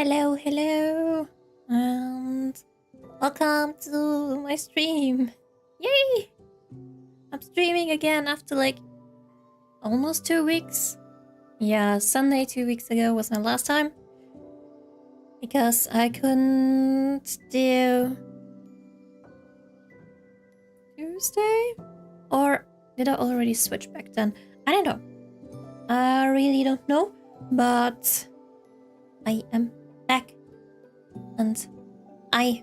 Hello, hello, and welcome to my stream. Yay! I'm streaming again after like almost 2 weeks. Yeah, Sunday 2 weeks ago was my last time because I couldn't do Tuesday, or did I already switch back then? I don't know. I really don't know, but I am back and I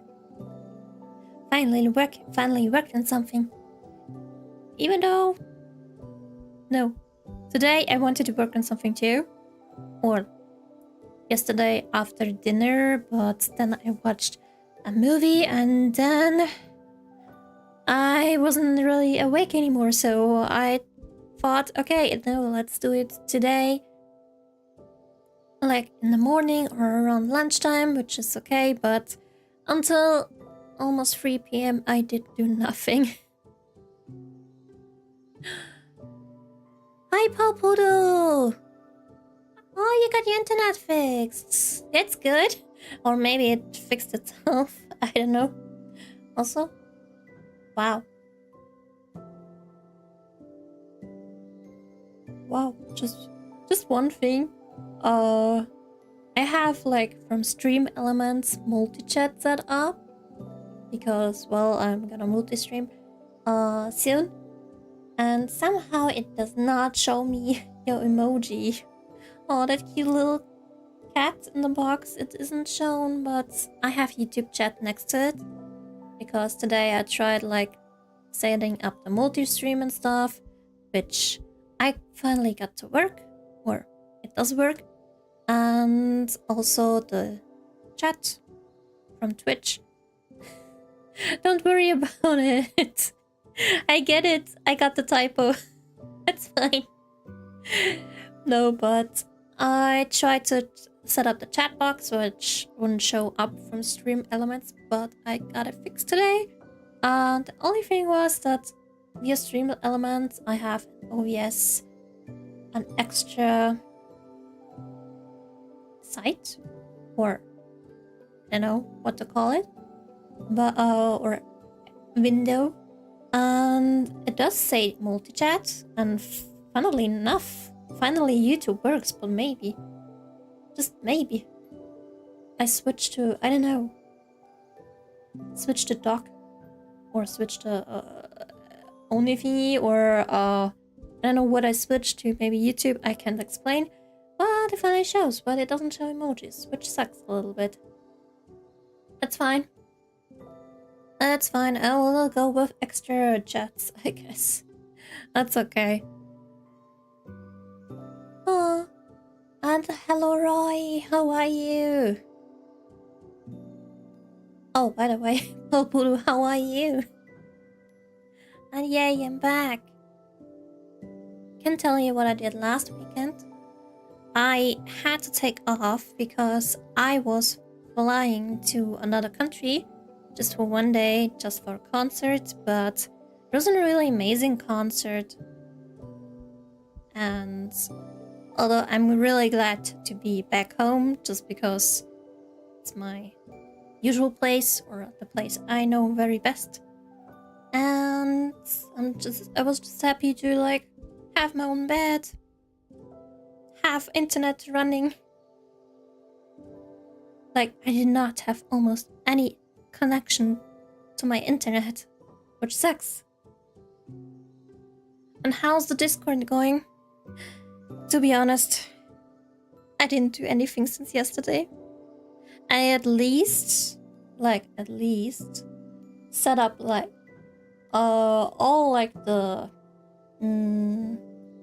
finally worked on something. Even though, no, today I wanted to work on something too, or yesterday after dinner, but then I watched a movie and then I wasn't really awake anymore, so I thought, okay, no, let's do it today, like in the morning or around lunchtime, which is okay, but until almost 3 p.m. I did do nothing. Hi, Paul Poodle! Oh, you got your internet fixed. That's good. Or maybe it fixed itself. I don't know. Also, wow. Wow, just one thing. I have like from Stream Elements multi-chat set up because, well, I'm gonna multi-stream soon, and somehow it does not show me your emoji. Oh, that cute little cat in the box, it isn't shown, but I have YouTube chat next to it because today I tried like setting up the multi-stream and stuff, which I finally got to work, or it does work, and also the chat from Twitch. Don't worry about it. I get it. I got the typo. It's fine. No, but I tried to set up the chat box, which wouldn't show up from Stream Elements, but I got it fixed today. And the only thing was that via Stream Elements, I have OBS an extra site, or I don't know what to call it, but or window, and it does say multi-chat, and funnily enough, finally YouTube works, but maybe, just maybe, I switched to, I don't know, switch to doc, or switch to OnlyFee, or I don't know what I switched to, maybe YouTube, I can't explain, but it finally shows, but it doesn't show emojis, which sucks a little bit. That's fine. That's fine, I will go with extra chats, I guess. That's okay. Oh, and hello Roy, how are you? Oh, by the way, Popuru, how are you? And yay, I'm back. Can tell you what I did last weekend. I had to take off because I was flying to another country just for one day, just for a concert, but it was a really amazing concert. And although I'm really glad to be back home, just because it's my usual place, or the place I know very best. And I was just happy to like have my own bed, have internet running. Like, I did not have almost any connection to my internet, which sucks. And how's the Discord going? To be honest, I didn't do anything since yesterday. I at least set up like all like the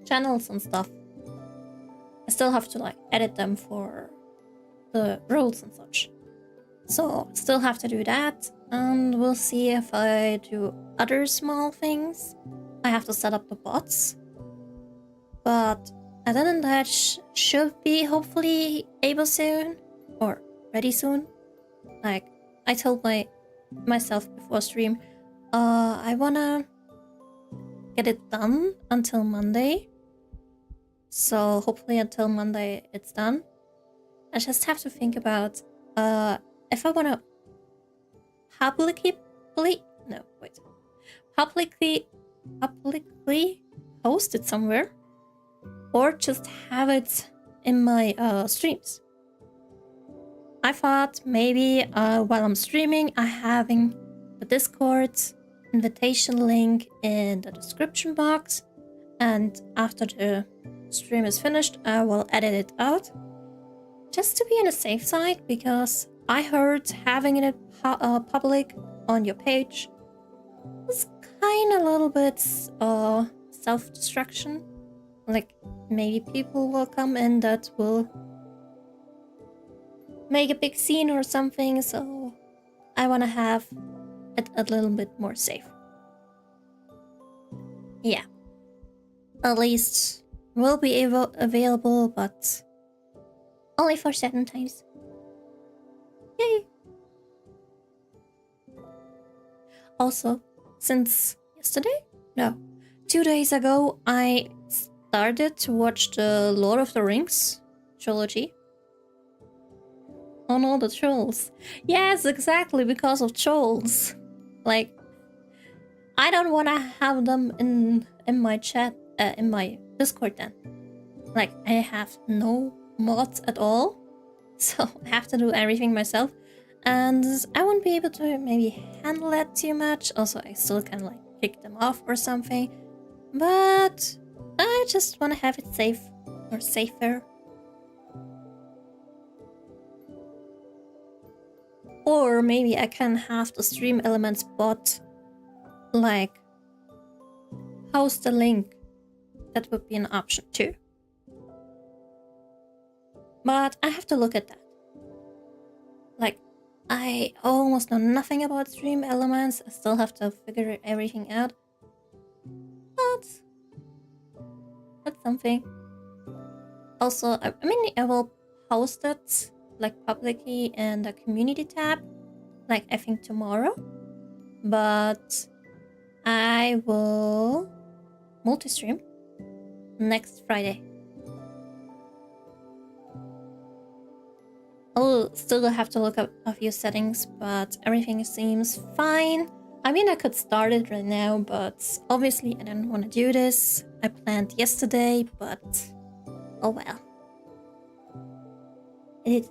channels and stuff. I still have to like edit them for the rules and such, so still have to do that, and we'll see if I do other small things. I have to set up the bots, but other than that, should be hopefully able soon, or ready soon. Like I told myself before stream, I wanna get it done until Monday. So hopefully until Monday it's done. I just have to think about if I wanna publicly no wait publicly post it somewhere, or just have it in my streams. I thought maybe while I'm streaming, I having the Discord invitation link in the description box, and after the stream is finished, I will edit it out, just to be on the safe side, because I heard having it public on your page is kind of a little bit self-destruction. Like, maybe people will come in that will make a big scene or something, so I want to have it a little bit more safe. Yeah. At least will be available, but only for certain times. Yay! Also, since yesterday? No. 2 days ago, I started to watch the Lord of the Rings trilogy. On all the trolls. Yes, exactly, because of trolls. Like, I don't want to have them in my chat, in my Discord then. Like, I have no mods at all, so I have to do everything myself. And I won't be able to maybe handle that too much. Also, I still can like kick them off or something. But I just want to have it safe, or safer. Or maybe I can have the Stream Elements bot like post a link. That would be an option too. But I have to look at that. Like, I almost know nothing about Stream Elements. I still have to figure everything out. But that's something. Also, I mean, I will post it like publicly in the community tab, like I think tomorrow. But I will multi-stream next Friday. I'll still have to look up a few settings, but everything seems fine. I mean, I could start it right now, but obviously I didn't want to do this. I planned yesterday, but oh well. It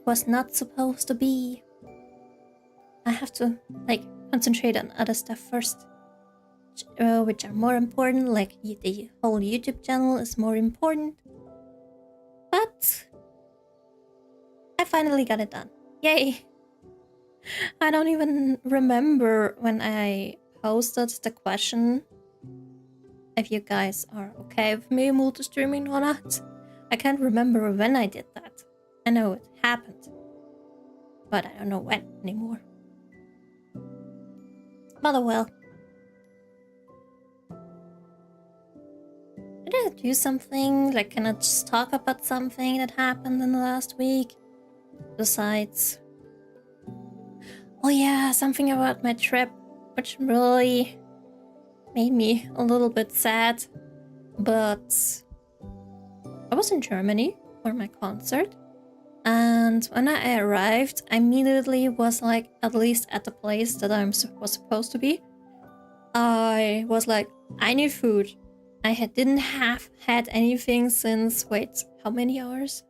was not supposed to be. I have to, like, concentrate on other stuff first, which are more important, like the whole YouTube channel is more important. But I finally got it done. Yay! I don't even remember when I posted the question if you guys are okay with me multi-streaming or not. I can't remember when I did that. I know it happened, but I don't know when anymore. But oh well. Did I do something? Like, can I just talk about something that happened in the last week? Besides... Oh yeah, something about my trip, which really made me a little bit sad. But I was in Germany for my concert. And when I arrived, I immediately was like, at least at the place that I was supposed to be. I was like, I need food. I didn't have had anything since, wait, how many hours?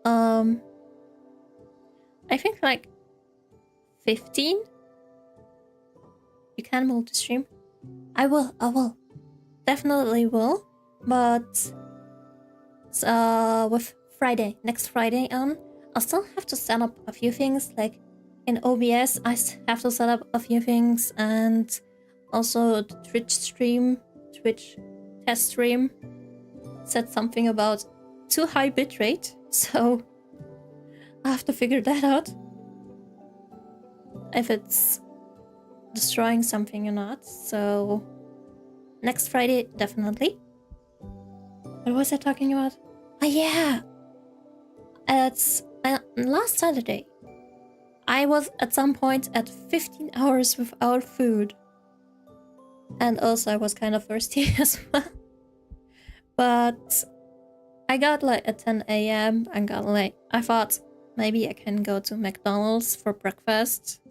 I think like 15. You can multi-stream. I will. Definitely will. But with Friday, next Friday on, I'll still have to set up a few things, like in OBS I have to set up a few things, and also the Twitch test stream said something about too high bitrate, so I have to figure that out. If it's destroying something or not, so next Friday, definitely. What was I talking about? Oh yeah! It's last Saturday. I was at some point at 15 hours without food. And also I was kind of thirsty as well. But I got like at 10 a.m. and got like, I thought maybe I can go to McDonald's for breakfast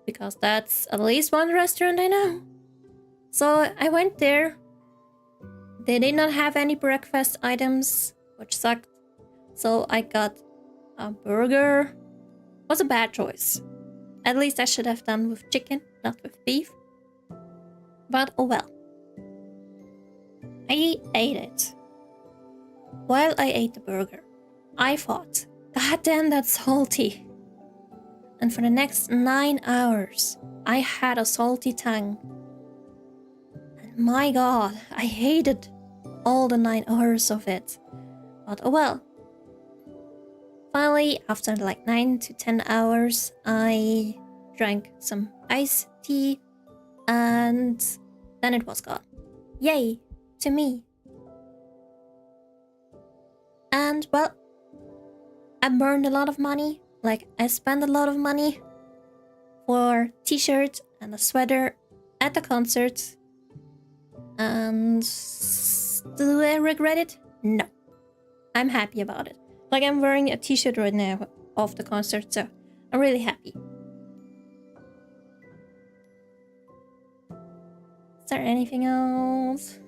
because that's at least one restaurant I know. So I went there. They did not have any breakfast items, which sucked. So I got a burger. Was a bad choice. At least I should have done with chicken, not with beef. But oh well. I ate it. While I ate the burger, I thought, God damn, that's salty. And for the next 9 hours, I had a salty tongue. And my God, I hated all the 9 hours of it. But oh well. Finally, after like 9 to 10 hours, I drank some iced tea and then it was gone. Yay, to me. And well, I burned a lot of money. Like, I spent a lot of money for t-shirt and a sweater at the concert. And do I regret it? No. I'm happy about it. Like, I'm wearing a t-shirt right now of the concert, so I'm really happy. Is there anything else?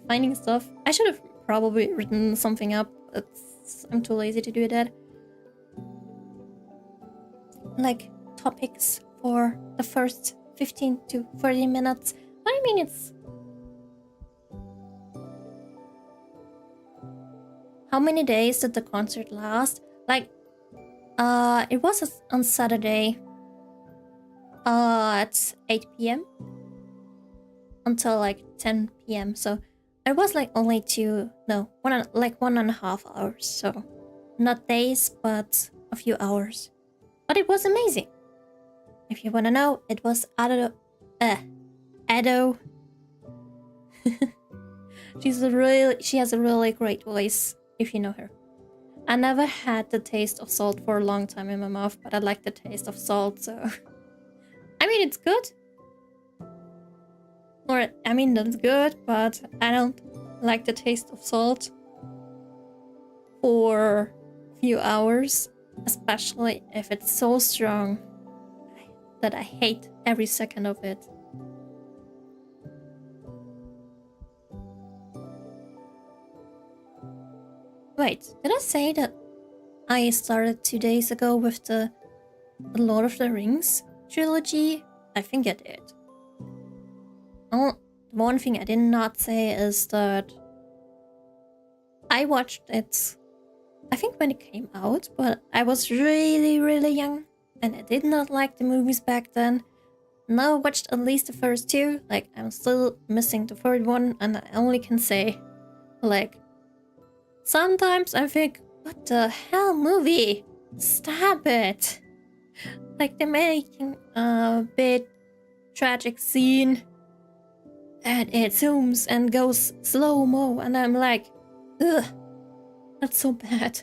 Finding stuff. I should have probably written something up. I'm too lazy to do that. Like, topics for the first 15 to 30 minutes. I mean, it's... How many days did the concert last? Like, it was on Saturday at 8 p.m. until like 10 p.m. So it was like only 1.5 hours. So not days, but a few hours. But it was amazing. If you want to know, it was Ado. She has a really great voice, if you know her. I never had the taste of salt for a long time in my mouth, but I like the taste of salt, so... I mean, it's good. That's good, but I don't like the taste of salt for a few hours, especially if it's so strong that I hate every second of it. Wait, did I say that I started 2 days ago with the Lord of the Rings trilogy? I think I did. Oh, one thing I did not say is that I watched it, I think when it came out, but I was really, really young and I did not like the movies back then. Now I watched at least the first two, like I'm still missing the third one, and I only can say, like, sometimes I think, what the hell movie? Stop it! Like they're making a bit tragic scene and it zooms and goes slow-mo and I'm like, ugh, that's so bad.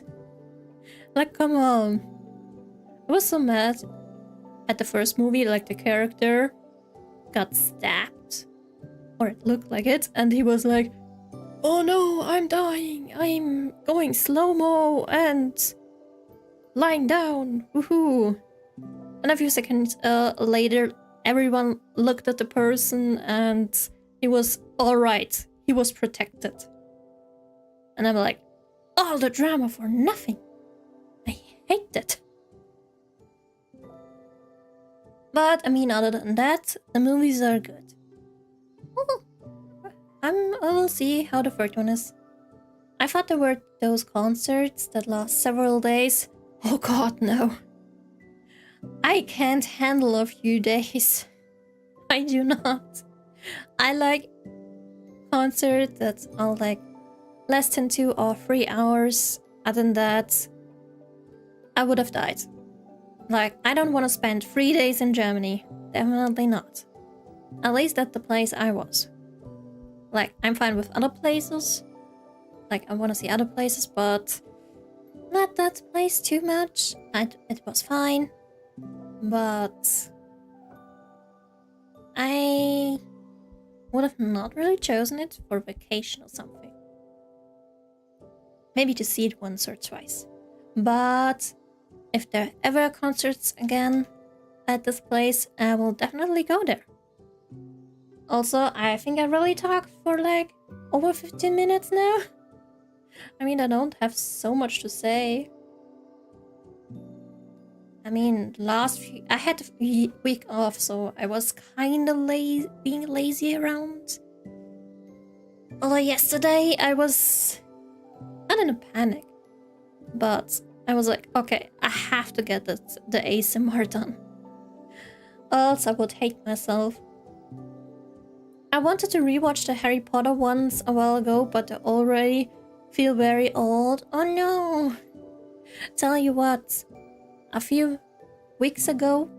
Like, come on. I was so mad at the first movie, like the character got stabbed, or it looked like it, and he was like, oh no, I'm dying, I'm going slow-mo and lying down, woohoo. And a few seconds later, everyone looked at the person and he was alright, he was protected. And I'm like, all the drama for nothing. I hate it. But, I mean, other than that, the movies are good. I will see how the third one is. I thought there were those concerts that last several days. Oh god, no. I can't handle a few days. I do not. I like concerts that are like less than 2 or 3 hours. Other than that, I would have died. Like, I don't want to spend 3 days in Germany. Definitely not. At least at the place I was. Like, I'm fine with other places. Like, I want to see other places, but not that place too much. It was fine. But I would have not really chosen it for vacation or something. maybe to see it once or twice. But if there are ever concerts again at this place, I will definitely go there. Also, I think I really talked for like over 15 minutes now. I mean, I don't have so much to say. I mean, I had a week off, so I was kind of being lazy around. Although yesterday I was not in a panic, but I was like, okay, I have to get the ASMR done. Else I would hate myself. I wanted to rewatch the Harry Potter ones a while ago, but they already feel very old. Oh no! Tell you what, a few weeks ago,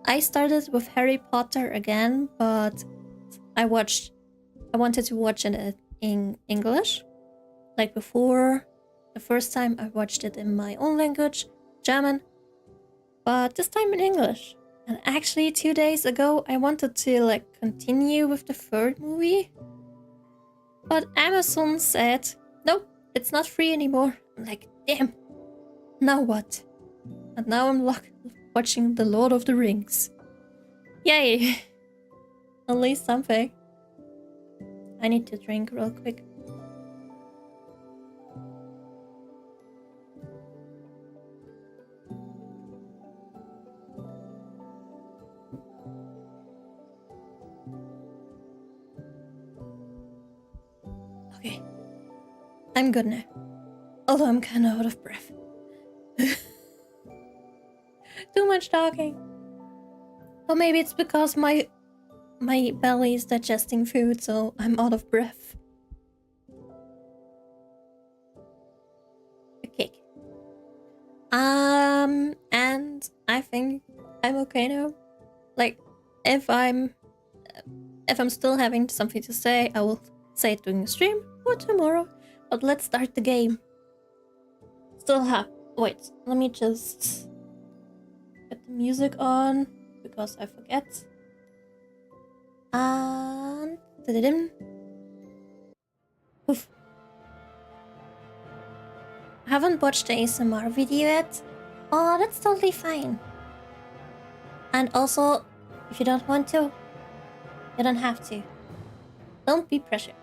I started with Harry Potter again, but I wanted to watch it in English. Like before, the first time I watched it in my own language, German, but this time in English. And actually 2 days ago, I wanted to like continue with the third movie, but Amazon said, nope, it's not free anymore. I'm like, damn, now what? And now I'm watching The Lord of the Rings. Yay! At least something. I need to drink real quick. Okay. I'm good now. Although I'm kind of out of breath. Too much talking. Or maybe it's because my belly is digesting food, so I'm out of breath. Okay. And I think I'm okay now. Like, if I'm still having something to say, I will say it during the stream or tomorrow. But let's start the game. Still have. Wait, let me just get the music on because I forget. And oof. I haven't watched the ASMR video yet. Oh, that's totally fine. And also, if you don't want to, you don't have to. Don't be pressured.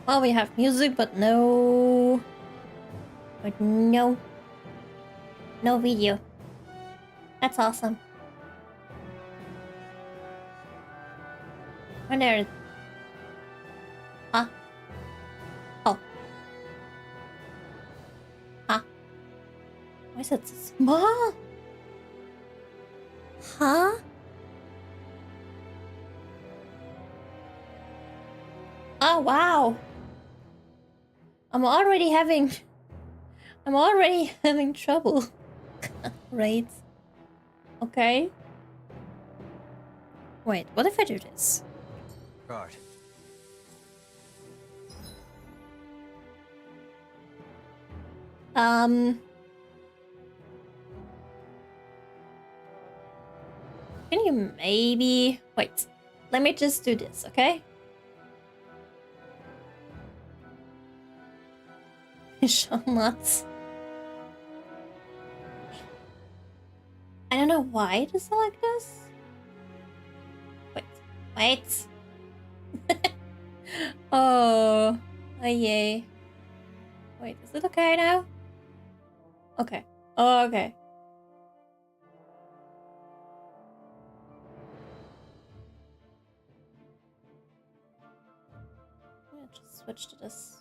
Well, we have music, but no video. That's awesome. When there... Huh? Oh. Huh? Why is it so small? Huh? Oh, wow. I'm already having trouble. Right. Okay. Wait, what if I do this? Guard. Can you maybe... Wait, let me just do this, okay? Shall not. I don't know why it is like this. Wait. Oh yay. Wait, is it okay now? Okay. Oh, okay. I'm gonna just switch to this.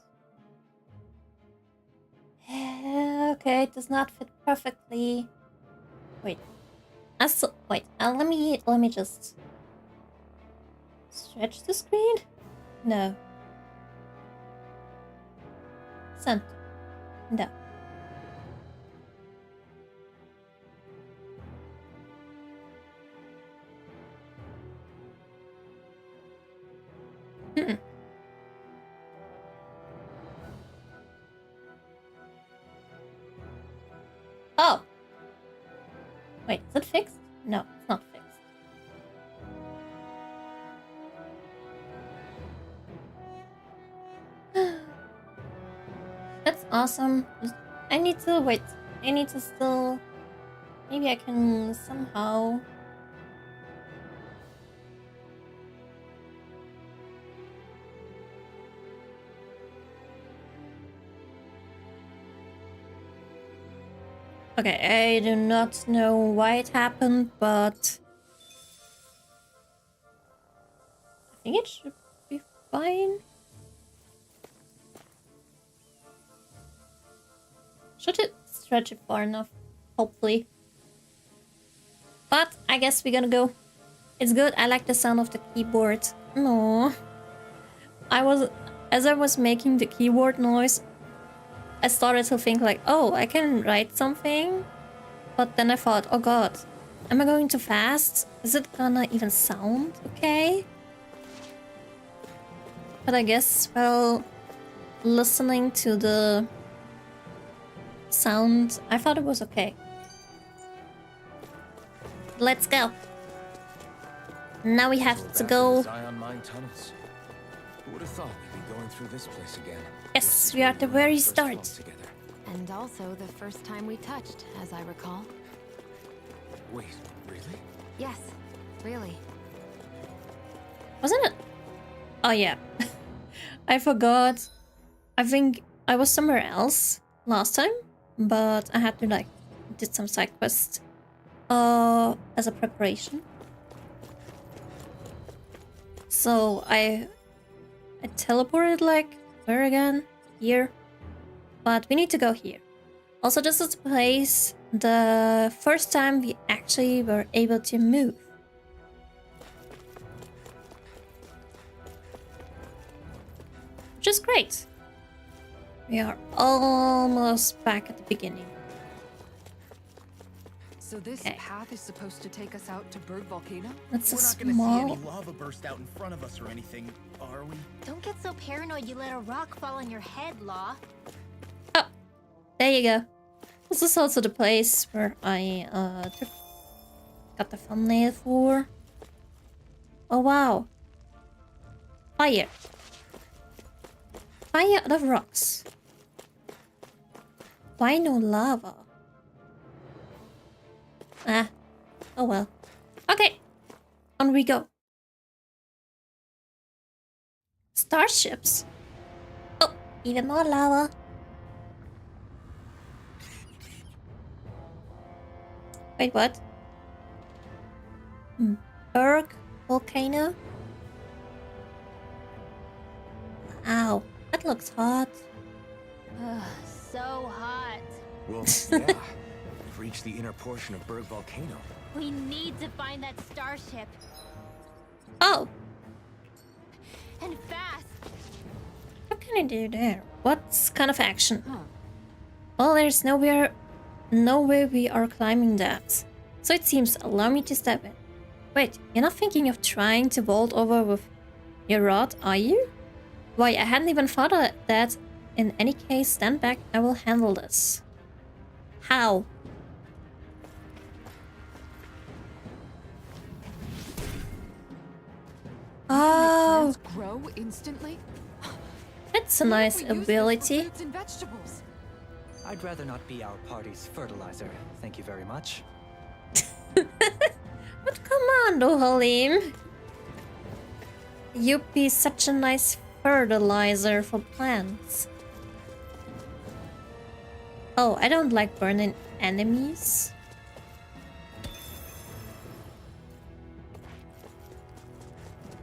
Okay, it does not fit perfectly. Wait. Wait, let me just stretch the screen? No. Center. No. Oh. Wait, is it fixed? No, it's not fixed. awesome. I need to wait. I need to still. Maybe I can somehow. Okay, I do not know why it happened, but I think it should be fine. Should it stretch it far enough? Hopefully. But I guess we're gonna go. It's good. I like the sound of the keyboard. No. As I was making the keyboard noise, I started to think like, oh, I can write something. But then I thought, oh god, am I going too fast? Is it gonna even sound okay? But I guess, well, listening to the sound, I thought it was okay. Let's go. Now we have to go. Zion mine tunnels. Who would have thought we'd be going through this place again? Yes, we are at the very start. Together. And also the first time we touched, as I recall. Wait, really? Yes, really. Wasn't it? Oh yeah. I forgot. I think I was somewhere else last time, but I had to like did some side quest as a preparation. So I teleported like where again? Here. But we need to go here. Also, this is the place the first time we actually were able to move. Which is great. We are almost back at the beginning. So this path is supposed to take us out to Berg Volcano? That's a We're not gonna see small... any lava burst out in front of us or anything, are we? Don't get so paranoid you let a rock fall on your head, Law. Oh, there you go. This is also the place where I got the thumbnail for. Oh wow. Fire. Fire out of rocks. Why no lava? Ah. Oh well. Okay. On we go. Starships. Oh, even more lava. Wait, what? Berg volcano? Ow, that looks hot. Ugh, so hot. Well, yeah. We've reached the inner portion of Berg Volcano. We need to find that starship. Oh, And fast. what can I do there? What kind of action? Well, there's nowhere we are climbing that. So it seems, allow me to step in. Wait, you're not thinking of trying to vault over with your rod, are you? Why, I hadn't even thought of that. In any case, stand back, I will handle this. How? Oh, Plants grow instantly? that's a What if nice we use this for ability. fruits and vegetables? I'd rather not be our party's fertilizer, thank you very much. But come on, Halim. You'd be such a nice fertilizer for plants. Oh, I don't like burning enemies.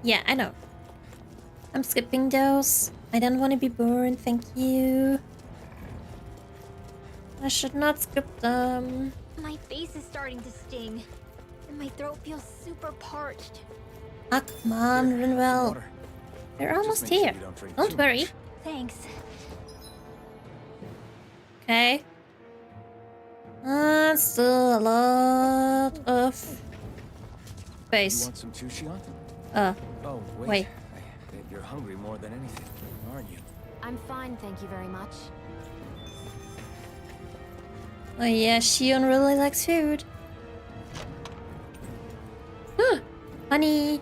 Yeah, I know. I'm skipping those. I don't want to be burned, thank you. I should not skip them. My face is starting to sting. And my throat feels super parched. Ah, come on, Here, Rinwell. water. We're Just almost make sure here. you don't drink Don't too worry. much. Thanks. Okay. That's still a lot of You space. want some too, Shion? Oh, wait. Wait. I bet you're hungry more than anything, aren't you? I'm fine, thank you very much. Oh yeah, Shion really likes food. Huh, honey.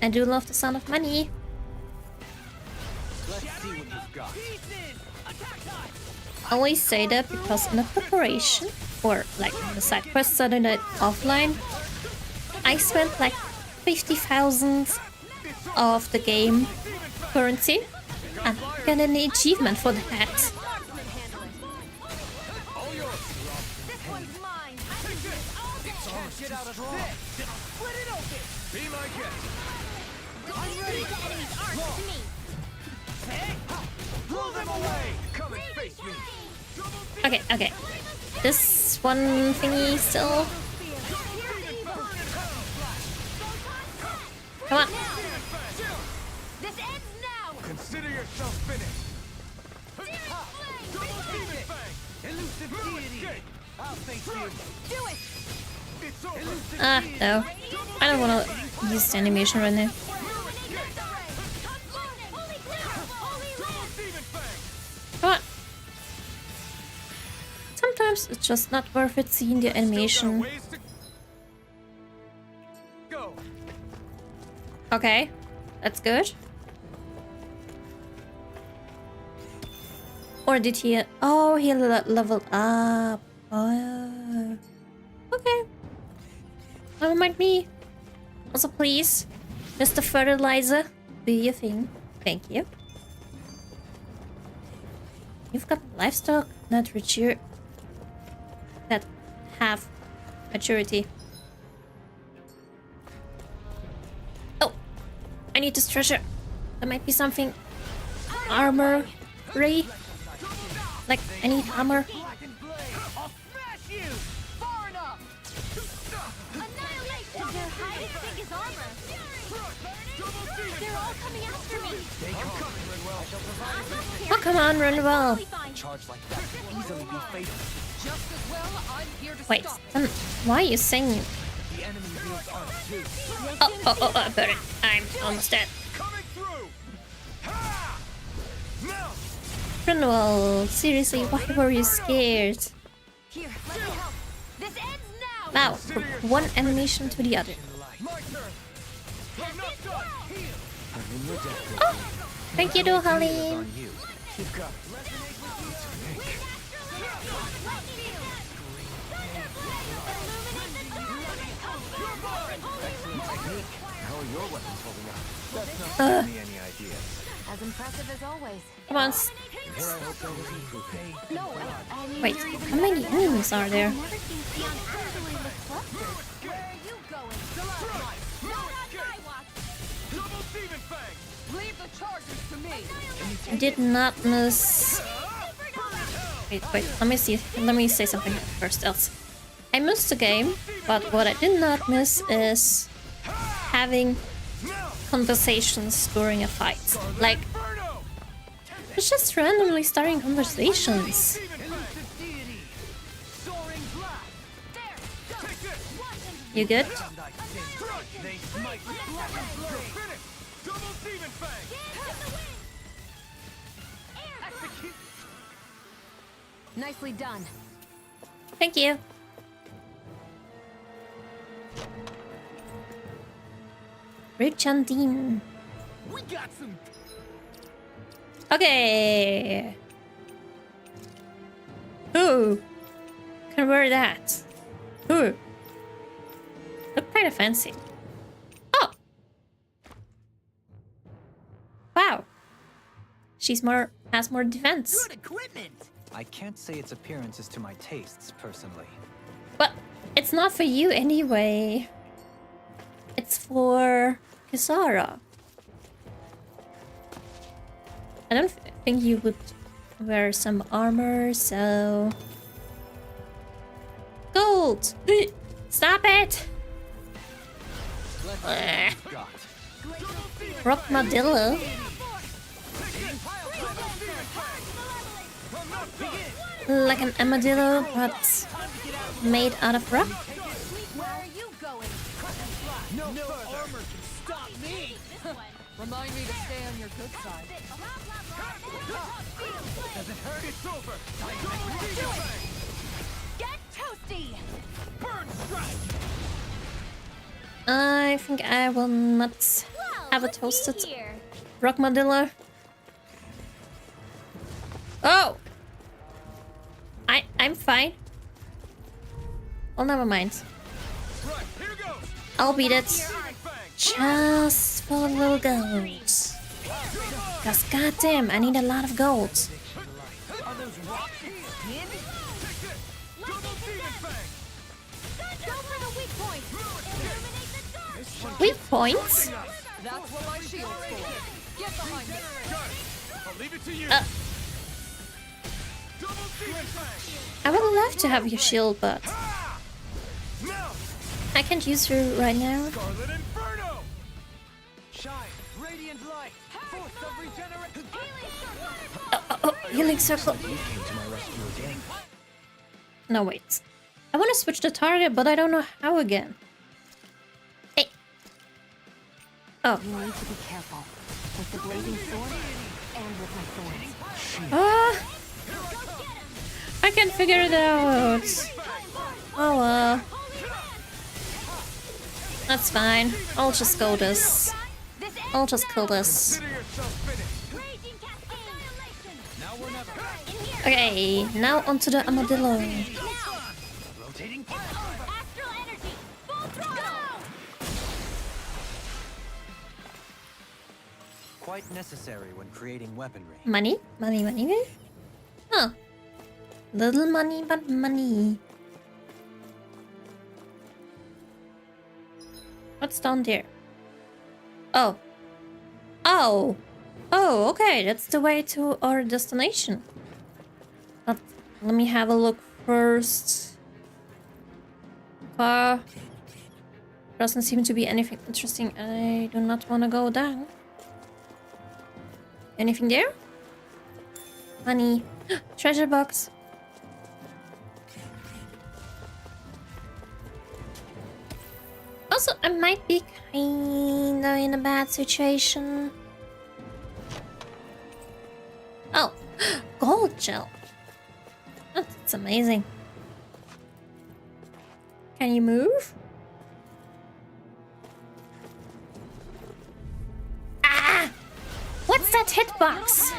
I do love the sound of money. Let's see what you've got. I always say that because in the preparation, or like in the side quests that I did offline, I spent like 50,000 of the game currency and get an achievement for that. This one's mine. Get out of draw. Be my guest. I'm ready. The enemy's arms to me. Pull them away. Come and face me. Okay, okay. This one thingy still. Come on. This ends now. Consider yourself finished. Elusive deity. I'll face you. Do it. It's over. Ah, no. I don't want to use the animation right now. Come on. Sometimes it's just not worth it seeing the animation. Go. Okay, that's good. Or did he? Oh, he leveled up. Oh, okay. Never mind me. Also, please, Mr. Fertilizer, do your thing. Thank you. You've got livestock that have maturity. Oh, I need this treasure. There might be something armory. Like I need armor. Annihilate. They're hiding Siggy's armor. They're all coming after me. Oh, come on, run well. Charge like that will easily be fatal. Just as well, I'm here to Wait, stop. why are you singing? The enemy wields arms too. Oh, got it. I'm almost dead. Coming through. Ha! Now. Renwell, seriously, why were you scared? Here, let me help. This ends now. Wow, from one animation to the other. My turn. I'm not done. Here. I'm in your debt. Oh, thank you, Dohalim. On you. You've got How are your weapons holding up? Uh, me any ideas. As impressive as always. come on. Here I hope there was improvement. No, I mean, Wait, you're even how many enemies are there? Never seen Theon actually look flustered. Where are you going? Not on my watch. Double demon fang. Leave the charges to me. I did not miss. Wait, let me see. Let me say something first else. I missed the game, but what I did not miss is having conversations during a fight. Like, it's just randomly starting conversations. You good? nicely done. Thank you. Richandine. We got some. Okay. Ooh. Can wear that. Ooh. Look kind of fancy. Oh. Wow. She's has more defense. Good equipment. I can't say its appearance is to my tastes, personally. But it's not for you anyway. It's for Kisara. I don't think you would wear some armor, so... Gold! Stop it! Let's see Ugh. what you've got. Rockmadillo. Like an armadillo, but made out of rock. Where are you going? No armor can stop me. Remind me to stay on your good side. Doesn't hurt. It's over. Get toasty! Burn strike. I think I will not have a toasted rock armadillo. Oh! I'm fine. Oh, never mind. Right, here goes. I'll beat it. Steven Fang. Just for a little gold. Cause goddamn, I need a lot of gold. Are those rocks skin? Double Steven Fang. Go for the weak point. Illuminate the dark. Weak points? That's what my shield's for. Get behind me. Got it. I'll leave it to you. Double Steven Fang. I would love to have your shield, but Now, I can't use you right now. Scarlet Inferno. Shine, radiant light, force of regeneration. Oh, healing circle. You came to my rescue again. No, wait. I want to switch the target, but I don't know how again. Hey. Oh. You need to be careful with the blazing sword and with my thorns. Ah. I can figure it out. Oh, well. That's fine. I'll just go this. I'll just kill this. Consider yourself finished. Raging cascade. Annihilation. Now or never. Okay, now onto the armadillo. Rotating. Astral energy. Full throttle. Quite necessary when creating weaponry. Money? Money, money, money? Huh. Little money, but money. What's down there? Oh. Oh. Oh, okay. That's the way to our destination. But let me have a look first. Doesn't seem to be anything interesting. I do not want to go down. Anything there? Money. Treasure box. Also, I might be kinda in a bad situation. Oh, gold gel. Oh, that's amazing. Can you move? Ah! What's that hitbox?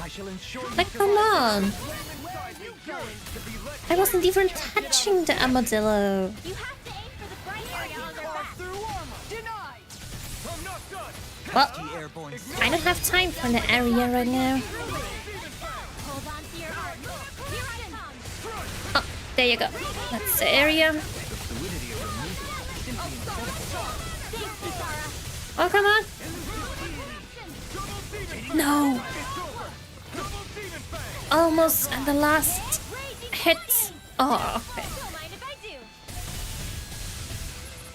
I shall ensure you Like, come on. I wasn't even touching the armadillo. You have to aim for the bright area on their back. through armor. Denied. I'm not done. Well, The airborne I don't have time for the area right now. Hold on to your heart. Here I come. Oh, there you go. That's the area. Safety, Zara. Oh, come on. No. Almost at the last hit. Oh, okay. Don't mind if I do.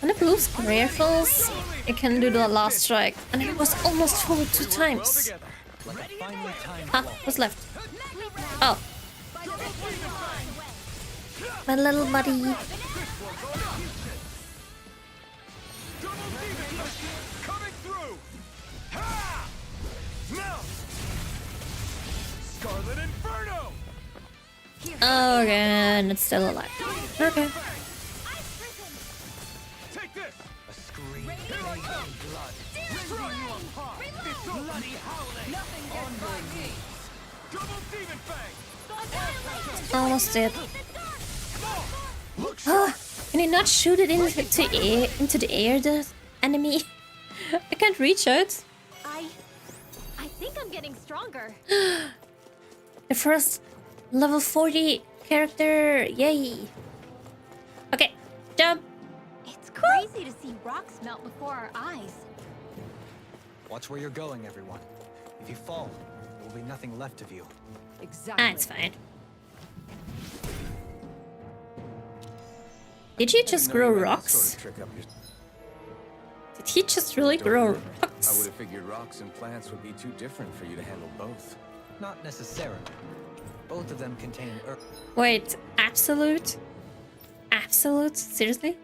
When the blue square falls, it can do the last strike. And it was almost full 2 times. like a finely timed Ah, wall. what's left? Oh. My little buddy. Coming through. Ha! Now. Scarlet Inferno. Oh, and it's still alive. Okay. Take this. A scream. Bloody howling. Nothing gets by me. Double Demon Fang. Almost dead. Ah, can you not shoot it into the air, the enemy? I can't reach it. I think I'm getting stronger. The first level 40 character. Yay. Okay, jump. It's crazy to see rocks melt before our eyes. Watch where you're going, everyone. If you fall, there will be nothing left of you. Exactly. Ah, it's fine. Did you just grow rocks? Did he just really grow I would rocks? have figured rocks and plants would be too different for you to handle both. Not necessarily. Both of them contain earth Wait, absolute? Absolute? Seriously?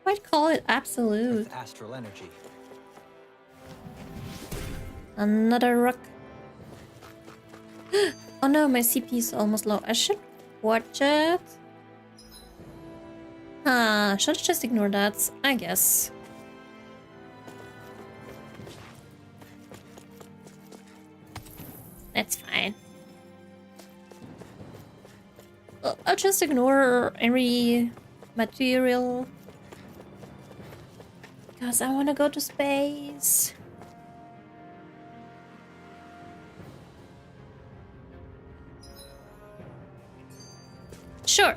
Why'd call it absolute? with astral energy. Another rock. Oh no, my CP is almost low. I should watch it. Should I just ignore that? I guess. That's fine. I'll just ignore every material. Because I want to go to space. Sure.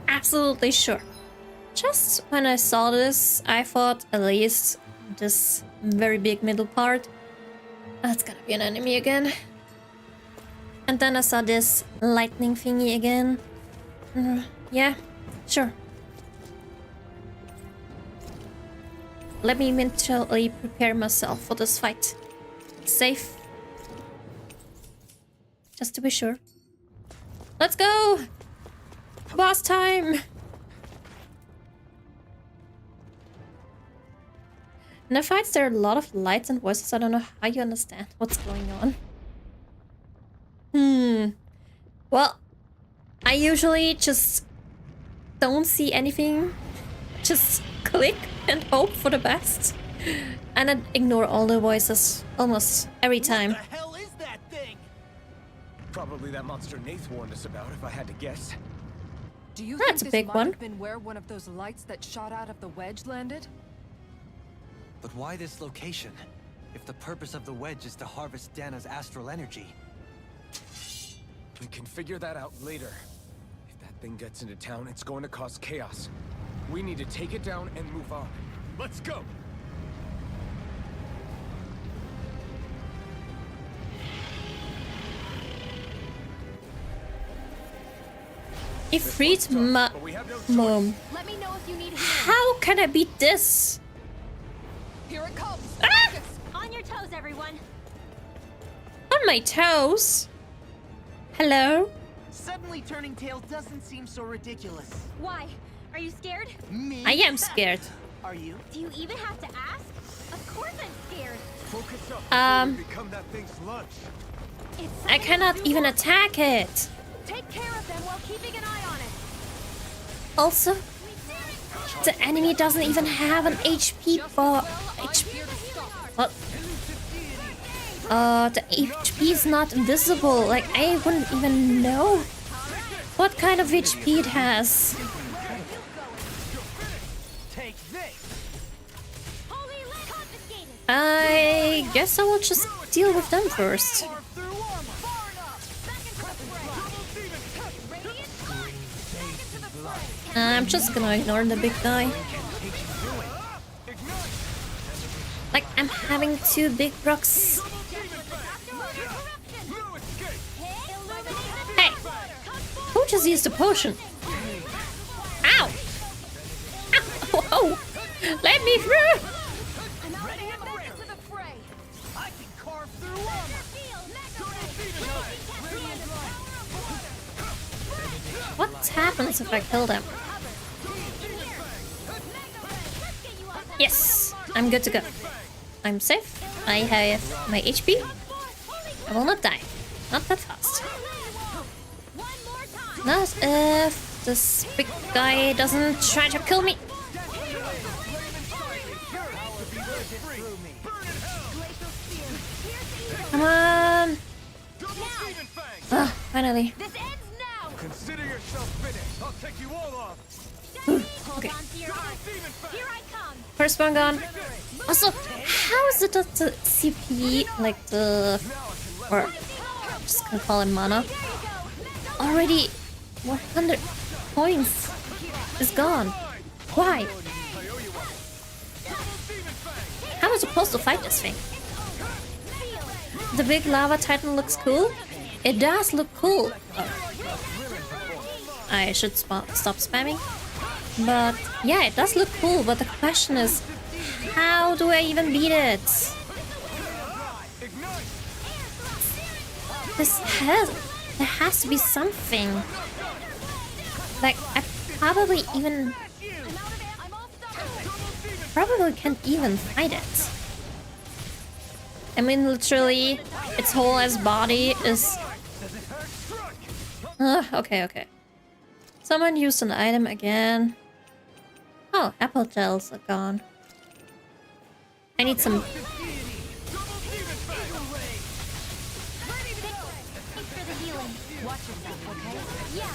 Absolutely sure. Just when I saw this, I thought at least this very big middle part, that's gonna be an enemy again. And then I saw this lightning thingy again. Yeah, sure. Let me mentally prepare myself for this fight. Safe. Just to be sure. Let's go! Boss time! In the fights, there are a lot of lights and voices. I don't know how you understand what's going on. Well, I usually just don't see anything. Just click and hope for the best. And I ignore all the voices almost every time. What the hell is that thing? Probably that monster Nath warned us about, if I had to guess. Do you That's a think big this one. might have been where one of those lights that shot out of the wedge landed? But why this location? If the purpose of the wedge is to harvest Dana's astral energy. We can figure that out later. If that thing gets into town, it's going to cause chaos. We need to take it down and move on. Let's go! Ifrit ma But we have no choice. mom. Let me know if you need healing. How can I beat this? Here it comes! Ah! Focus! On your toes, everyone. On my toes? Hello? Suddenly turning tail doesn't seem so ridiculous. Why? Are you scared? Me? I am scared. Are you? Do you even have to ask? Of course I'm scared. Focus up Um, before we become that thing's lunch. It's I something cannot you even want. attack it. Take care of them while keeping an eye on it. Also, the enemy doesn't even have an HP bar. What? The HP is not visible. Like, I wouldn't even know what kind of HP it has. Take this. Holy Land confiscated. I guess I will just deal with them first. Carve through armor. Far enough. Back into the fray. Radiant strike. Back into the fray. I'm just gonna ignore the big guy. Like, I'm having two big rocks. Hey! Who just used a potion? Ow! Ow! Whoa! Let me through! Back into the fray. I can carve through armor. What happens if I kill them? Yes! I'm good to go. I'm safe. I have my HP. I will not die. Not that fast. Not if this big guy doesn't try to kill me. Come on! Ah, finally. This ends now. Consider yourself finished. I'll take you all off. Hold Okay. on to your heart. Here I come. First one gone. Also, how is it that the CP, like the... or... I'm just gonna call him mana. Already 100 points is gone. Why? How am I supposed to fight this thing? The big lava titan looks cool. It does look cool. Oh. I should stop spamming. But yeah, it does look cool. But the question is, how do I even beat it? There has to be something. Like, I probably can't even fight it. I mean, literally, its whole ass body is... okay. Someone used an item again. Oh, apple gels are gone. I need some. Thanks for the healing. Watch yourself, okay? Yeah,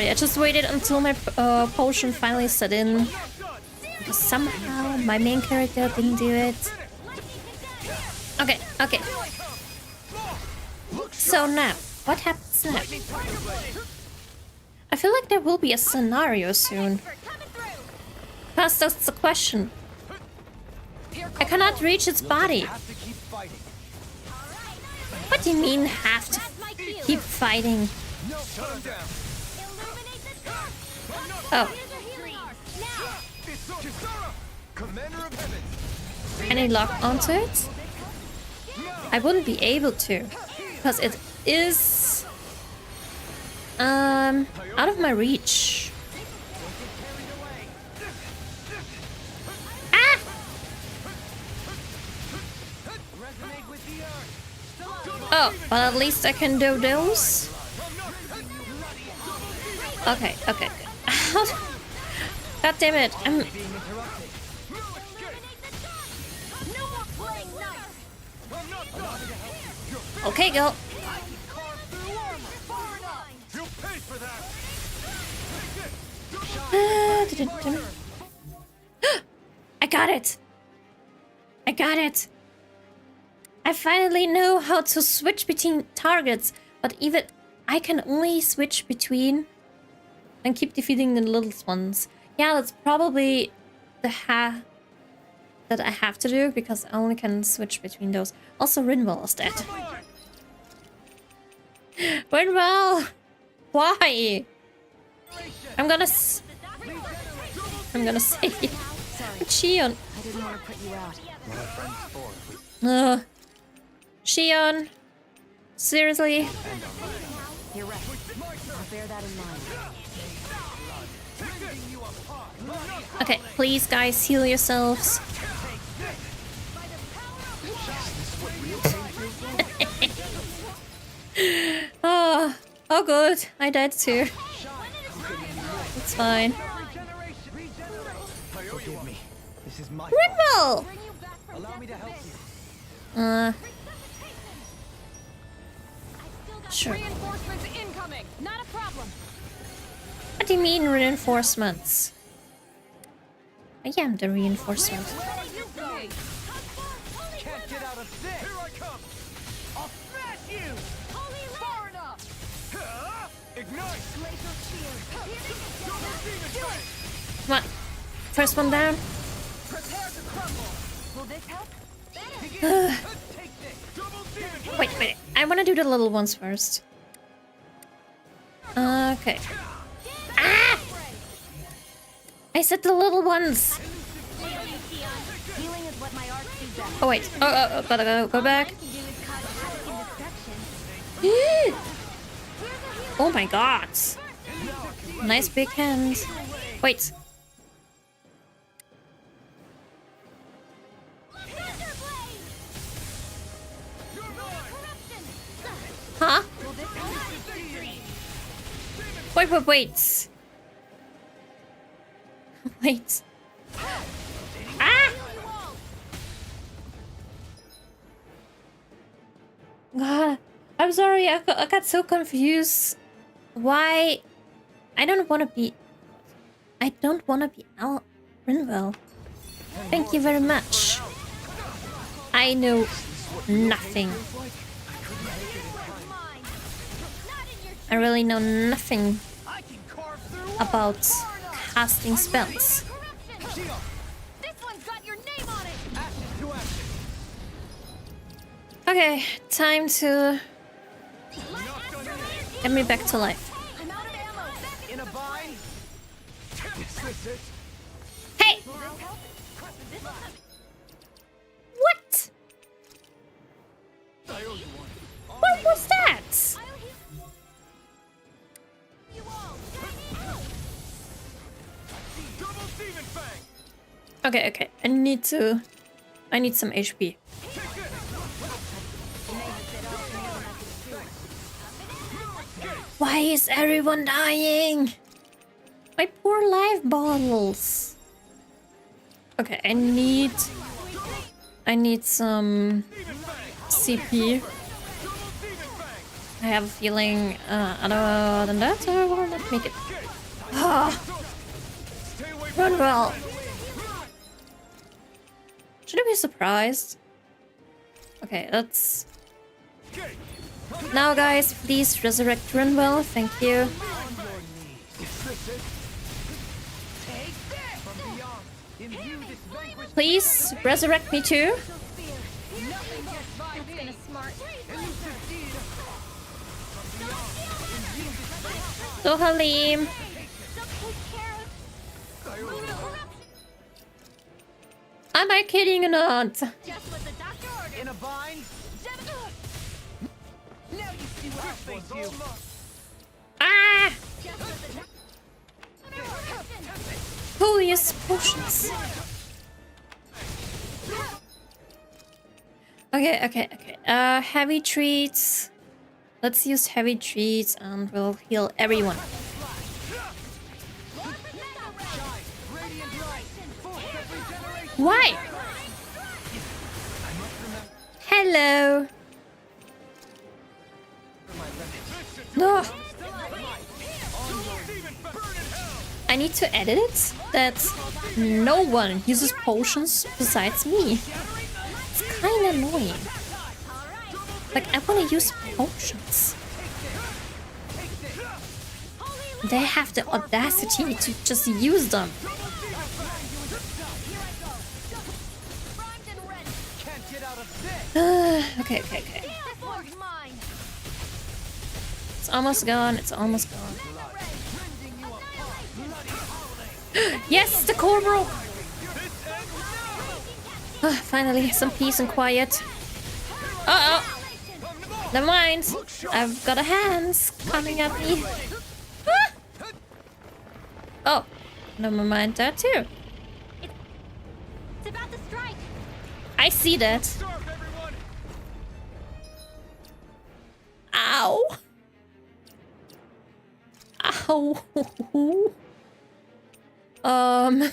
I just waited until my potion finally set in. Because somehow my main character didn't do it. Okay, okay. So now, what happens now? I feel like there will be a scenario soon. Because that's the question. I cannot reach its body. Have to keep fighting. What do you mean have to keep fighting? No, shut him down. Oh, Kisara, Commander of Heaven. can I lock onto it? I wouldn't be able to. Because it is... out of my reach. Ah! Oh, but at least I can do those. Okay, okay. God damn it. I'm... Okay, girl. You'll pay for that. I got it. I got it. I finally know how to switch between targets, but even I can only switch between and keep defeating the little ones. Yeah, that's probably the that I have to do because I only can switch between those. Also, Rinwell is dead. Rinwell! Why? I'm gonna save you. Shion. I didn't want to put you out. What are friends for? Shion. Seriously? You're right. I'll bear that in mind. Okay, please guys, heal yourselves. Oh, oh good. I died too. It's fine. Forgive me. This is my fault. Rinwell! Allow me to help you. Sure. Reinforcements incoming. Not a problem. What do you mean reinforcements? I am the reinforcement. Where are you going? Can't get out of this. Here I come. I'll smash you! Holy far enough. Ignite. Glacial shield. Come on. First one down. Prepare to crumble! Will this help? Take this! Double demon. Wait, wait. I want to do the little ones first. Okay. Ah! I said the little ones. Healing is what my arts do best. Oh wait. Oh, gotta go back. To do is cause havoc and destruction. Oh my god. Nice big hand. Wait. Huh? Wait, wait, wait. Wait. Ah! God, I'm sorry. I got so confused. Why? I don't want to be Al Rinwell. Thank you very much. I know nothing. I really know nothing I can carve through about casting spells. This one's got your name on it. ashes to ashes. Okay, time to get me back to life. I'm out of ammo. In a bind. Is this it? Hey! What? I owe you one. What was that? Double demon fang. Okay, okay. I need some HP. Why is everyone dying? My poor life bottles. Okay, I need some CP. I have a feeling other than that I will not make it. Run well. Should I be surprised? Okay, that's... Now guys, please resurrect Runwell, thank you. Please resurrect me too. That's gonna smart. So Halim. Am I kidding or not? Just what the doctor ordered. In a bind? Now you see what I think you. Ah! Just what the doctor Who uses potions? Okay. Heavy treats. Let's use heavy treats and we'll heal everyone. Why? Hello. No. I need to edit it that no one uses potions besides me. It's kind of annoying. Like, I want to use potions. They have the audacity to just use them. Okay. This one's mine. It's almost gone. Yes, the core broke. Finally, some peace and quiet. Uh-oh. Never mind. I've got a hands coming at me. Oh, never mind that too. It's about to strike. I see that. Ow. Ow. I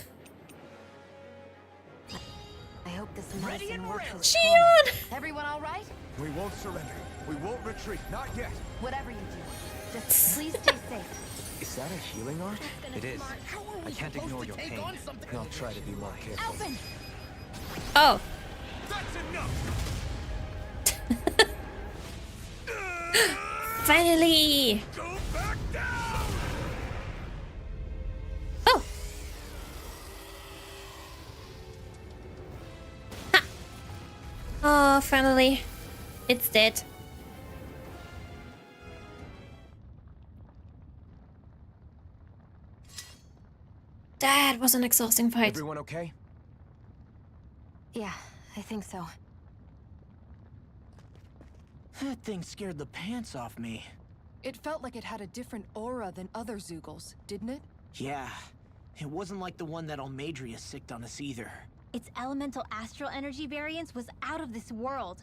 hope this medicine works as Shion! Everyone all right? We won't surrender. We won't retreat. Not yet. Whatever you do, just please stay safe. Is that a healing art? It is. I can't ignore your pain. I'll try to be more careful. Alvin! Oh. That's enough! Finally! Go back down! Oh! Ha! Oh, finally. It's dead. That was an exhausting fight. Everyone okay? Yeah, I think so. That thing scared the pants off me. It felt like it had a different aura than other Zeugles, didn't it? Yeah. It wasn't like the one that Almadria sicked on us either. Its elemental astral energy variance was out of this world.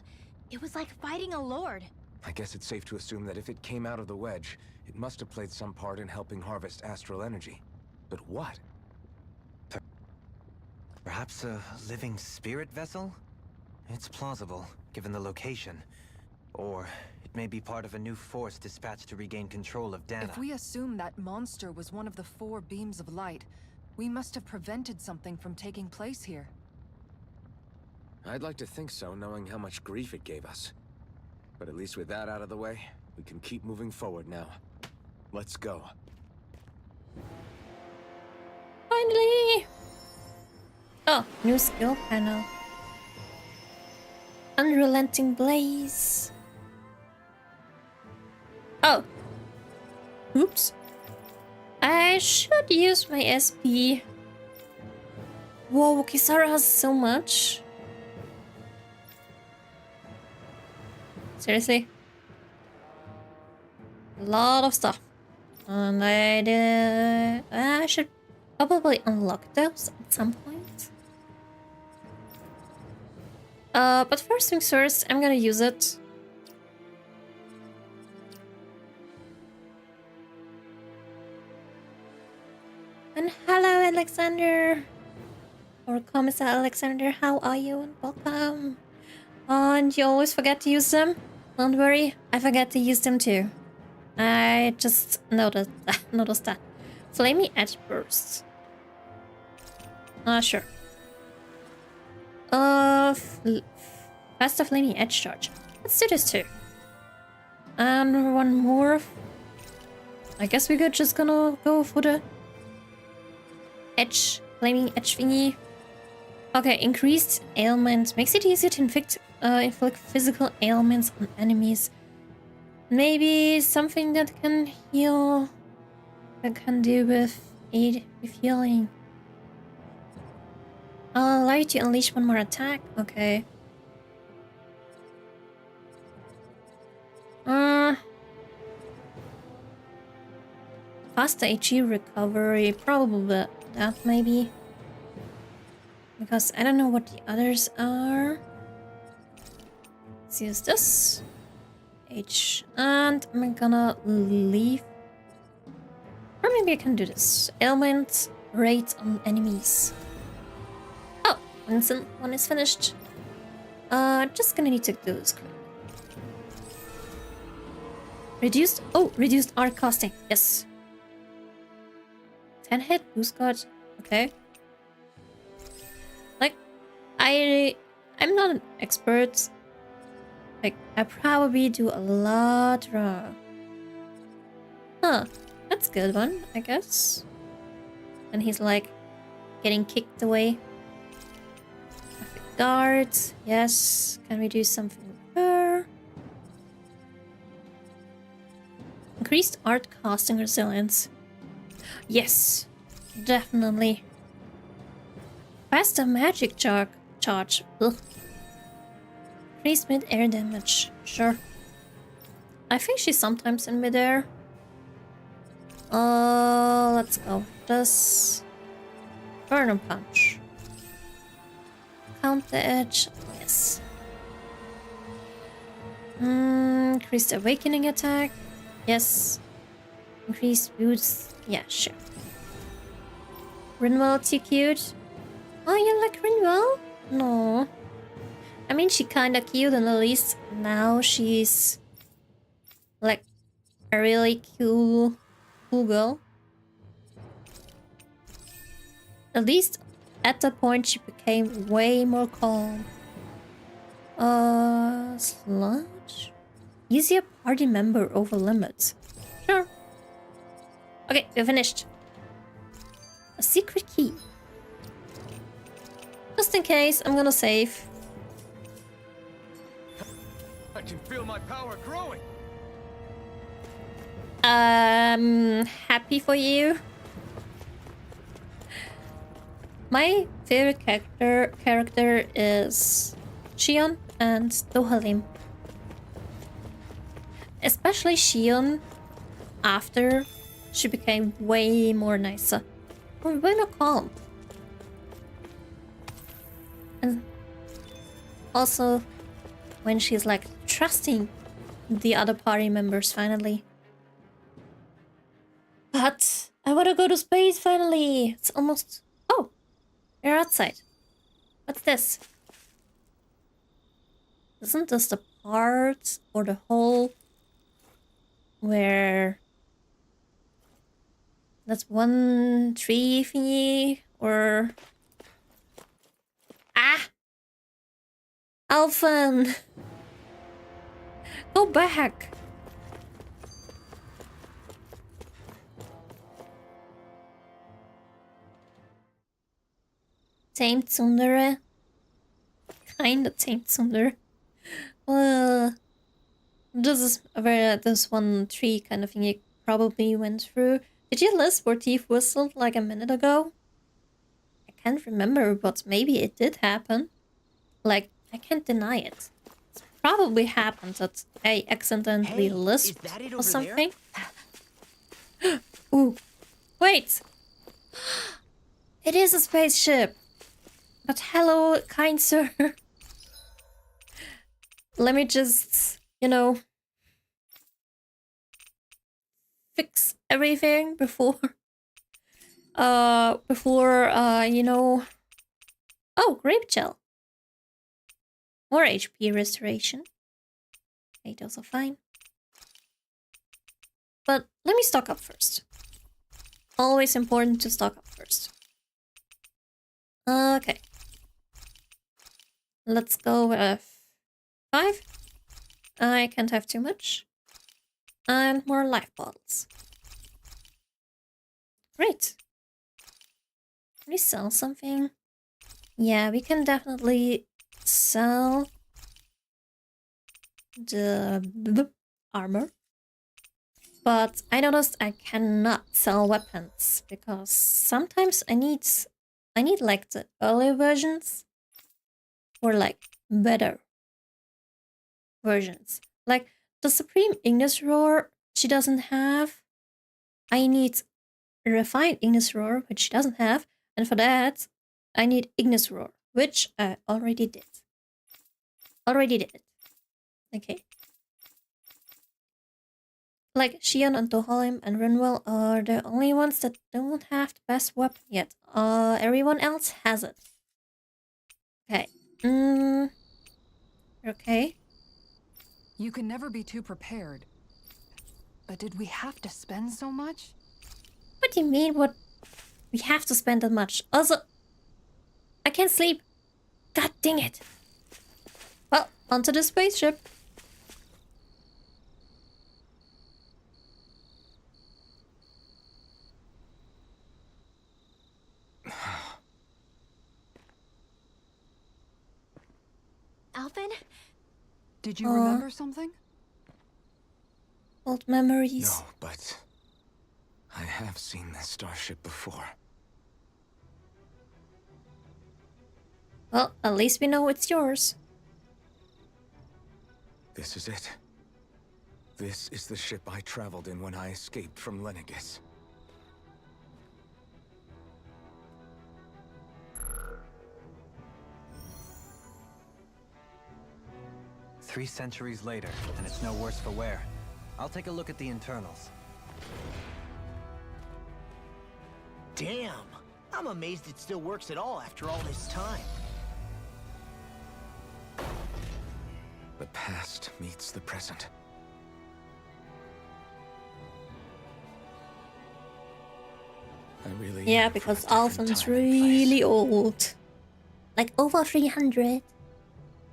It was like fighting a lord. I guess it's safe to assume that if it came out of the wedge, it must have played some part in helping harvest astral energy. But what? Perhaps a living spirit vessel? It's plausible, given the location. Or it may be part of a new force dispatched to regain control of Dana. If we assume that monster was one of the 4 beams of light, we must have prevented something from taking place here. I'd like to think so, knowing how much grief it gave us. But at least with that out of the way, we can keep moving forward now. Let's go. Finally! Oh, new skill panel. Unrelenting Blaze. Oh. Oops. I should use my SP. Whoa, Kisara has so much. Seriously? A lot of stuff. And I should probably unlock those at some point. But first things first, I'm gonna use it. And hello, Alexander. Or Commissar Alexander, how are you? And welcome. And you always forget to use them? Don't worry, I forget to use them too. I just noticed that. Flaming Edge Burst. Sure. Faster Flaming Edge Charge. Let's do this too. And one more. I guess we're just gonna go for the edge, flaming edge thingy. Okay, increased ailments makes it easier to inflict physical ailments on enemies. Maybe something that can heal, that can do with aid with healing. I'll allow you to unleash one more attack. Okay. Faster HE recovery, probably that maybe. Because I don't know what the others are. Let's use this. H. And I'm gonna leave. Or maybe I can do this. Ailment rate on enemies. Oh, one is finished. Just gonna need to do this quick. Reduced arc casting. Yes. 10 hit, boost guard. Okay. Like, I'm not an expert. Like, I probably do a lot wrong. Huh. That's a good one, I guess. And he's like getting kicked away. Guard. Yes. Can we do something with her? Increased art casting resilience. Yes, definitely. Faster magic charge. Ugh. Increased mid-air damage. Sure. I think she's sometimes in mid-air. Let's go. This Burner Punch. Count the edge. Yes. Increased awakening attack. Yes. Increased boost. Yeah, sure. Rinwell, too cute. Oh, you like Rinwell? No. I mean, she kinda cute, and at least now she's like a really cool girl. At least at that point she became way more calm. Sludge? Easier party member over limits. Sure. Okay, we're finished. A secret key. Just in case, I'm gonna save. I can feel my power growing. Happy for you. My favorite character is Xion and Dohalim. Especially Xion after she became way more nicer. Or way more calm. And also when she's like trusting the other party members finally. But I wanna go to space finally. It's almost... Oh, we're outside. What's this? Isn't this the part or the hole where that's one tree thingy or... Ah! Alphen! Go back! Tame Tsundere? Kinda Tame Tsundere. This is where this one tree kind of thing you probably went through. Did you list where Thief whistled like a minute ago? I can't remember, but maybe it did happen. Like, I can't deny it. It's probably happened that I accidentally lisped or something. Ooh. Wait! It is a spaceship! But hello, kind sir. Let me just, you know, fix everything before before, you know... Oh, grape gel. More HP restoration. Okay, those are fine. But let me stock up first. Always important to stock up first. Okay. Let's go with 5. I can't have too much. And more life bottles. Great. Can we sell something? Yeah, we can definitely sell the armor. But I noticed I cannot sell weapons because sometimes I need like the earlier versions or like better versions. Like the Supreme Ignis Roar, she doesn't have. I need Refined Ignis Roar, which she doesn't have, and for that I need Ignis Roar, which I already did. Okay. Like Xion and Dohalim and Rinwell are the only ones that don't have the best weapon yet. Everyone else has it. Okay. Okay. You can never be too prepared. But did we have to spend so much? What do you mean? What? We have to spend that much. Also, I can't sleep. God dang it. Well, onto the spaceship. Alphen? Did you remember something? Old memories. No, but I have seen this starship before. Well, at least we know it's yours. This is it. This is the ship I traveled in when I escaped from Lenegis. Three centuries later, and it's no worse for wear. I'll take a look at the internals. Damn! I'm amazed it still works at all after all this time. The past meets the present. I really Yeah, am from because a different Alphen's time and place. really old. Like over 300.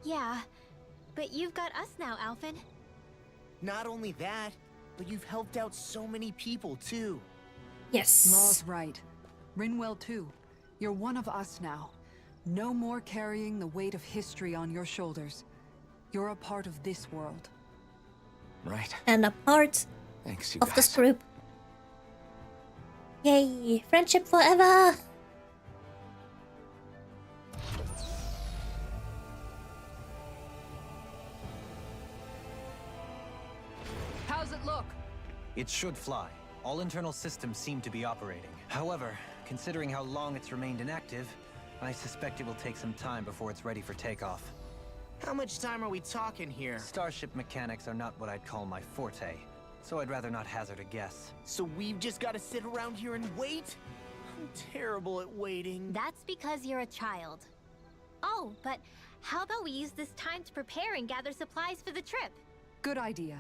Yeah, but you've got us now, Alphen. Not only that, but you've helped out so many people too. Yes. Law's right. Rinwell too. You're one of us now. No more carrying the weight of history on your shoulders. You're a part of this world. Right. And a part Thanks, you of guys. this group. Yay! Friendship forever! How's it look? It should fly. All internal systems seem to be operating. However, considering how long it's remained inactive, I suspect it will take some time before it's ready for takeoff. How much time are we talking here? Starship mechanics are not what I'd call my forte, so I'd rather not hazard a guess. So we've just got to sit around here and wait? I'm terrible at waiting. That's because you're a child. Oh, but how about we use this time to prepare and gather supplies for the trip? Good idea.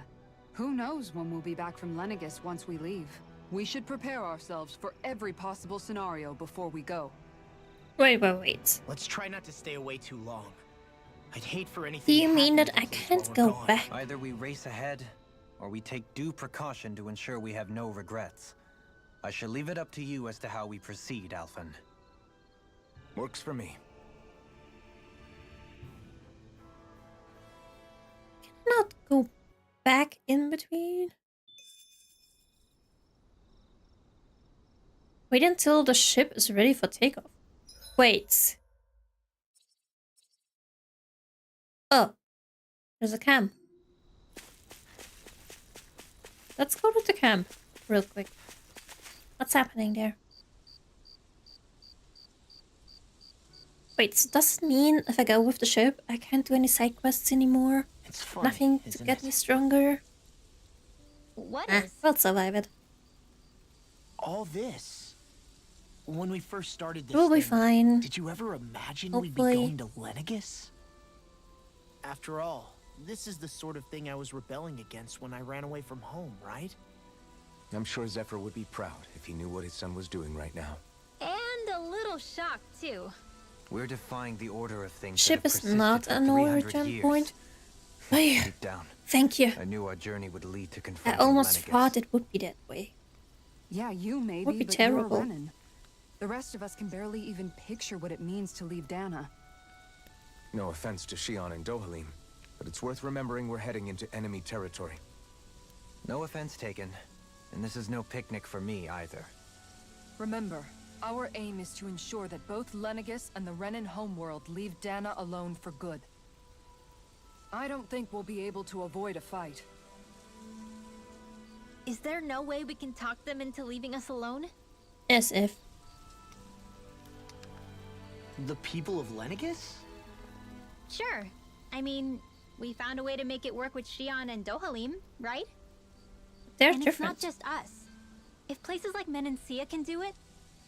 Who knows when we'll be back from Lenegis once we leave? We should prepare ourselves for every possible scenario before we go. Wait. Let's try not to stay away too long. I'd hate for anything Do you to mean happen that I to us can't while go we're gone. back? Either we race ahead, or we take due precaution to ensure we have no regrets. I shall leave it up to you as to how we proceed, Alphen. Works for me. Not go back in between. Wait until the ship is ready for takeoff. Wait. Oh. There's a camp. Let's go to the camp real quick. What's happening there? Wait, so does it mean if I go with the ship, I can't do any side quests anymore? It's fun, Nothing to isn't get it? me stronger? What Ah, is? we'll survive it. All this. when we first started this We'll be thing, fine. did you ever imagine we'd be Hopefully. going to Lenegus? After all, this is the sort of thing I was rebelling against when I ran away from home, right? I'm sure Zephyr would be proud if he knew what his son was doing right now. And a little shocked, too. We're defying the order of things. Ship that have is persisted not for an 300 origin years. point. Oh, yeah. Deep down, Thank you. I knew our journey would lead to I confronting almost Lenegus. thought it would be that way. Yeah, you maybe, Would be but terrible. you're Renan. The rest of us can barely even picture what it means to leave Dana. No offense to Shion and Dohalim, but it's worth remembering we're heading into enemy territory. No offense taken, and this is no picnic for me either. Remember, our aim is to ensure that both Lenegus and the Renan homeworld leave Dana alone for good. I don't think we'll be able to avoid a fight. Is there no way we can talk them into leaving us alone? As if. The people of Lenegus? Sure. I mean, we found a way to make it work with Shion and Dohalim, right? They're And different. it's not just us. If places like Menancia can do it,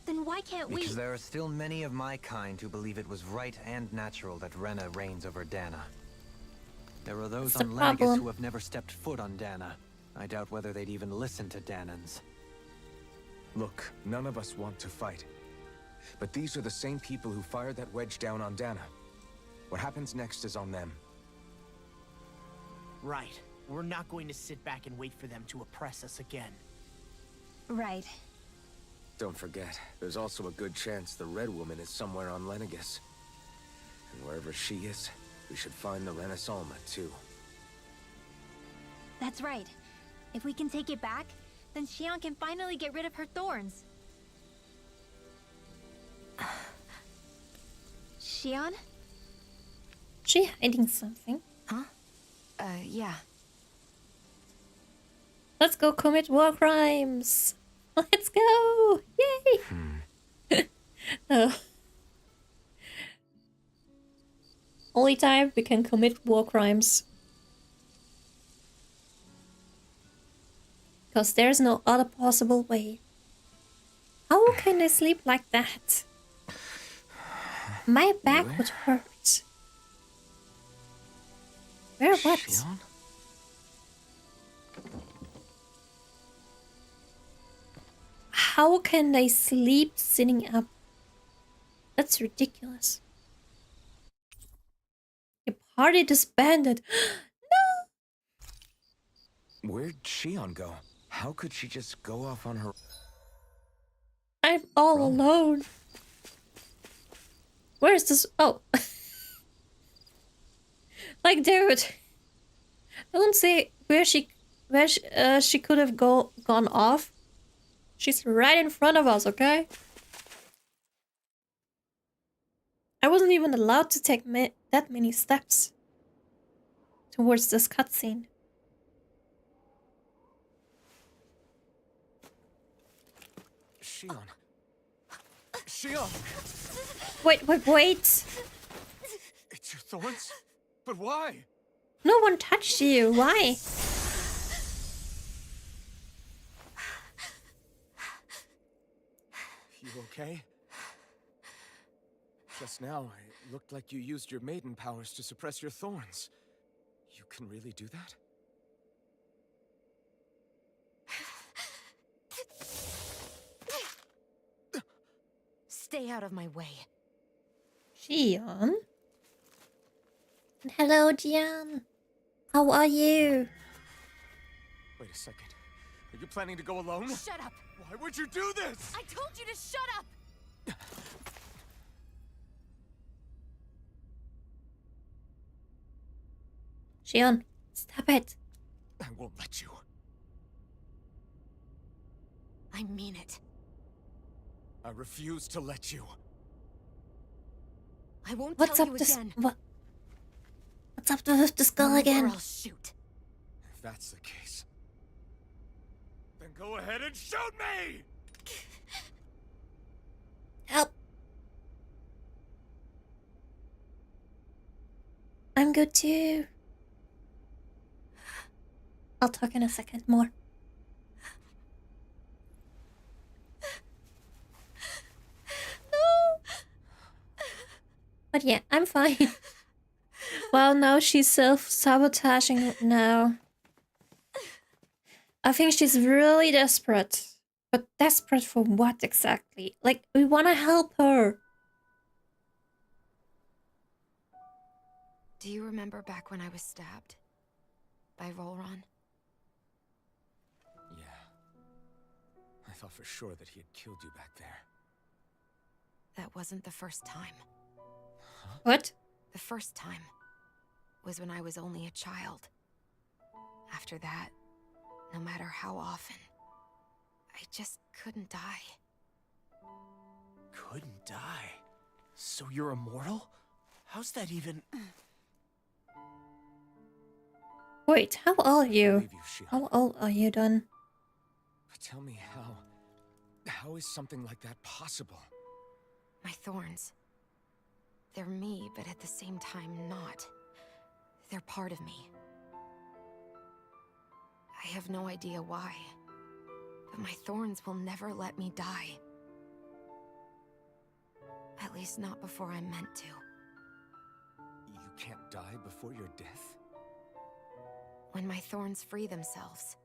then why can't we? Because there are still many of my kind who believe it was right and natural that Rena reigns over Dana. There are those That's the on Lenegus problem. who have never stepped foot on Dana. I doubt whether they'd even listen to Danans. Look, none of us want to fight. But these are the same people who fired that wedge down on Dana. What happens next is on them. Right. We're not going to sit back and wait for them to oppress us again. Right. Don't forget, there's also a good chance the Red Woman is somewhere on Lenegus. And wherever she is, we should find the Renaissalma too. That's right. If we can take it back, then Shion can finally get rid of her thorns. Shion? She hiding something. Yeah. Let's go commit war crimes. Let's go! Yay! No. Only time we can commit war crimes. Because there's no other possible way. How can I sleep like that? My back Really? would hurt. Where what? Shion? How can they sleep sitting up? That's ridiculous. Your party disbanded. Where'd Shion go? How could she just go off on her... I'm all alone. Where's this? Oh. Like, dude. Don't say where she could have gone off. She's right in front of us, okay? I wasn't even allowed to take that many steps towards this cutscene. Shion. Shion! Wait. It's your thorns? But why? No one touched you. Why? You okay? Just now, it looked like you used your maiden powers to suppress your thorns. You can really do that? Stay out of my way. Gian? Hello, Gian. How are you? Wait a second. Are you planning to go alone? Shut up! Why would you do this? I told you to shut up! Gian, stop it. I won't let you. I mean it. I refuse to let you. I won't What's tell up you this again. What's up with the skull Or again? I'll shoot. If that's the case, then go ahead and shoot me! Help. I'm good too. I'll talk in a second more. But yeah, I'm fine. Well, now she's self-sabotaging now. I think she's really desperate. But desperate for what exactly? Like, we want to help her. Do you remember back when I was stabbed? By Volron? Yeah. I thought for sure that he had killed you back there. That wasn't the first time. What? The first time was when I was only a child. After that, no matter how often, I just couldn't die. Couldn't die? So you're immortal? How's that even... Wait, how old are I you? believe you, Shion. How old are you, Don? But tell me how... How is something like that possible? My thorns. They're me, but at the same time not. They're part of me. I have no idea why, but my thorns will never let me die. At least not before I'm meant to. You can't die before your death? When my thorns free themselves,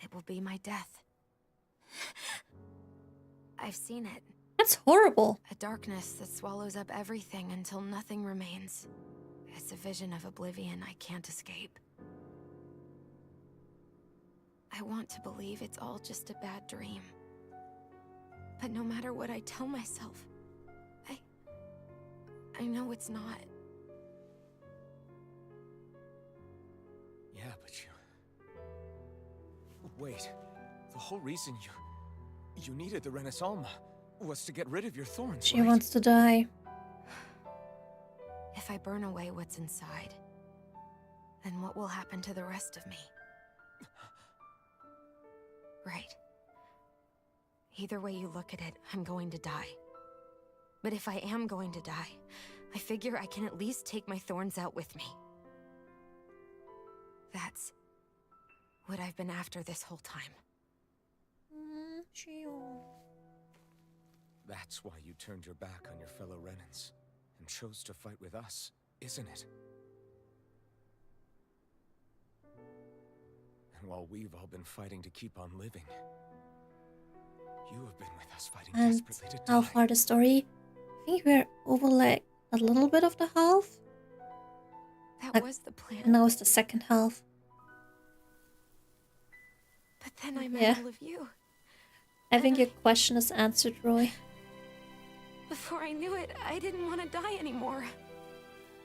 it will be my death. I've seen it. That's horrible. A darkness that swallows up everything until nothing remains. It's a vision of oblivion I can't escape. I want to believe it's all just a bad dream. But no matter what I tell myself, I know it's not. Yeah, but you... Wait. The whole reason you needed the Renaissance was to get rid of your thorns, She right? wants to die. If I burn away what's inside, then what will happen to the rest of me? Right. Either way you look at it, I'm going to die. But if I am going to die, I figure I can at least take my thorns out with me. That's what I've been after this whole time. That's why you turned your back on your fellow Renans and chose to fight with us, isn't it? And while we've all been fighting to keep on living, you have been with us fighting And desperately to how die. far the story? I think we're over like a little bit of the half. That was the plan. And now it's the second half. But then I met Yeah. all of you. I think your question is answered, Roy. Before I knew it, I didn't want to die anymore.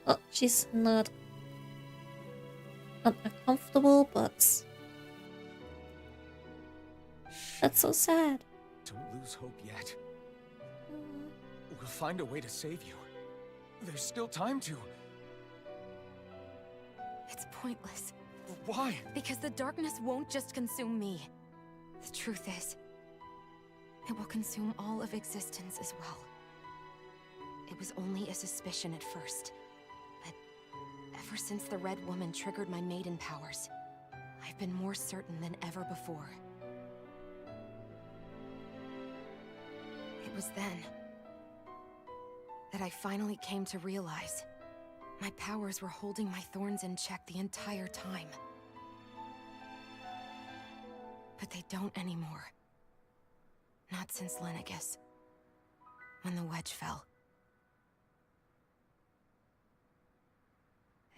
Oh, she's not uncomfortable, but that's so sad. Don't lose hope yet. We'll find a way to save you. There's still time to. It's pointless. Why? Because the darkness won't just consume me. The truth is, it will consume all of existence as well. It was only a suspicion at first, but ever since the Red Woman triggered my maiden powers, I've been more certain than ever before. It was then that I finally came to realize my powers were holding my thorns in check the entire time. But they don't anymore. Not since Lenegis, when the wedge fell.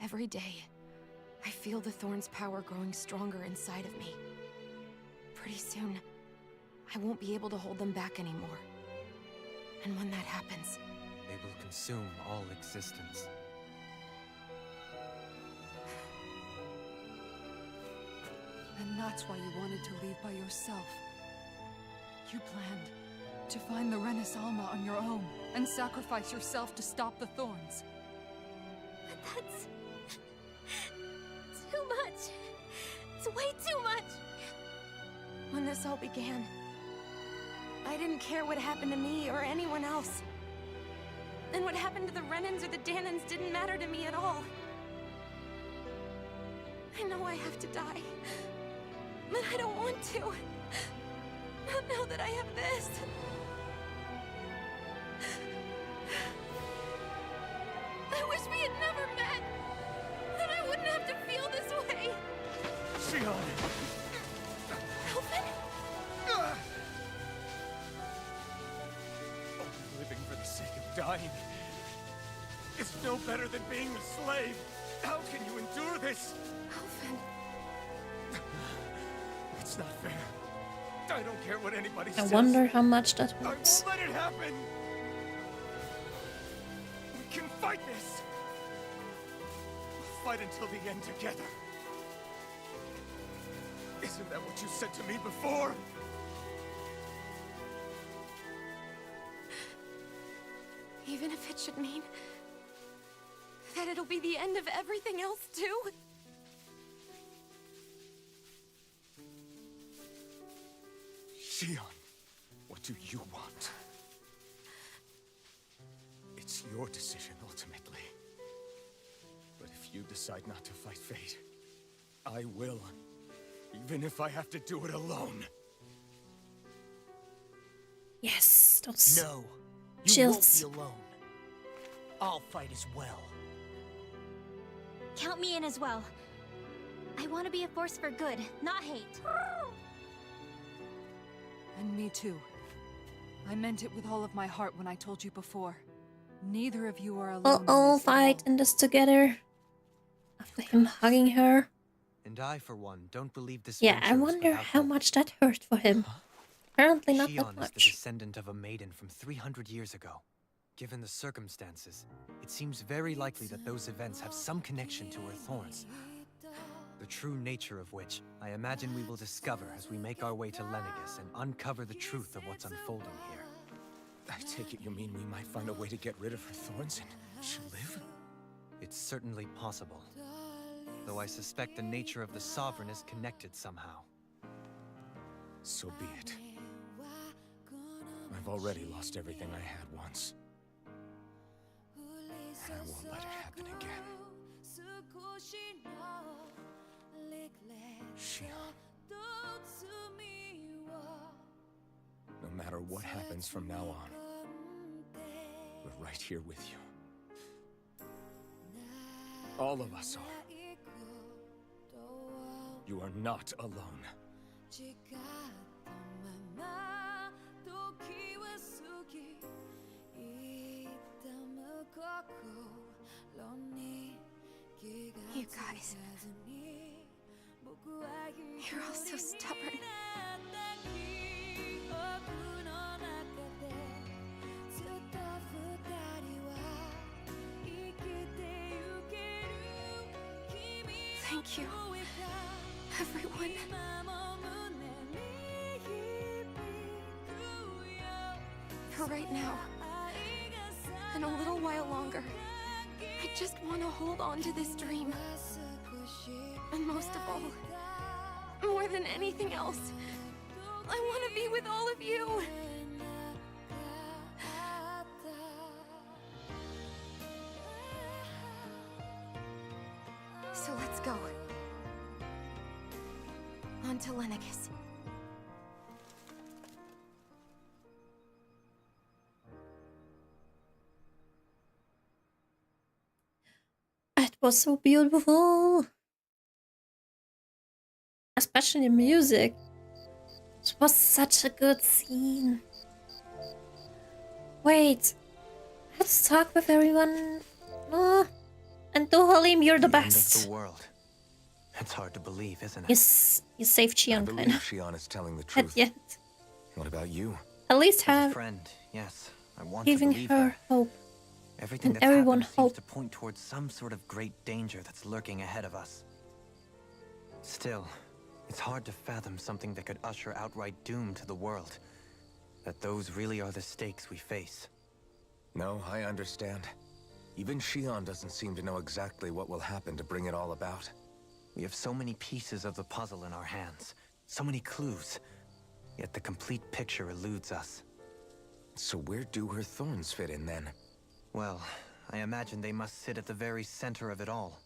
Every day, I feel the thorn's power growing stronger inside of me. Pretty soon, I won't be able to hold them back anymore. And when that happens, They will consume all existence. And that's why you wanted to leave by yourself. You planned to find the Renis Alma on your own and sacrifice yourself to stop the thorns. But that's... too much. It's way too much. when this all began, I didn't care what happened to me or anyone else. And what happened to the Renans or the Danans didn't matter to me at all. I know I have to die, but I don't want to. Not now that I have this. Alvin? Only living for the sake of dying is no better than being a slave. How can you endure this? Alvin. It's not fair. I don't care what anybody I says. wonder how much that I was. won't let it happen. We can fight this. We'll fight until the end together. Isn't that what you said to me before? Even if it should mean that it'll be the end of everything else, too? Shion, what do you want? It's your decision, ultimately. But if you decide not to fight fate, I will. Even if I have to do it alone. Yes, those No, you chills. won't be alone. I'll fight as well. Count me in as well. I want to be a force for good, not hate. And me too. I meant it with all of my heart when I told you before. Neither of you are alone. We'll in all this at fight all. in this together. After him hugging her. And I, for one, don't believe this. Yeah, I venture is wonder without how hope. much that hurt for him. Apparently not Shion that is the much. descendant of a maiden from 300 years ago. Given the circumstances, it seems very likely that those events have some connection to her thorns. The true nature of which, I imagine we will discover as we make our way to Lenegis and uncover the truth of what's unfolding here. I take it you mean we might find a way to get rid of her thorns and she'll live? It's certainly possible. Though I suspect the nature of the Sovereign is connected somehow. So be it. I've already lost everything I had once. And I won't let it happen again. Shion. No matter what happens from now on, we're right here with you. All of us are. You are not alone. You guys. You're all so stubborn. Thank you, everyone. For right now, and a little while longer, I just want to hold on to this dream. And most of all, more than anything else, I want to be with all of you. So let's go. On to Lenegis. It was so beautiful. Especially the music. It was such a good scene. Wait. Let's talk with everyone. Oh. And to Halim, you're the End of best. the world. It's hard to believe, isn't it? You saved I Shion, believe kind of. Shion is telling the At truth. the end. What about you? At least As a have friend, yes. I want giving to believe her hope. Everything and that's everyone happened hope. seems to point towards some sort of great danger that's lurking ahead of us. Still, it's hard to fathom something that could usher outright doom to the world. That those really are the stakes we face. No, I understand. Even Shion doesn't seem to know exactly what will happen to bring it all about. We have so many pieces of the puzzle in our hands, so many clues, yet the complete picture eludes us. So where do her thorns fit in then? Well, I imagine they must sit at the very center of it all.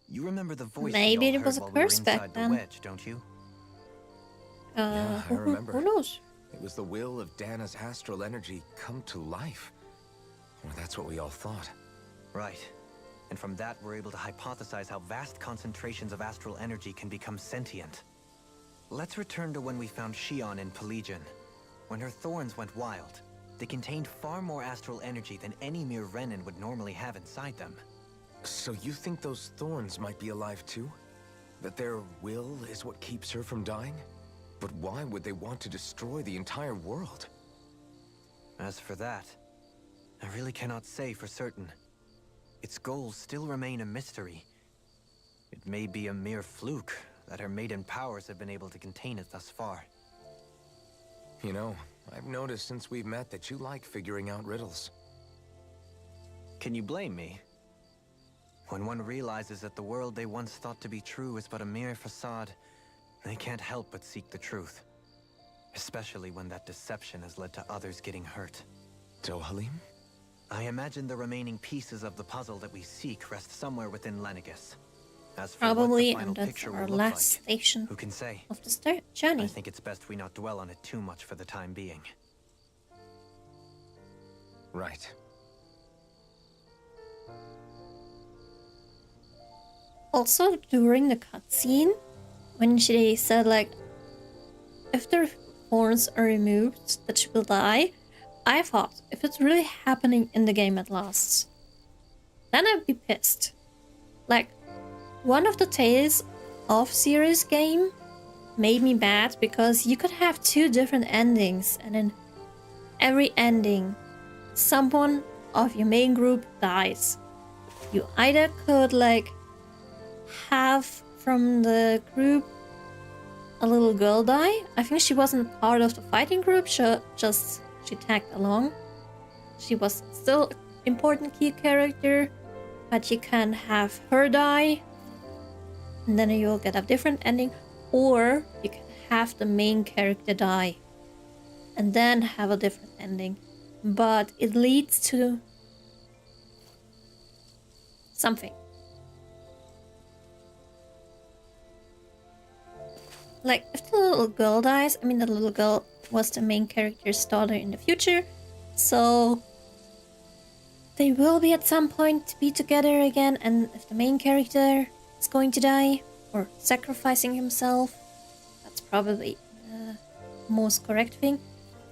You remember the voice Maybe we all it was heard a while we were curse back inside the then. wedge, don't you? Yeah, I remember. Who knows? It was the will of Dana's astral energy come to life. Or that's what we all thought. Right. And from that, we're able to hypothesize how vast concentrations of astral energy can become sentient. Let's return to when we found Xion in Pelegion. When her thorns went wild, they contained far more astral energy than any mere Renin would normally have inside them. So you think those thorns might be alive too? That their will is what keeps her from dying? But why would they want to destroy the entire world? As for that, I really cannot say for certain. Its goals still remain a mystery. It may be a mere fluke that her maiden powers have been able to contain it thus far. You know, I've noticed since we've met that you like figuring out riddles. Can you blame me? When one realizes that the world they once thought to be true is but a mere facade, they can't help but seek the truth. Especially when that deception has led to others getting hurt. Dohalim? I imagine the remaining pieces of the puzzle that we seek rest somewhere within Lenegis. As for what the Probably, final and that's picture our will look last like, station who can say? of the journey. I think it's best we not dwell on it too much for the time being. Right. Also, during the cutscene, when she said, like, if the horns are removed, that she will die, I thought, if it's really happening in the game at last, then I'd be pissed. Like, one of the Tales of series game made me mad because you could have 2 different endings, and in every ending, someone of your main group dies. You either could, like, have from the group a little girl die. I think she wasn't part of the fighting group, she tagged along. She was still an important key character, but you can have her die, and then you'll get a different ending, or you can have the main character die and then have a different ending, but it leads to something. Like, if the little girl dies, I mean, the little girl was the main character's daughter in the future, so they will be at some point be together again, and if the main character is going to die, or sacrificing himself, that's probably the most correct thing,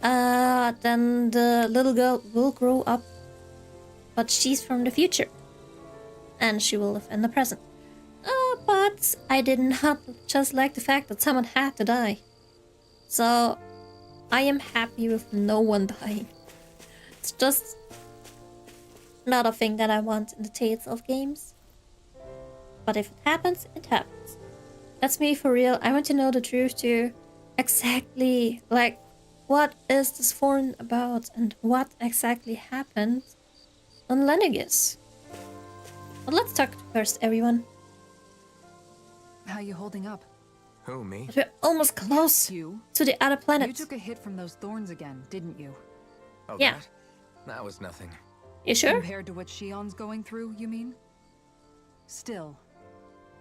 then the little girl will grow up, but she's from the future, and she will live in the present. But I did not just like the fact that someone had to die. So I am happy with no one dying. It's just not a thing that I want in the Tales of games. But if it happens, it happens. That's me for real. I want to know the truth too. Exactly, like, what is this forum about and what exactly happened on Lenegis? But let's talk first, everyone. How you holding up? Who, me? We're almost close You? to the other You planet. took a hit from those thorns again, didn't you? Oh, Yeah. That was nothing. You sure? Compared to what Shion's going through, you mean? Still,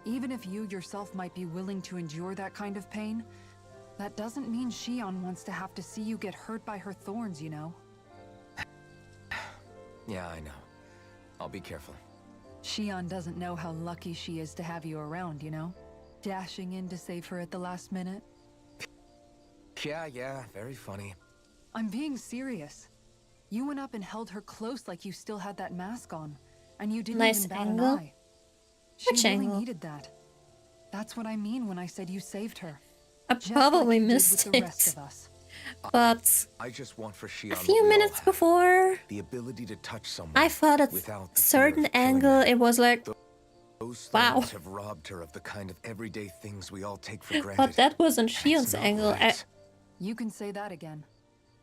even if you yourself might be willing to endure that kind of pain, that doesn't mean Shion wants to have to see you get hurt by her thorns, you know? Yeah, I know. I'll be careful. Shion doesn't know how lucky she is to have you around, you know? Dashing in to save her at the last minute. Yeah, very funny. I'm being serious. You went up and held her close like you still had that mask on, and you didn't Nice even bat angle. an eye. She Which really angle? needed that. That's what I mean when I said you saved her. I Just probably like you did missed with the rest it. of us. But I just want for Shion a what few we minutes all have. before, The ability to touch someone. I thought at without a the fear certain of killing angle them. it was like, Those Wow. thorns have robbed her of the kind of everyday things we all take for granted. but that wasn't And it's Shion's not angle. right. You can say that again.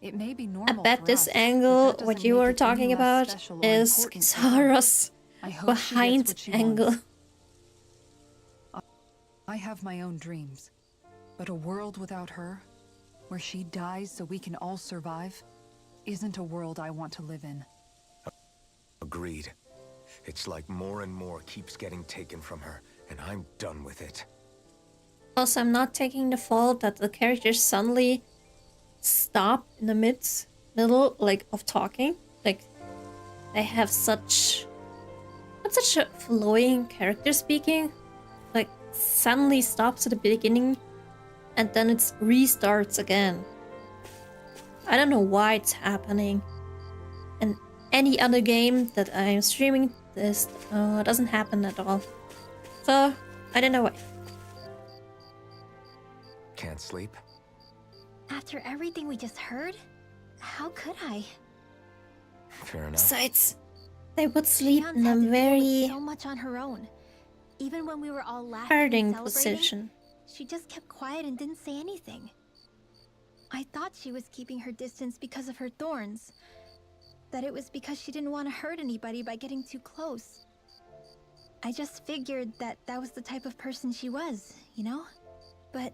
It may be I normal bet for this us, angle, but that what doesn't you make were it any talking less about, special or is important for her. Kisara's I hope she gets behind what she angle. wants. I have my own dreams, but a world without her, where she dies so we can all survive, isn't a world I want to live in. Agreed. It's like more and more keeps getting taken from her, and I'm done with it. Also, I'm not taking the fault that the characters suddenly stop in the middle, like, of talking. Like, they have such, I That's such a flowing character speaking. Like, suddenly stops at the beginning and then it restarts again. I don't know why it's happening. And any other game that I'm streaming, this doesn't happen at all. So, I don't know why. Can't sleep? After everything we just heard, how could I? Fair enough. Besides, they would sleep Xian's in had a to deal with very so much on her own. Even when we were all laughing hurting and celebrating, position. she just kept quiet and didn't say anything. I thought she was keeping her distance because of her thorns. That it was because she didn't want to hurt anybody by getting too close. I just figured that that was the type of person she was, you know? But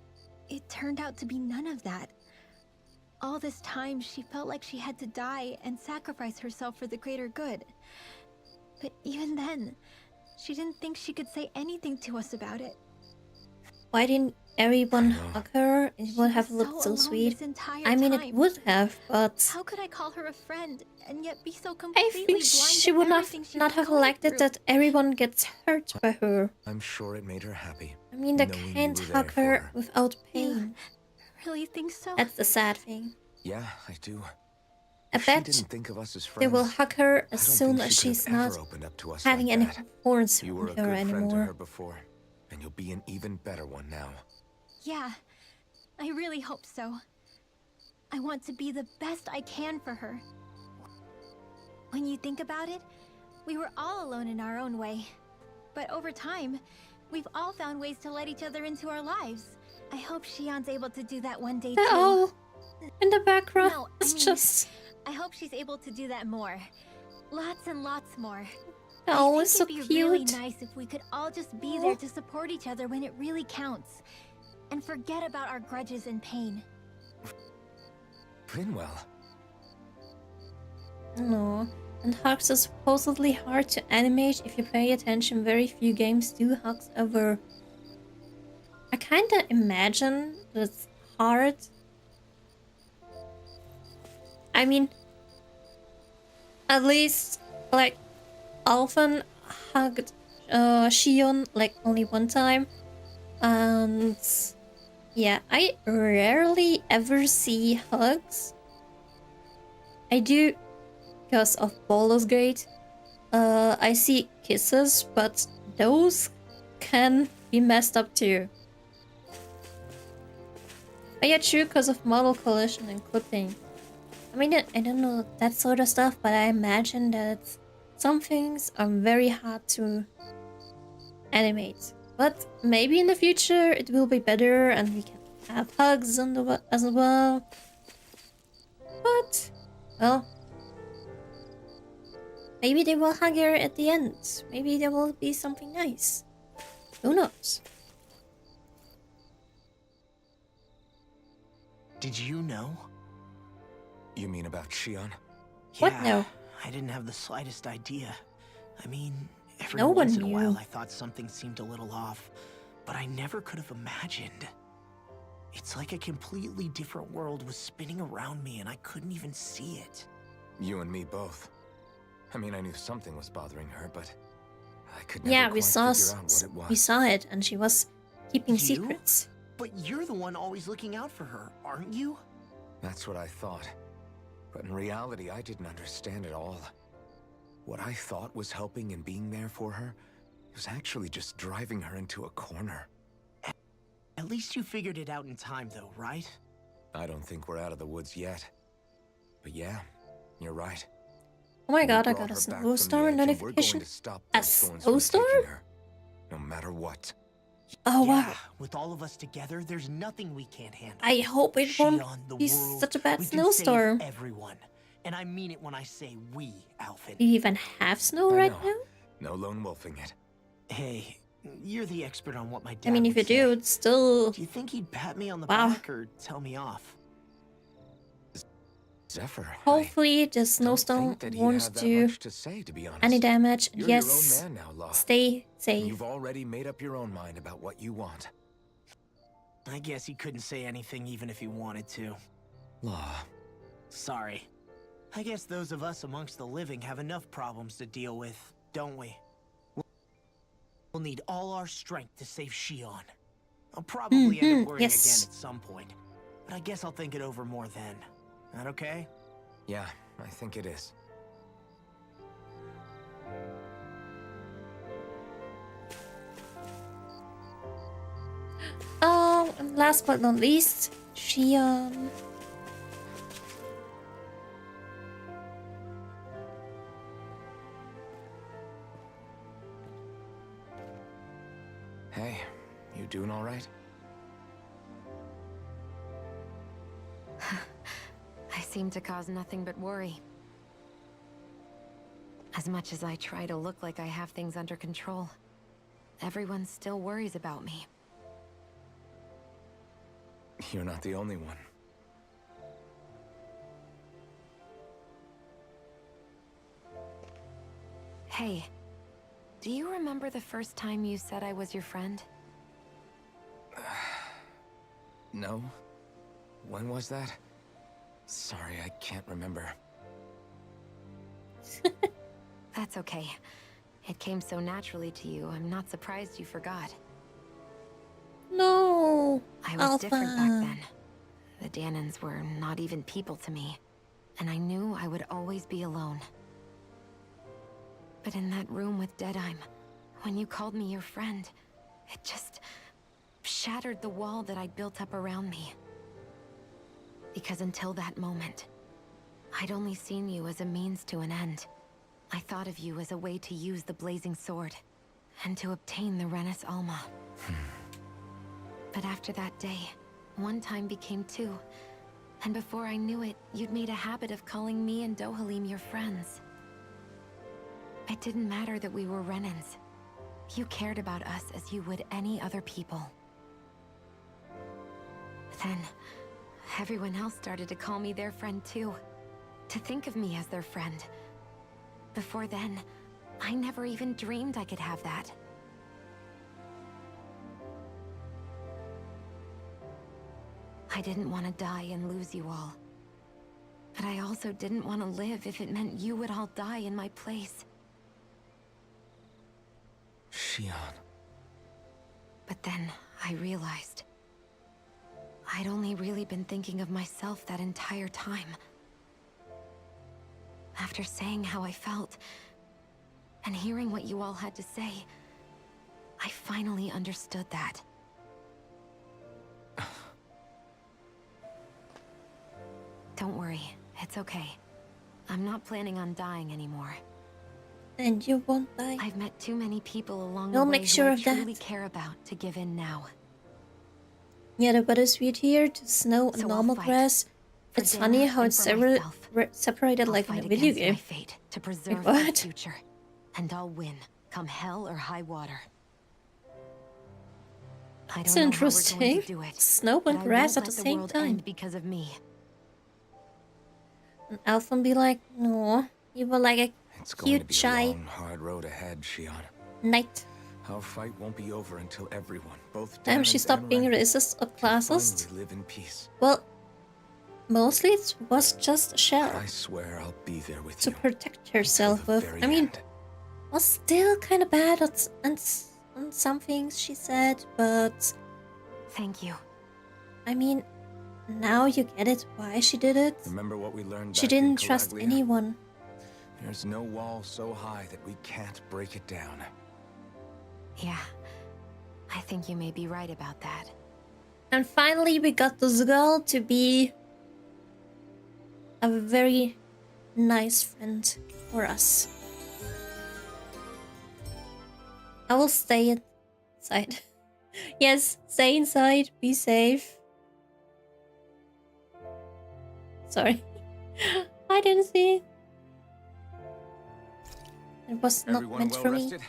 it turned out to be none of that. All this time, she felt like she had to die and sacrifice herself for the greater good. But even then, she didn't think she could say anything to us about it. Why didn't everyone I know. hug her? It She would have was looked so alone sweet. this entire I mean, time. it would have, but How could I call her a friend and yet be so I completely think blind she to would everything she not was have going liked it through? that everyone gets hurt by her. I'm sure it made her happy. I mean, they knowing you can't were there hug for her her. without pain. Really think so? That's the sad thing. Yeah, I do. I She bet didn't think of us as friends. they will hug her I as don't soon think as she could she's have not ever opened up to us having like any that. horns You were a on good her friend to her anymore. before, and you'll be an even better one now. Yeah, I really hope so. I want to be the best I can for her. When you think about it, we were all alone in our own way. But over time, we've all found ways to let each other into our lives. I hope Xian's able to do that one day They're too. all in the background. No, I It's mean, just I hope she's able to do that more. Lots and lots more. they're I always so think it'd be really cute. nice if we could all just be there to support each other when it really counts. And forget about our grudges and pain. Brinwell. No. And hugs are supposedly hard to animate. If you pay attention, very few games do hugs ever. I kinda imagine that it's hard. I mean, at least, like, Alphen hugged Shion, like, only one time. And yeah, I rarely ever see hugs. I do because of Baldur's Gate. I see kisses, but those can be messed up too. But yeah, true, because of model collision and clipping. I mean, I don't know that sort of stuff, but I imagine that some things are very hard to animate. But maybe in the future it will be better and we can have hugs on the as well. But, well, maybe they will hug her at the end. Maybe there will be something nice. Who knows? Did you know? You mean about Xion? What Yeah, now? I didn't have the slightest idea. I mean, every No one once in a while knew. I thought something seemed a little off, but I never could have imagined. It's like a completely different world was spinning around me and I couldn't even see it. You and me both. I mean, I knew something was bothering her, but I could never Yeah, quite we saw figure out what it was. we saw it, and she was keeping You? secrets. But you're the one always looking out for her, aren't you? That's what I thought. But in reality, I didn't understand it all. What I thought was helping and being there for her was actually just driving her into a corner. At least you figured it out in time though, right? I don't think we're out of the woods yet. But yeah, you're right. Oh my We god, I brought got a her back from the snowstorm edge, and we're notification. going to stop A those thorns from snowstorm? taking her, no matter what. Oh Yeah, wow. with all of us together, there's nothing we can't handle. I hope it won't Xion, the be world, such a bad we can save snowstorm. everyone. And I mean it when I say we, Alphen. Do you even have snow I right know. now? No lone wolfing it. Hey, you're the expert on what my dad I mean, if you would say. do, it's still... Do you think he'd pat me on the Wow. back or tell me off? Zephyr. Hopefully the I don't snowstorm think that he won't had that do much to say, to be honest. any damage. You're Yes, your own man now, Law. stay safe. You've already made up your own mind about what you want. I guess he couldn't say anything even if he wanted to. Law. Sorry. I guess those of us amongst the living have enough problems to deal with, don't we? We'll need all our strength to save Shion. I'll probably end up worrying yes. again at some point, but I guess I'll think it over more then. That okay? Yeah, I think it is. And last but not least, Shion. Hey, you doing all right? I seem to cause nothing but worry. As much as I try to look like I have things under control, everyone still worries about me. You're not the only one. Hey, do you remember the first time you said I was your friend? No? When was that? Sorry, I can't remember. That's okay. It came so naturally to you, I'm not surprised you forgot. No, I was Alpha. different back then. The Danans were not even people to me, and I knew I would always be alone. But in that room with Deadime, when you called me your friend, it just shattered the wall that I'd built up around me. Because until that moment, I'd only seen you as a means to an end. I thought of you as a way to use the Blazing Sword, and to obtain the Renis Alma. But after that day, one time became two, and before I knew it, you'd made a habit of calling me and Dohalim your friends. It didn't matter that we were Renans. You cared about us as you would any other people. Then, everyone else started to call me their friend too. To think of me as their friend. Before then, I never even dreamed I could have that. I didn't want to die and lose you all. But I also didn't want to live if it meant you would all die in my place. Shion. But then I realized I'd only really been thinking of myself that entire time. After saying how I felt, and hearing what you all had to say, I finally understood that. Don't worry, it's okay. I'm not planning on dying anymore. And you won't die. I've met too many people along We'll the way make sure who I of that. truly care about to give in now. Yeah, the bittersweet here, to snow and So I'll normal fight. grass. For It's Dana funny how and it's for myself. separated I'll like in a fight video against game. my fate to preserve Wait, my what? future, and I'll win, come hell or high water. I It's don't know how we're going interesting. to do it, Snow but and I grass won't at the let same world time. end because of me. And Alpha be like, no, you were like a It's going to cute, be shy a long, hard road ahead, Shion. knight. Our fight won't be over until everyone, both Damn, she Danans stopped and being Renan, racist or can classist. finally live in peace. Well, mostly it was just a shell I swear I'll be there with to you. protect until herself the with. very I mean, end. was still kind of bad on some things she said, but Thank you. I mean, now you get it why she did it. Remember what we learned She back in didn't trust Calaglia? anyone. There's no wall so high that we can't break it down. Yeah, I think you may be right about that. And finally, we got this girl to be a very nice friend for us. I will stay inside. Yes, stay inside, be safe. Sorry. I didn't see it. It was not Everyone meant well for me. rested?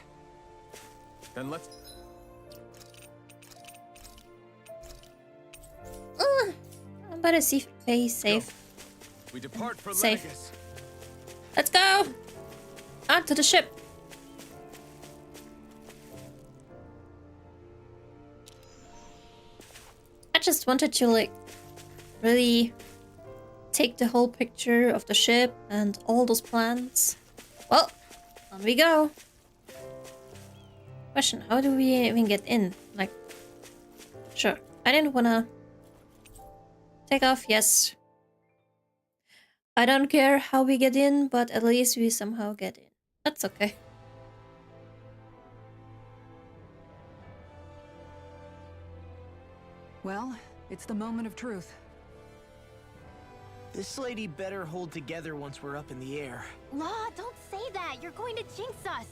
Then let's... I'm better see Faye safe. We depart for Safe. Lenegus. Let's go! Onto the ship! I just wanted to, like, really take the whole picture of the ship and all those plans. Well, on we go! Question, how do we even get in? Like, sure. I didn't wanna take off, yes. I don't care how we get in, but at least we somehow get in. That's okay. Well, it's the moment of truth. This lady better hold together once we're up in the air. Law, don't say that. You're going to jinx us.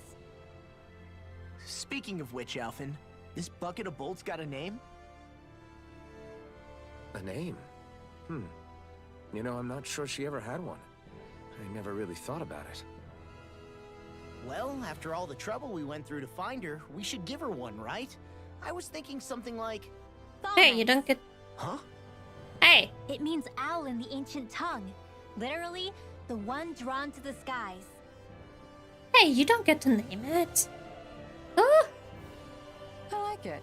Speaking of which, Alphen, this bucket of bolts got a name? A name? You know, I'm not sure she ever had one. I never really thought about it. Well, after all the trouble we went through to find her, we should give her one, right? I was thinking something like... Hey, you don't get... Huh? Hey! It means owl in the ancient tongue. Literally, the one drawn to the skies. Hey, you don't get to name it. Oh! I like it.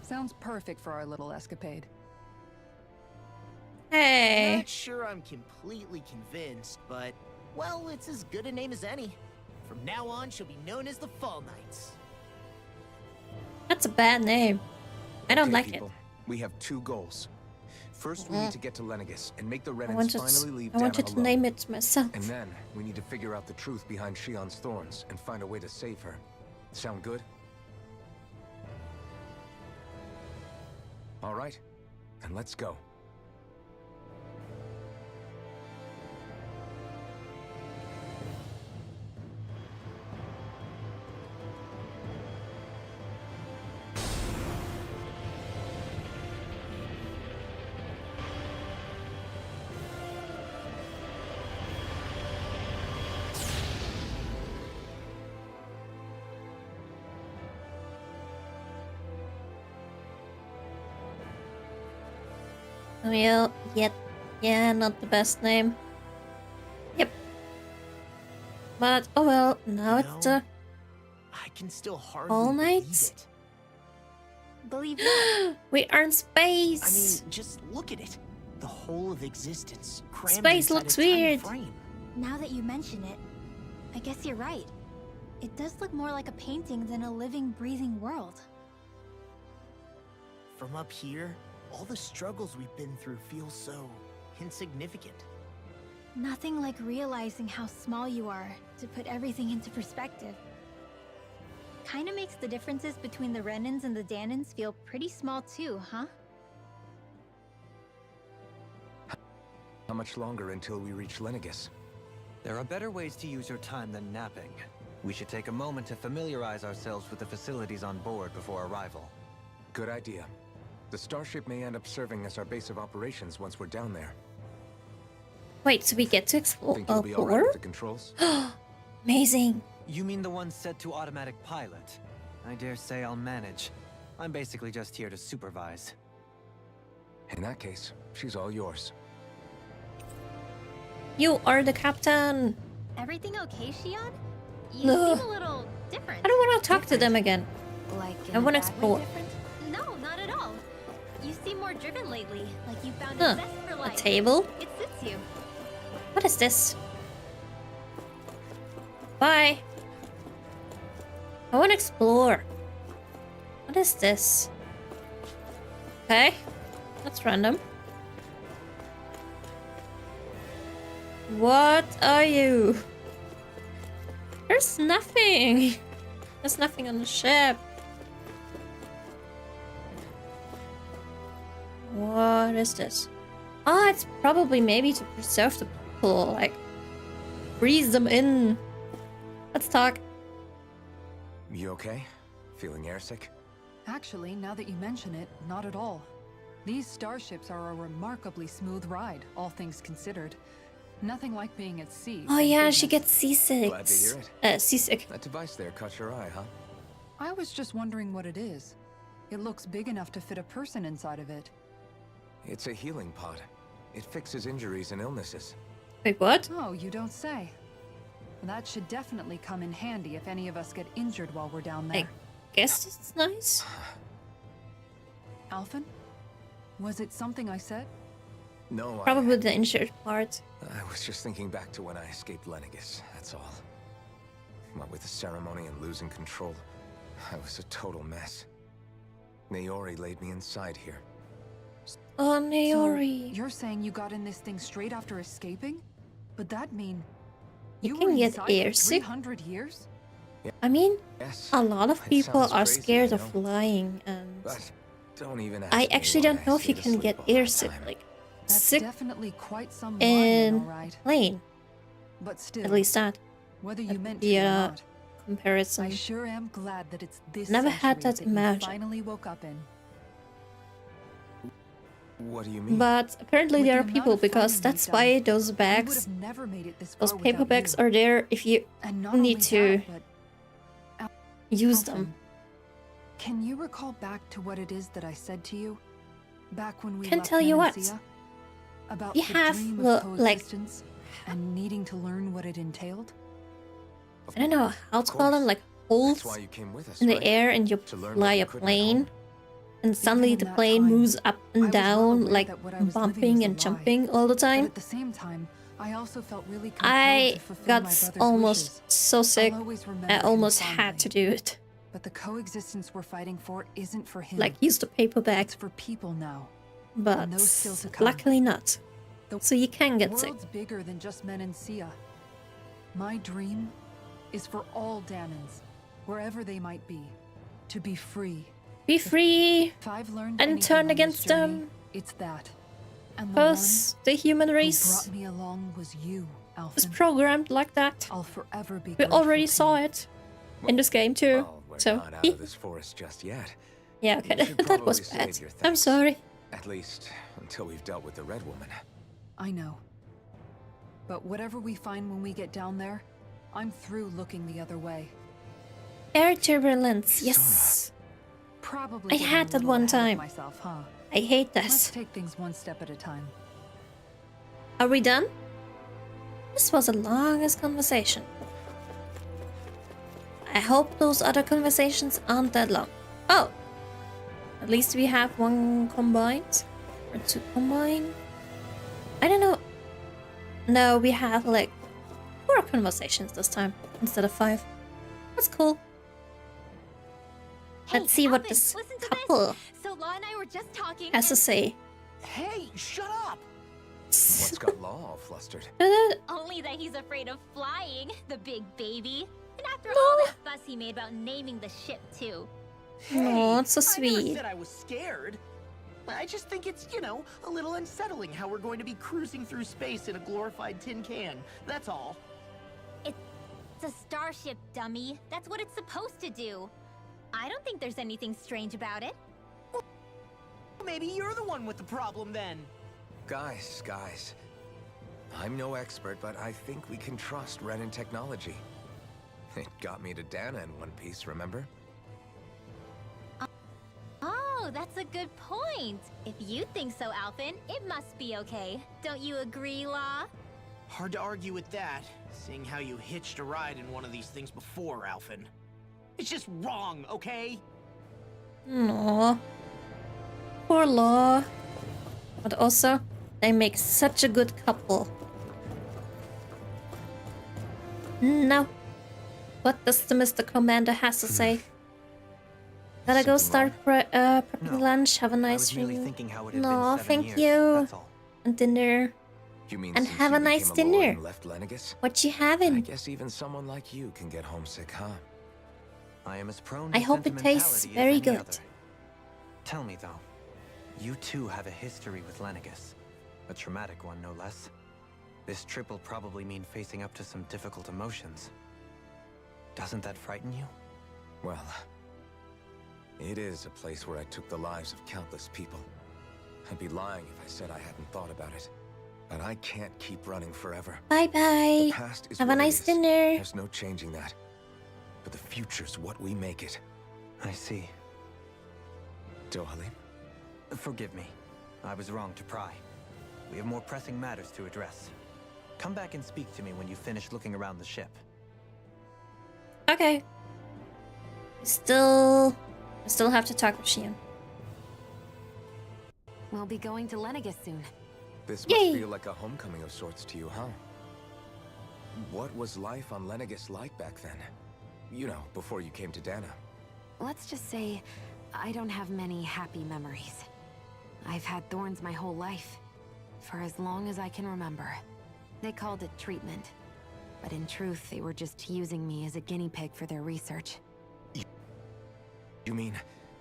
Sounds perfect for our little escapade. Hey! Not sure I'm completely convinced, but... Well, it's as good a name as any. From now on, she'll be known as the Fall Knights. That's a bad name. I don't Okay, like people, we have 2 goals. First, we Mhm. need to get to Lenegis and make the it. Renans finally leave I wanted Dana to alone. name it myself. And then, we need to figure out the truth behind Shion's thorns and find a way to save her. Sound good? All right, then let's go. Well, yeah, not the best name. Yep. But, oh well, now it's No. the... I can still hardly Fall believe Knights? it. Believe me. We are in I space! mean, just look at it. The whole of existence crammed Space inside looks a tiny weird. frame. Now that you mention it, I guess you're right. It does look more like a painting than a living, breathing world. From up here, all the struggles we've been through feel so insignificant. Nothing like realizing how small you are to put everything into perspective. Kinda makes the differences between the Renans and the Danans feel pretty small too, huh? How much longer until we reach Lenegis? There are better ways to use your time than napping. We should take a moment to familiarize ourselves with the facilities on board before arrival. Good idea. The starship may end up serving as our base of operations once we're down there. Wait, so we get to explore? Think you'll be all right with the controls? Amazing! You mean the one set to automatic pilot? I dare say I'll manage. I'm basically just here to supervise. In that case, she's all yours. You are the captain! Everything okay, Shion? You Ugh. seem a little different. I don't want to talk to them again. Like I in wanna a bad way explore. different? No, not at all. You seem more driven lately, like you found Huh. a zest for A life. table? It suits you. What is this? Bye! I want to explore. What is this? Okay. That's random. What are you? There's nothing. There's nothing on the ship. What is this? Ah, it's probably maybe to preserve the people, like freeze them in. Let's talk. You okay? Feeling airsick? Actually, now that you mention it, not at all. These starships are a remarkably smooth ride, all things considered. Nothing like being at sea. Oh thank yeah, she goodness. gets seasick. Glad to hear it. Seasick. That device there caught your eye, huh? I was just wondering what it is. It looks big enough to fit a person inside of it. It's a healing pod. It fixes injuries and illnesses. Wait, what? Oh, you don't say. That should definitely come in handy if any of us get injured while we're down there. Guess it's nice. Alphen? Was it something I said? No, Probably the injured part. I was just thinking back to when I escaped Lenegis, that's all. What with the ceremony and losing control, I was a total mess. Naori laid me inside here. Oh, So, Naori. you're saying you got in this thing straight after escaping? But that mean You you can were get inside for airsick. 300 years? I mean, Yes. a lot of It people sounds are crazy, scared I of know. flying, and But don't even ask I me actually why don't know if you stayed can asleep get all that airsick, time. like That's sick definitely quite some in lying, all right. plane. But still, At least that whether that you would meant be to or a not, comparison. I sure am glad that it's this Never had century that that you imagine. finally woke up in. What do you mean? But apparently With there the are amount people, of because fighting that's we've why done, those We would bags, have never made it this those far paper without bags you. are there if you And not need only to that, but use Alphen, them. Can you recall back to what it is that I said to you? Back when we Can left tell you what. Menancia? About We the have, dream like, of coexistence and needing to learn what it entailed? Of I don't know how to call them, course. like That's holes why you came with us, in the right? air, and you To learn fly what you a couldn't at plane, home. and suddenly in the that plane time, moves up I and was well down, aware like that what I was living bumping was a and lie. jumping all the But time. at the same time, I also felt really compelled I to fulfill got my brother's almost wishes. so sick. I'll always remember I him almost had to fondly. do it. But the coexistence we're fighting for isn't for him. Like use the paper bag, It's for people now. but those still to come. luckily not. The So you can get sick. world's bigger than just Menancia. My dream is for all Danans, wherever they might be, to be free. Be free, If I've learned and anything turn on this against journey, them. it's that. And the because the human one who race brought me along was you, is Alphen. programmed like that. I'll forever be We grateful already to saw you. it in this game too. Well, we're So not out of this forest just yet. yeah, okay, You should that was probably bad. save your I'm thanks. sorry. At least until we've dealt with the Red Woman. I know. But whatever we find when we get down there, I'm through looking the other way. Air turbulence, yes. Probably I getting had a that little one ahead of time. myself, huh? I hate Let's this. take things one step at a time. Are we done? This was the longest conversation. I hope those other conversations aren't that long. Oh! At least we have one combined. Or two combined. I don't know. No, we have like 4 conversations this time instead of 5. That's cool. Let's see what Alvin, this listen to couple this. So Law and I were just talking. has to and say. Hey, shut up! What's got Law all flustered? Only that he's afraid of flying, the big baby. And after No. all that fuss he made about naming the ship too. Aw, it's so I never sweet. said I was scared. I just think it's, a little unsettling how we're going to be cruising through space in a glorified tin can. That's all. It's a starship, dummy. That's what it's supposed to do. I don't think there's anything strange about it. Maybe you're the one with the problem then. Guys. I'm no expert, but I think we can trust Renan technology. It got me to Dana in one piece, remember? Oh, that's a good point. If you think so, Alphen, it must be okay. Don't you agree, Law? Hard to argue with that, seeing how you hitched a ride in one of these things before, Alphen. It's just wrong, okay? Aww. Poor Law. But also, they make such a good couple. Now, what does the Mr. Commander has to say? Gotta go start prepping No, lunch. Have a I nice was merely dream. thinking how it had No, been 7 thank years, you. that's all. And dinner. You mean And since have you a nice became a lord dinner. and left Lenegus? What you I having? guess even someone like you can get homesick, huh? I am as prone I to hope it tastes sentimentality as very any good. other. Tell me though, you too have a history with Lenegus. A traumatic one, no less. This trip will probably mean facing up to some difficult emotions. Doesn't that frighten you? Well, it is a place where I took the lives of countless people. I'd be lying if I said I hadn't thought about it. But I can't keep running forever. Bye The bye. past is Have a what it nice is. dinner. There's no changing that. But the future's what we make it. I see. Dohalim? Forgive me. I was wrong to pry. We have more pressing matters to address. Come back and speak to me when you finish looking around the ship. Okay. I still have to talk with Shion. We'll be going to Lenegus soon. This Yay. must feel like a homecoming of sorts to you, huh? What was life on Lenegus like back then? You know, before you came to Dana. let's just say I don't have many happy memories. I've had thorns my whole life, for as long as I can remember. They called it treatment, but in truth, they were just using me as a guinea pig for their research. You mean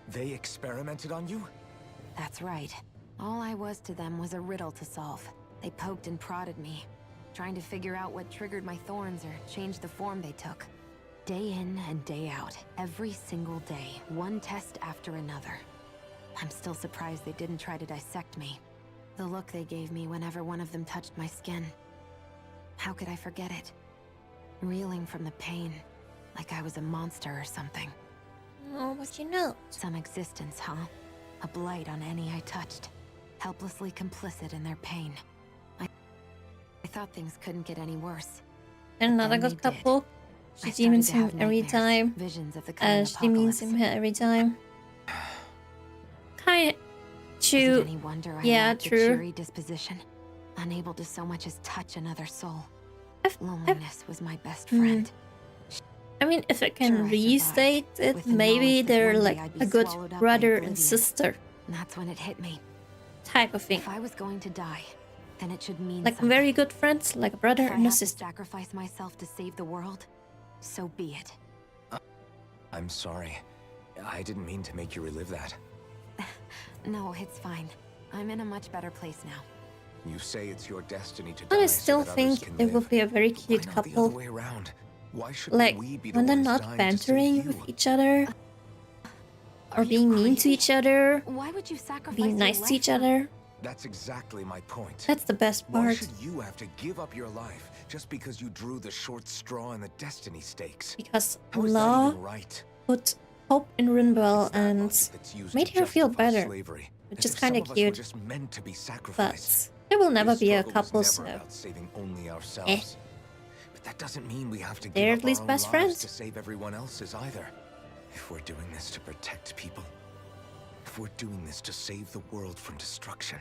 they experimented on you? That's right. All I was to them was a riddle to solve. They poked and prodded me, trying to figure out what triggered my thorns or changed the form they took. Day in and day out, every single day, one test after another. I'm still surprised they didn't try to dissect me. The look they gave me whenever one of them touched my skin. How could I forget it? Reeling from the pain, like I was a monster or something. Oh, but you know. Some existence, huh? A blight on any I touched. Helplessly complicit in their pain. I thought things couldn't get any worse. And another Then they good did. couple. She I started demons to him have every nightmares, time. Visions of the coming She demons apocalypse. him every time. Kinda Is it true. any wonder I Yeah, lacked a true. cheery disposition? Unable to so much as touch another soul. Loneliness was my best friend. I mean, if I Sure, can I survived, restate it, with the maybe knowledge that they're one day like I'd be a good swallowed up by brother and oblivion. sister And that's when it hit me. type of thing. If I was going to die, then it should mean Like something. very good friends, like a brother If I and a have to sister. sacrifice myself to save the world, so be it. I'm sorry. I didn't mean to make you relive that. No, it's fine. I'm in a much better place now. You say it's your destiny to But die I so still that others think can they live. would be a very Why cute not the other couple. way around? Why should Like, we be the when they're ones not dying to save bantering you? with each other, Are or you being mean to crazy? each other, Why would you sacrifice being your nice to life each for- other. That's exactly my point. That's the best Why part. should you have to give up your life just because you drew the short straw in the destiny stakes? Because How is that Allah even right? put hope in Rinwell It's that and logic that's used made to her feel justify better, slavery, which as is if kinda some of us were cute. just meant to be sacrificed. but there will never This be a struggle was couple, never so about saving only ourselves. But that doesn't mean we have to give they're up at least our own best lives friends. to save everyone else's either. If we're doing this to protect people, if we're doing this to save the world from destruction,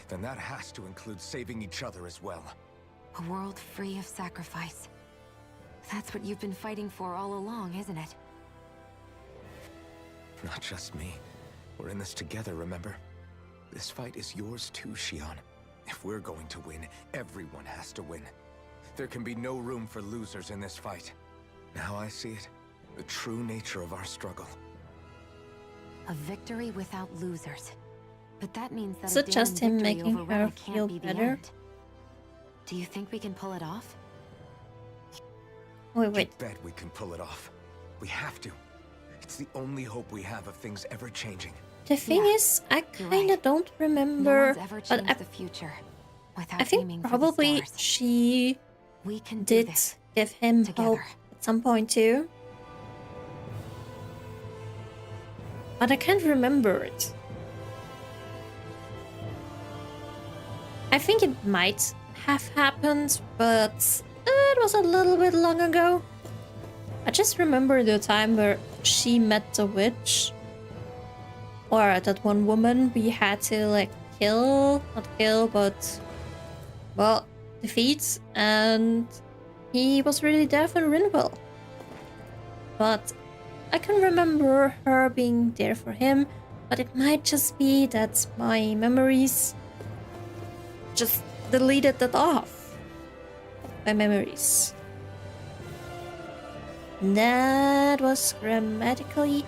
then that has to include saving each other as well. A world free of sacrifice. That's what you've been fighting for all along, isn't it? Not just me. We're in this together, remember? This fight is yours too, Xion. If we're going to win, everyone has to win. There can be no room for losers in this fight. Now I see it. The true nature of our struggle. A victory without losers. But that means that Is a it just daring him victory making over her Rena can't feel be the better? end. Do you think we can pull it off? Wait, wait. You bet we can pull it off. We have to. It's the only hope we have of things ever changing. The thing Yeah, is, I you're kinda right. don't No remember, one's ever but changed the future without I think aiming for probably the stars. she We can do did this give him hope together. at some point too. But I can't remember it. I think it might have happened, but it was a little bit long ago. I just remember the time where she met the witch. Or that one woman we had to like kill, not kill, but well, defeat, and he was really there for Rinwell. But I can remember her being there for him, but it might just be that my memories just deleted that off. My memories. That was grammatically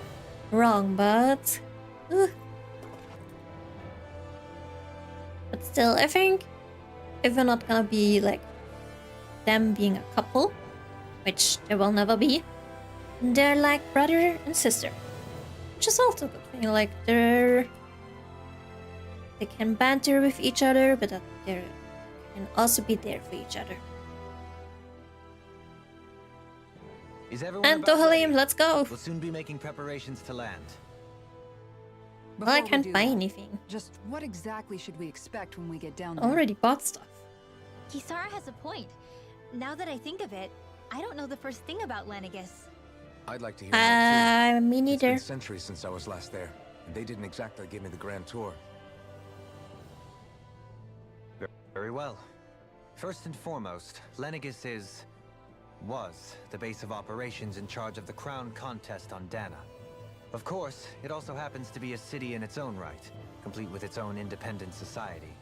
wrong, but but still, I think if we're not gonna be like them being a couple, which they will never be, they're like brother and sister, which is also a good thing. Like they can banter with each other, but that they can also be there for each other. Is everyone And about ready? Dohalim, let's go. We'll soon be making preparations to land. Well, I Before we can't do buy that, anything. Just what exactly should we expect when we get down I there? already bought stuff. Kisara has a point. Now that I think of it, I don't know the first thing about Lenegus. I'd like to hear that Me too. It's been neither. centuries since I was last there, and they didn't exactly give me the grand tour. Very well. First and foremost, Lenegus is... was the base of operations in charge of the crown contest on Dana. Of course, it also happens to be a city in its own right, complete with its own independent society.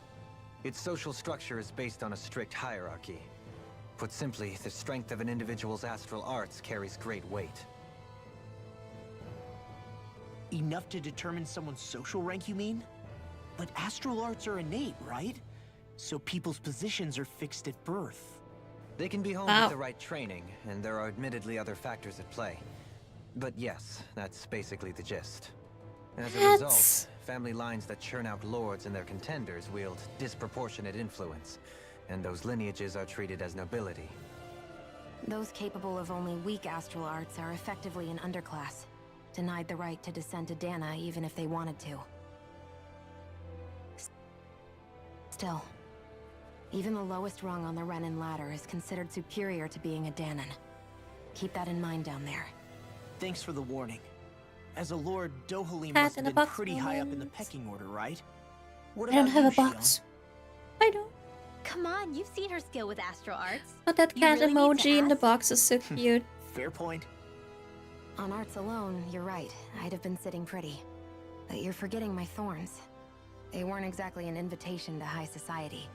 Its social structure is based on a strict hierarchy. Put simply, the strength of an individual's astral arts carries great weight. Enough to determine someone's social rank, you mean? But astral arts are innate, right? So people's positions are fixed at birth. They can be honed Wow. with the right training, and there are admittedly other factors at play. But yes, that's basically the gist. As a result, That's- family lines that churn out lords and their contenders wield disproportionate influence, and those lineages are treated as nobility. Those capable of only weak astral arts are effectively an underclass, denied the right to descend to Dana even if they wanted to. Still, even the lowest rung on the Renin ladder is considered superior to being a Danon. Keep that in mind down there. Thanks for the warning. As a lord, Dohalim Cat must in have a been box pretty high up in the moment. pecking order, right? What I don't about have you, a box. I don't. Come on, you've seen her skill with astral arts. But that You cat really need to emoji in the ask? box is so cute. Fair point. On arts alone, you're right. I'd have been sitting pretty. But you're forgetting my thorns. They weren't exactly an invitation to high society.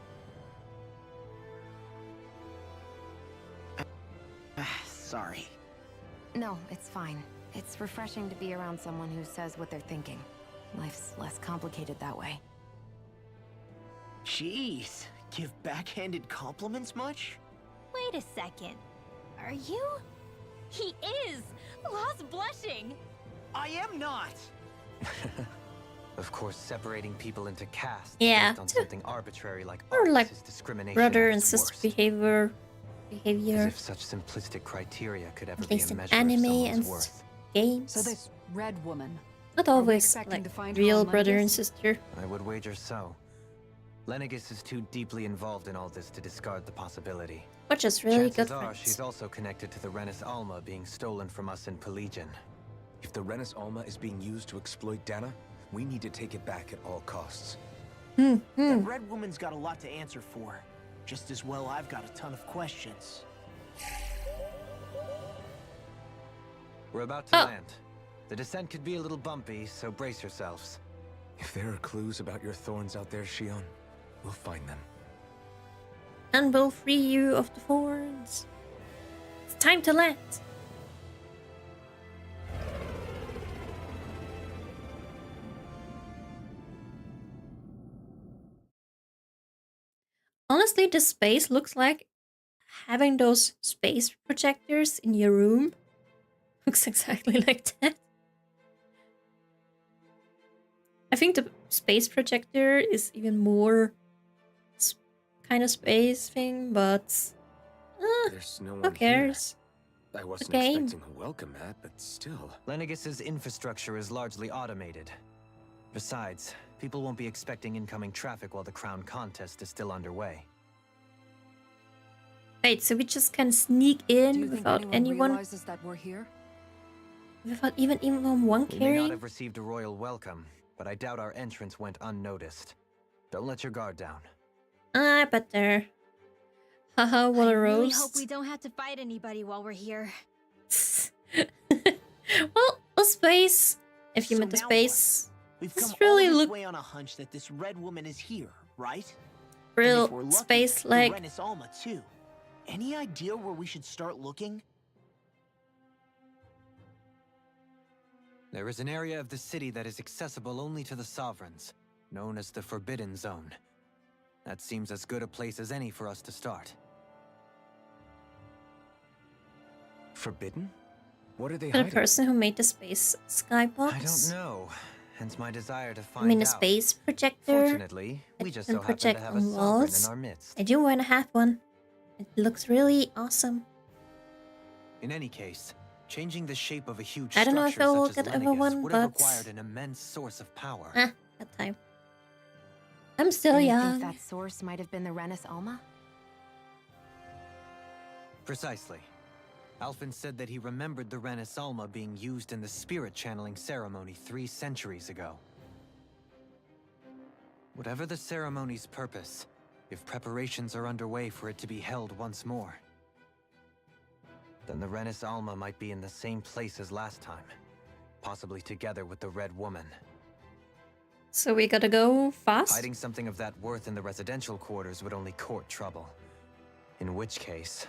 Sorry. No, it's fine. It's refreshing to be around someone who says what they're thinking. Life's less complicated that way. Jeez, give backhanded compliments much? Wait a second. Are you? He is! Lost blushing! I am not! Of course, separating people into castes Yeah. based on something arbitrary like Or arts like is discrimination Brother at and its sister worst. behavior. As if such simplistic criteria could ever At be least a in measure anime of and someone's worth. games. So this red woman, Not Are we always expecting like to find her real on brother and Lenegis? sister. I would wager so. Lenegis is too deeply involved in all this to discard the possibility. Which is really Chances good are friends. she's also connected to the Renis Alma being stolen from us in Pelegion. If the Renis Alma is being used to exploit Dana, we need to take it back at all costs. That red woman's got a lot to answer for. Just as well I've got a ton of questions. We're about to Oh. land. The descent could be a little bumpy, so brace yourselves. If there are clues about your thorns out there, Shion, we'll find them. And will free you of the thorns. It's time to land. Honestly, this space looks like having those space projectors in your room. Looks exactly like that. I think the space projector is even more kind of space thing, but There's no one who cares? here. I wasn't game. expecting a welcome mat, but still. Lenegis's infrastructure is largely automated. Besides, people won't be expecting incoming traffic while the crown contest is still underway. Wait, so we just can sneak do you in think without anyone anyone, realizes that we're here? without even one We may not caring? have received a royal welcome, but I doubt our entrance went unnoticed. Don't let your guard down. I bet there. Haha, what I a really roast. hope we don't have to fight anybody while we're here. Well, a space. If you So meant the now space, We've This come really all this look- way on a hunch that this red woman is here, right? And real if we're lucky, space the like Renis Alma too. Any idea where we should start looking? There is an area of the city that is accessible only to the sovereigns, known as the Forbidden Zone. That seems as good a place as any for us to start. Forbidden? What are they for the hiding? person who made the space skybox. I don't know, hence my desire to I find mean, a out. space projector. Fortunately, we It just can so happen to project have a on sovereign walls. in our midst. I do want to have one. It looks really awesome. In any case, changing the shape of a huge I don't know if structure I will such as get ever Lenegis one, would have but- required an immense source of power. That time. I'm still And you young. think that source might have been the Renis Alma? Precisely. Alphen said that he remembered the Renis Alma being used in the spirit channeling ceremony 3 centuries ago. Whatever the ceremony's purpose, if preparations are underway for it to be held once more, Then the Renis Alma might be in the same place as last time. Possibly together with the Red Woman. So we gotta go fast? Hiding something of that worth in the residential quarters would only court trouble. In which case...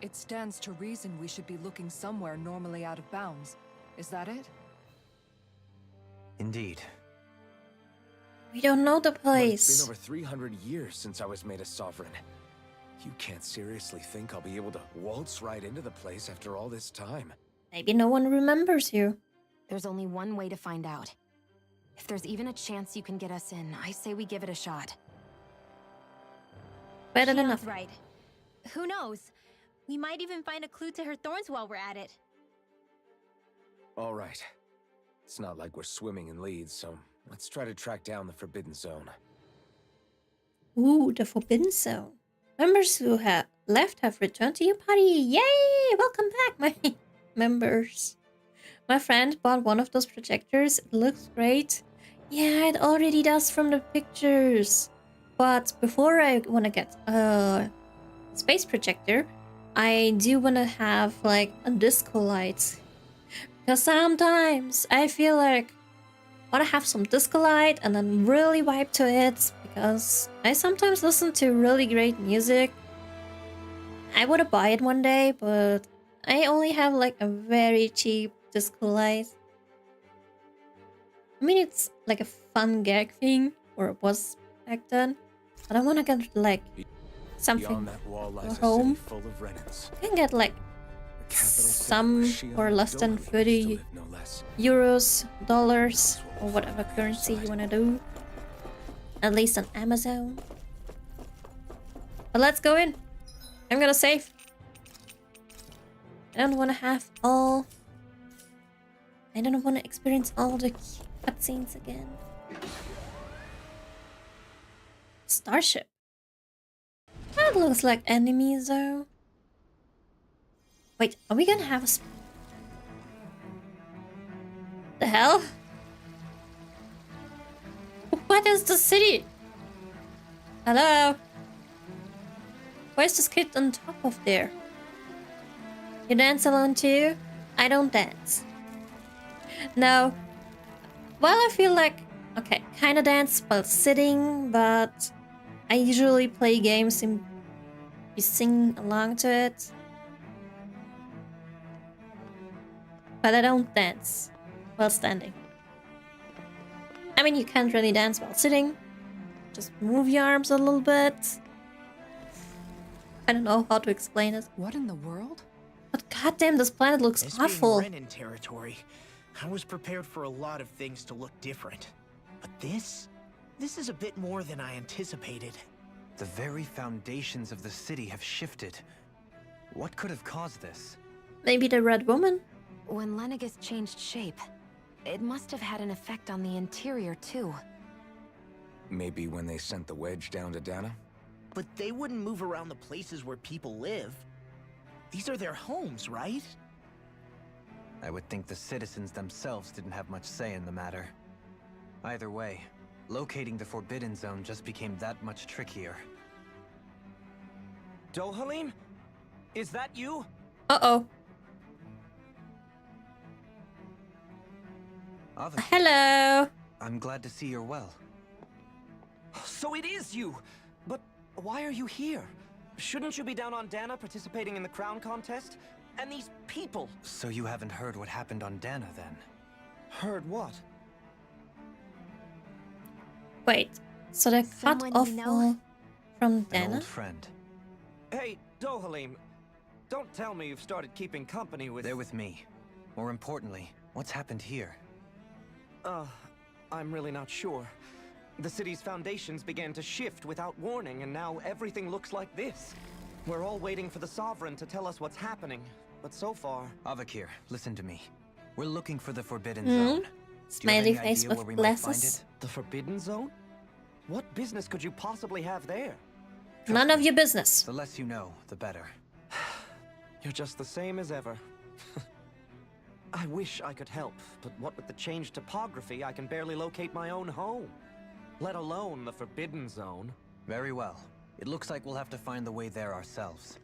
It stands to reason we should be looking somewhere normally out of bounds. Is that it? Indeed. We don't know the But it's place. been over 300 years since I was made a sovereign. You can't seriously think I'll be able to waltz right into the place after all this time. Maybe no one remembers you. There's only one way to find out. If there's even a chance you can get us in, I say we give it a shot. Better than Shion's nothing. right. Who knows? We might even find a clue to her thorns while we're at it. All right. It's not like we're swimming in leads, so let's try to track down the Forbidden Zone. Ooh, the Forbidden Zone. Members who have left have returned to your party. Yay! Welcome back, my members. My friend bought one of those projectors. It looks great. Yeah, it already does from the pictures. But before I want to get a space projector, I do want to have like a disco light. Because sometimes I feel like I want to have some disco light and then really vibe to it. Because I sometimes listen to really great music. I want to buy it one day, but I only have like a very cheap disco light. I mean, it's like a fun gag thing, or it was back then. But I want to get like something Beyond that wall lies for a home. city full of Renans. I can get like The capital city some where Shion or and less than Dohalim used to 30 live, no less. euros, dollars, or whatever currency you want to do. At least on Amazon. But let's go in. I'm gonna save. I don't want to have all... I don't want to experience all the cutscenes again. Starship. That looks like enemies though. Wait, are we gonna have a... The hell? What is the city? Hello? Where's this kid on top of there? You dance alone too? I don't dance. No. Well, I feel like... Okay, kinda dance while sitting, but... I usually play games and you sing along to it. But I don't dance while standing. I mean, you can't really dance while sitting. Just move your arms a little bit. I don't know how to explain it. What in the world? But goddamn, this planet looks This awful. being Renan territory, I was prepared for a lot of things to look different. But this is a bit more than I anticipated. The very foundations of the city have shifted. What could have caused this? Maybe the Red Woman? When Lenegis changed shape, it must have had an effect on the interior too. Maybe when they sent the wedge down to Dana? But they wouldn't move around the places where people live. These are their homes, right? I would think the citizens themselves didn't have much say in the matter. Either way, locating the Forbidden Zone just became that much trickier. Dohalim? Is that you? Uh-oh. Ava, Hello. I'm glad to see you're well. So it is you! But why are you here? Shouldn't you be down on Dana participating in the crown contest? And these people! So you haven't heard what happened on Dana, then? Heard what? Wait, so they cut Someone off you know? all from An Dana? old friend. Hey, Dohalim, don't tell me you've started keeping company with... They're with me. More importantly, what's happened here? I'm really not sure. The city's foundations began to shift without warning, and now everything looks like this. We're all waiting for the Sovereign to tell us what's happening, but so far... Avakir, listen to me. We're looking for the Forbidden Hmm? Zone. Do you have Smiley any face idea with where we might find glasses. it? The Forbidden Zone? What business could you possibly have there? None of your business. The less you know, the better. You're just the same as ever. I wish I could help, but what with the changed topography, I can barely locate my own home. Let alone the Forbidden Zone. Very well. It looks like we'll have to find the way there ourselves.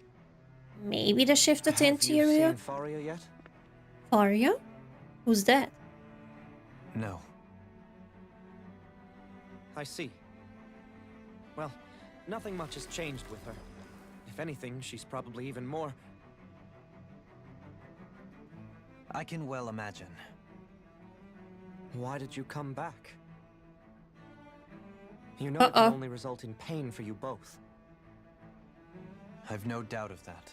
maybe they shifted the Have you interior. seen Faria yet? Faria? Who's that? No. I see. Well, nothing much has changed with her. If anything, she's probably even more... I can well imagine. Why did you come back? You know it can only result in pain for you both. I've no doubt of that.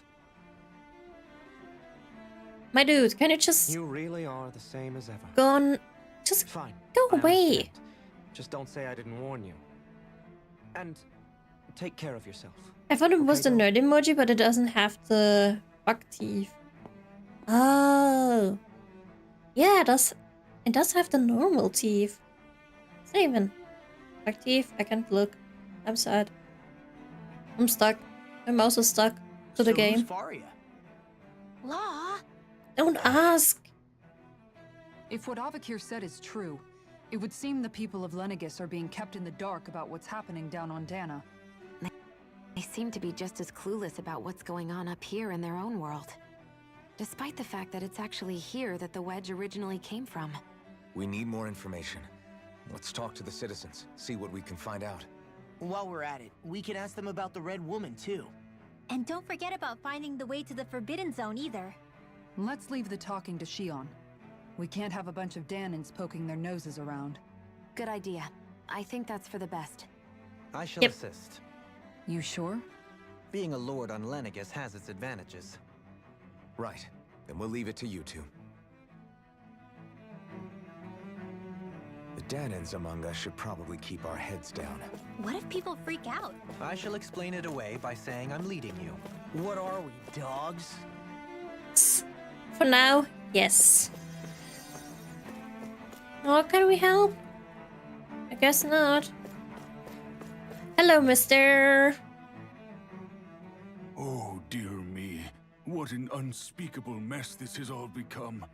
My dude, can you just You really are the same as ever. go on? Just Fine. go I away. understand. Just don't say I didn't warn you. And take care of yourself. I thought it was the Okay, nerd emoji, but it doesn't have the bug teeth. Oh. Yeah, it does have the normal teeth. It's not even bug teeth. I can't look. I'm sad. I'm stuck. My mouse is stuck to the So who's game. Faria? Law? Don't ask. If what Avakir said is true, it would seem the people of Lenegis are being kept in the dark about what's happening down on Dana. They seem to be just as clueless about what's going on up here in their own world. Despite the fact that it's actually here that the wedge originally came from. We need more information. Let's talk to the citizens, see what we can find out. While we're at it, we can ask them about the Red Woman, too. And don't forget about finding the way to the Forbidden Zone either. Let's leave the talking to Shion. We can't have a bunch of Danins poking their noses around. Good idea. I think that's for the best. I shall Yep. assist. You sure? Being a lord on Lenegis has its advantages. Right. Then we'll leave it to you two. The Danins among us should probably keep our heads down. What if people freak out? I shall explain it away by saying I'm leading you. What are we, dogs? For now, yes. Oh, can we help? I guess not. Hello, mister. Oh, dear me. What an unspeakable mess this has all become.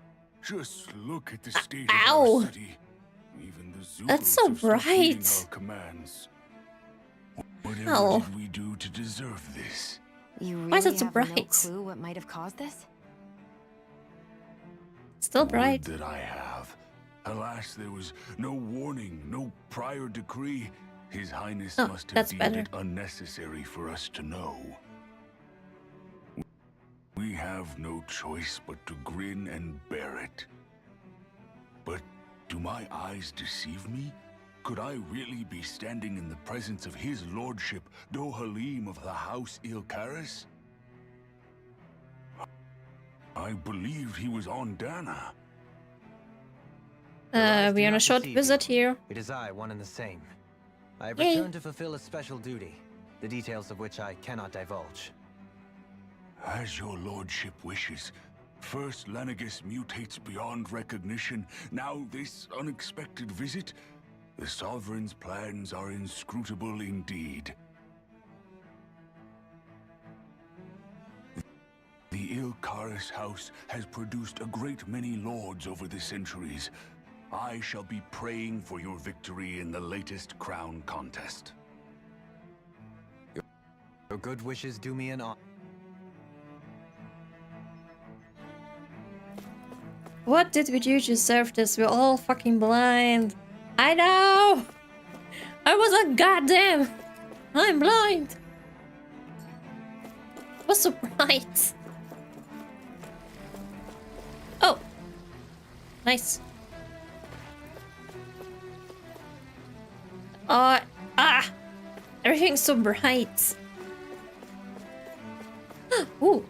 Just look at the state of Ow. our city. Even the Zulus That's so have stopped heeding bright. our commands. Whatever Ow. did we do to deserve this? You Why is really it so have no bright? clue what might have caused this? Still Would bright. that I have. Alas, there was no warning, no prior decree. His Highness Oh, must have that's deemed better. it unnecessary for us to know. We have no choice but to grin and bear it. But do my eyes deceive me? Could I really be standing in the presence of his lordship, Dohalim of the House Ilkaris? I believed he was on Dana. Your eyes do We're on a not short deceive visit you. here. It is I, one and the same. I have Yay. returned to fulfill a special duty, the details of which I cannot divulge. As your lordship wishes. First, Lenegis mutates beyond recognition. Now, this unexpected visit. The Sovereign's plans are inscrutable indeed. The Ilkaris house has produced a great many lords over the centuries. I shall be praying for your victory in the latest crown contest. Your good wishes do me an honor. What did we do to deserve this? We're all fucking blind. I know! I wasn't goddamn! I'm blind! It was so bright. Oh! Nice. Everything's so bright. Ooh.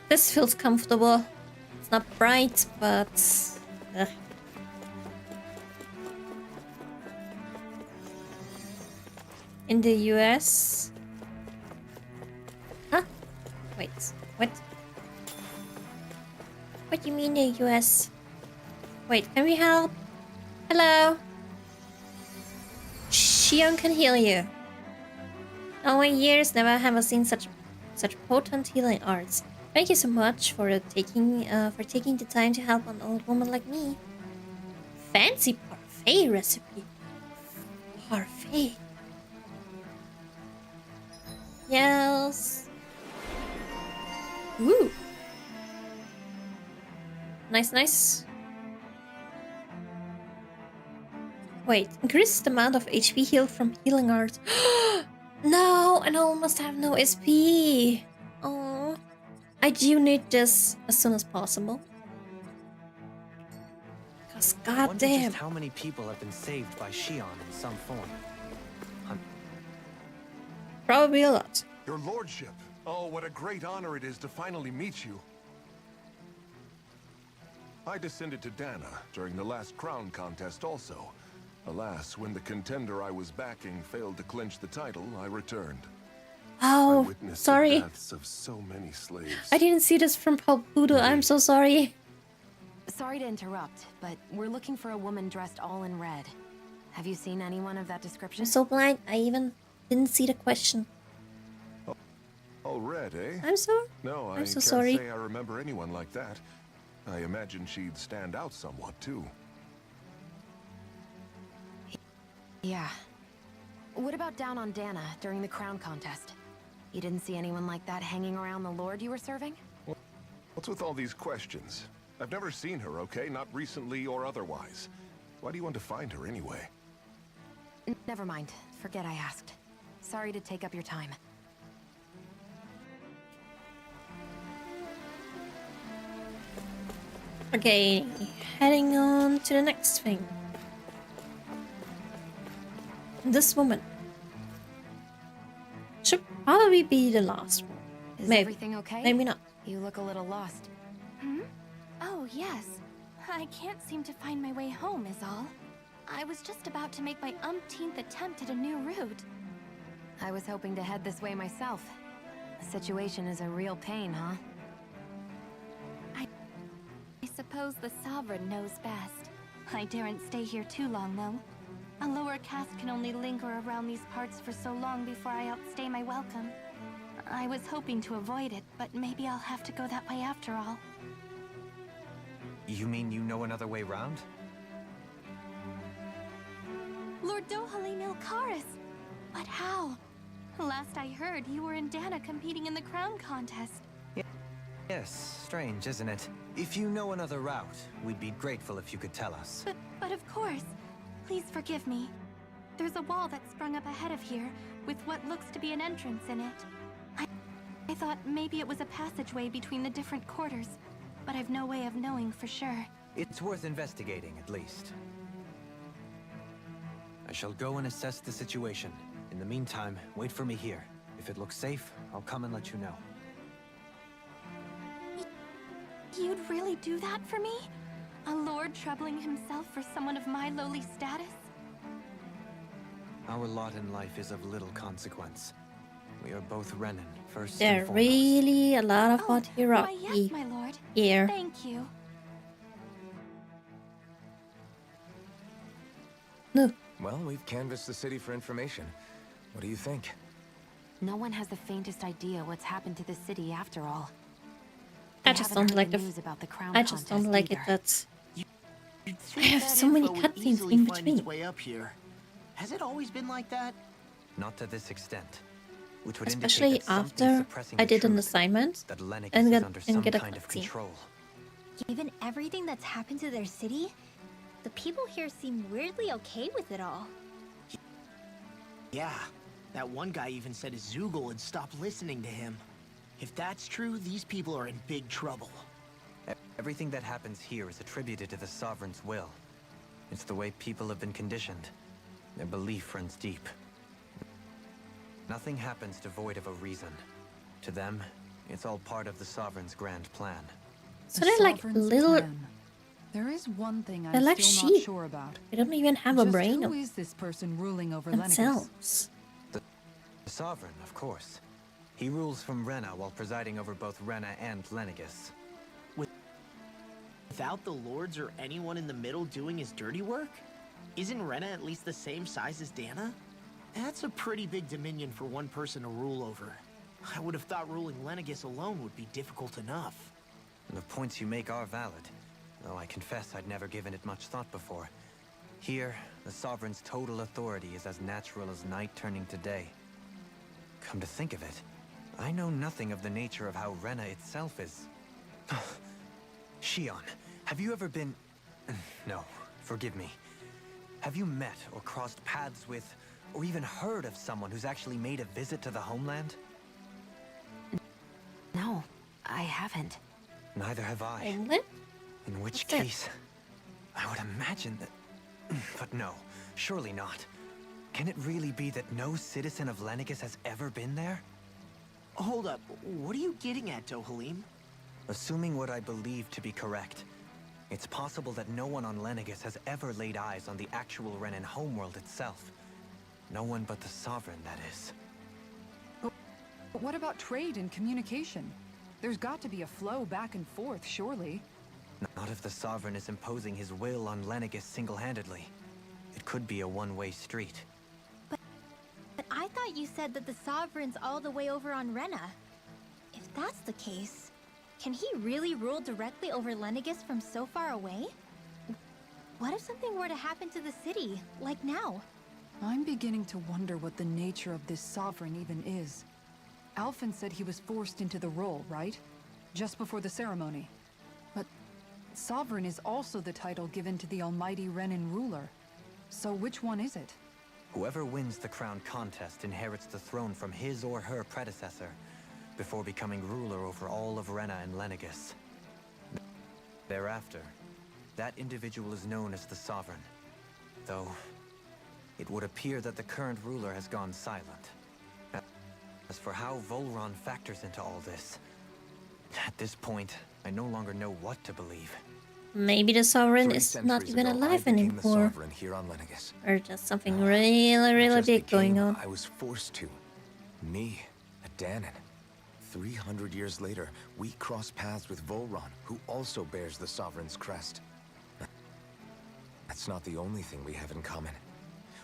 This feels comfortable. It's not bright, but... In the US... Huh? Wait, what? What do you mean the US? Wait, can we help? Hello? Shion can heal you. All my years, never have I seen such potent healing arts. Thank you so much for taking the time to help an old woman like me. Fancy parfait recipe. Parfait. Yes. Woo. Nice, nice. Wait, increase the amount of HP healed from healing arts. No, and I almost have no SP. Oh, I do need this as soon as possible. Cause I wonder goddamn. just how many people have been saved by Shion in some form. Probably a lot. Your lordship. Oh, what a great honor it is to finally meet you. I descended to Dana during the last crown contest also. Alas, when the contender I was backing failed to clinch the title, I returned. I Oh, witnessed sorry. the deaths of so many slaves. I didn't see this from Palpudo. I'm so sorry. Sorry to interrupt, but we're looking for a woman dressed all in red. Have you seen anyone of that description? I'm so blind. I even didn't see the question. Oh, red, eh? I'm sorry. No, I I'm so can't sorry. say I remember anyone like that. I imagine she'd stand out somewhat, too. Yeah. What about down on Dana during the crown contest? You didn't see anyone like that hanging around the lord you were serving? What's with all these questions? I've never seen her, okay? Not recently or otherwise. Why do you want to find her anyway? Never mind. Forget I asked. Sorry to take up your time. Okay, heading on to the next thing. This woman should probably be the last one. Is Maybe. everything okay? Maybe not. You look a little lost. Hmm? Oh, yes. I can't seem to find my way home, is all. I was just about to make my umpteenth attempt at a new route. I was hoping to head this way myself. The situation is a real pain, huh? I suppose the Sovereign knows best. I daren't stay here too long, though. A lower caste can only linger around these parts for so long before I outstay my welcome. I was hoping to avoid it, but maybe I'll have to go that way after all. You mean you know another way round? Lord Dohalim Ilkaris! But how? Last I heard, you were in Dana competing in the crown contest. Yes, strange, isn't it? If you know another route, we'd be grateful if you could tell us. But of course. Please forgive me. There's a wall that sprung up ahead of here, with what looks to be an entrance in it. I thought maybe it was a passageway between the different quarters, but I've no way of knowing for sure. It's worth investigating, at least. I shall go and assess the situation. In the meantime, wait for me here. If it looks safe, I'll come and let you know. You'd really do that for me? A lord troubling himself for someone of my lowly status? Our lot in life is of little consequence. We are both Renan, first There and are foremost. really a lot of Why hierarchy yes, my lord. here. Thank you. No. Well, we've canvassed the city for information. What do you think? No one has the faintest idea what's happened to the city after all. I They just haven't don't heard like the the. news about the crown I just don't contest like it either. that You'd I think have that so many info would cutscenes easily in find between. its way up here. Has it always been like that? Not to this extent. Which would especially indicate that something's after suppressing I the did an truth, assignment that Lennox and is get under some a kind of cutscene. control. Given everything that's happened to their city, the people here seem weirdly okay with it all. Yeah. That one guy even said Zoogle had stopped listening to him. If that's true, these people are in big trouble. Everything that happens here is attributed to the Sovereign's will. It's the way people have been conditioned. Their belief runs deep. Nothing happens devoid of a reason. To them, it's all part of the Sovereign's grand plan. So The they're like Sovereign's little. plan. There is one thing They're I'm like still not sheep. sure about. They don't even have a Just brain who of is this person ruling over Lennox? themselves. The Sovereign, of course. He rules from Rena while presiding over both Rena and Lennigus. Without the lords or anyone in the middle doing his dirty work? Isn't Rena at least the same size as Dana? That's a pretty big dominion for one person to rule over. I would have thought ruling Lennigus alone would be difficult enough. The points you make are valid, though I confess I'd never given it much thought before. Here, the Sovereign's total authority is as natural as night turning to day. Come to think of it, I know nothing of the nature of how Rena itself is. Shion, have you ever been... No, forgive me. Have you met or crossed paths with, or even heard of someone who's actually made a visit to the homeland? No, I haven't. Neither have I. England? In which What's that? case, I would imagine that... But no, surely not. Can it really be that no citizen of Lenegis has ever been there? Hold up, what are you getting at, Dohalim? Assuming what I believe to be correct, it's possible that no one on Lenegis has ever laid eyes on the actual Renan homeworld itself. No one but the Sovereign, that is. But what about trade and communication? There's got to be a flow back and forth, surely. Not if the Sovereign is imposing his will on Lenegis single-handedly. It could be a one-way street. But I thought you said that the Sovereign's all the way over on Rena. If that's the case, can he really rule directly over Lenegis from so far away? What if something were to happen to the city, like now? I'm beginning to wonder what the nature of this Sovereign even is. Alphen said he was forced into the role, right? Just before the ceremony. But Sovereign is also the title given to the almighty Renan ruler. So which one is it? Whoever wins the crown contest inherits the throne from his or her predecessor, before becoming ruler over all of Rena and Lenegis. Thereafter, that individual is known as the Sovereign. Though, it would appear that the current ruler has gone silent. As for how Volron factors into all this, at this point, I no longer know what to believe. Maybe the Sovereign 3 is not centuries even ago, alive I became the anymore. Sovereign here on Lenegis. Or just something No, really, I really just big going became, on. I was forced to. Me, a Danon. 300 years later, we cross paths with Volron, who also bears the Sovereign's crest. That's not the only thing we have in common.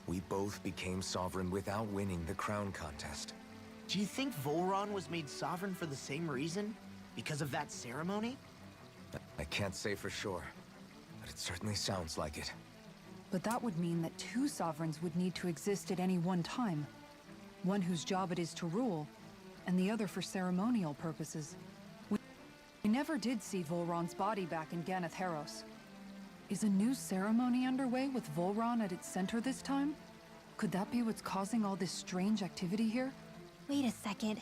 We both became Sovereign without winning the crown contest. Do you think Volron was made sovereign for the same reason? Because of that ceremony? I can't say for sure, but it certainly sounds like it. But that would mean that 2 Sovereigns would need to exist at any one time. One whose job it is to rule, and the other for ceremonial purposes. We never did see Volron's body back in Ganeth Haros. Is a new ceremony underway with Volron at its center this time? Could that be what's causing all this strange activity here? Wait a second.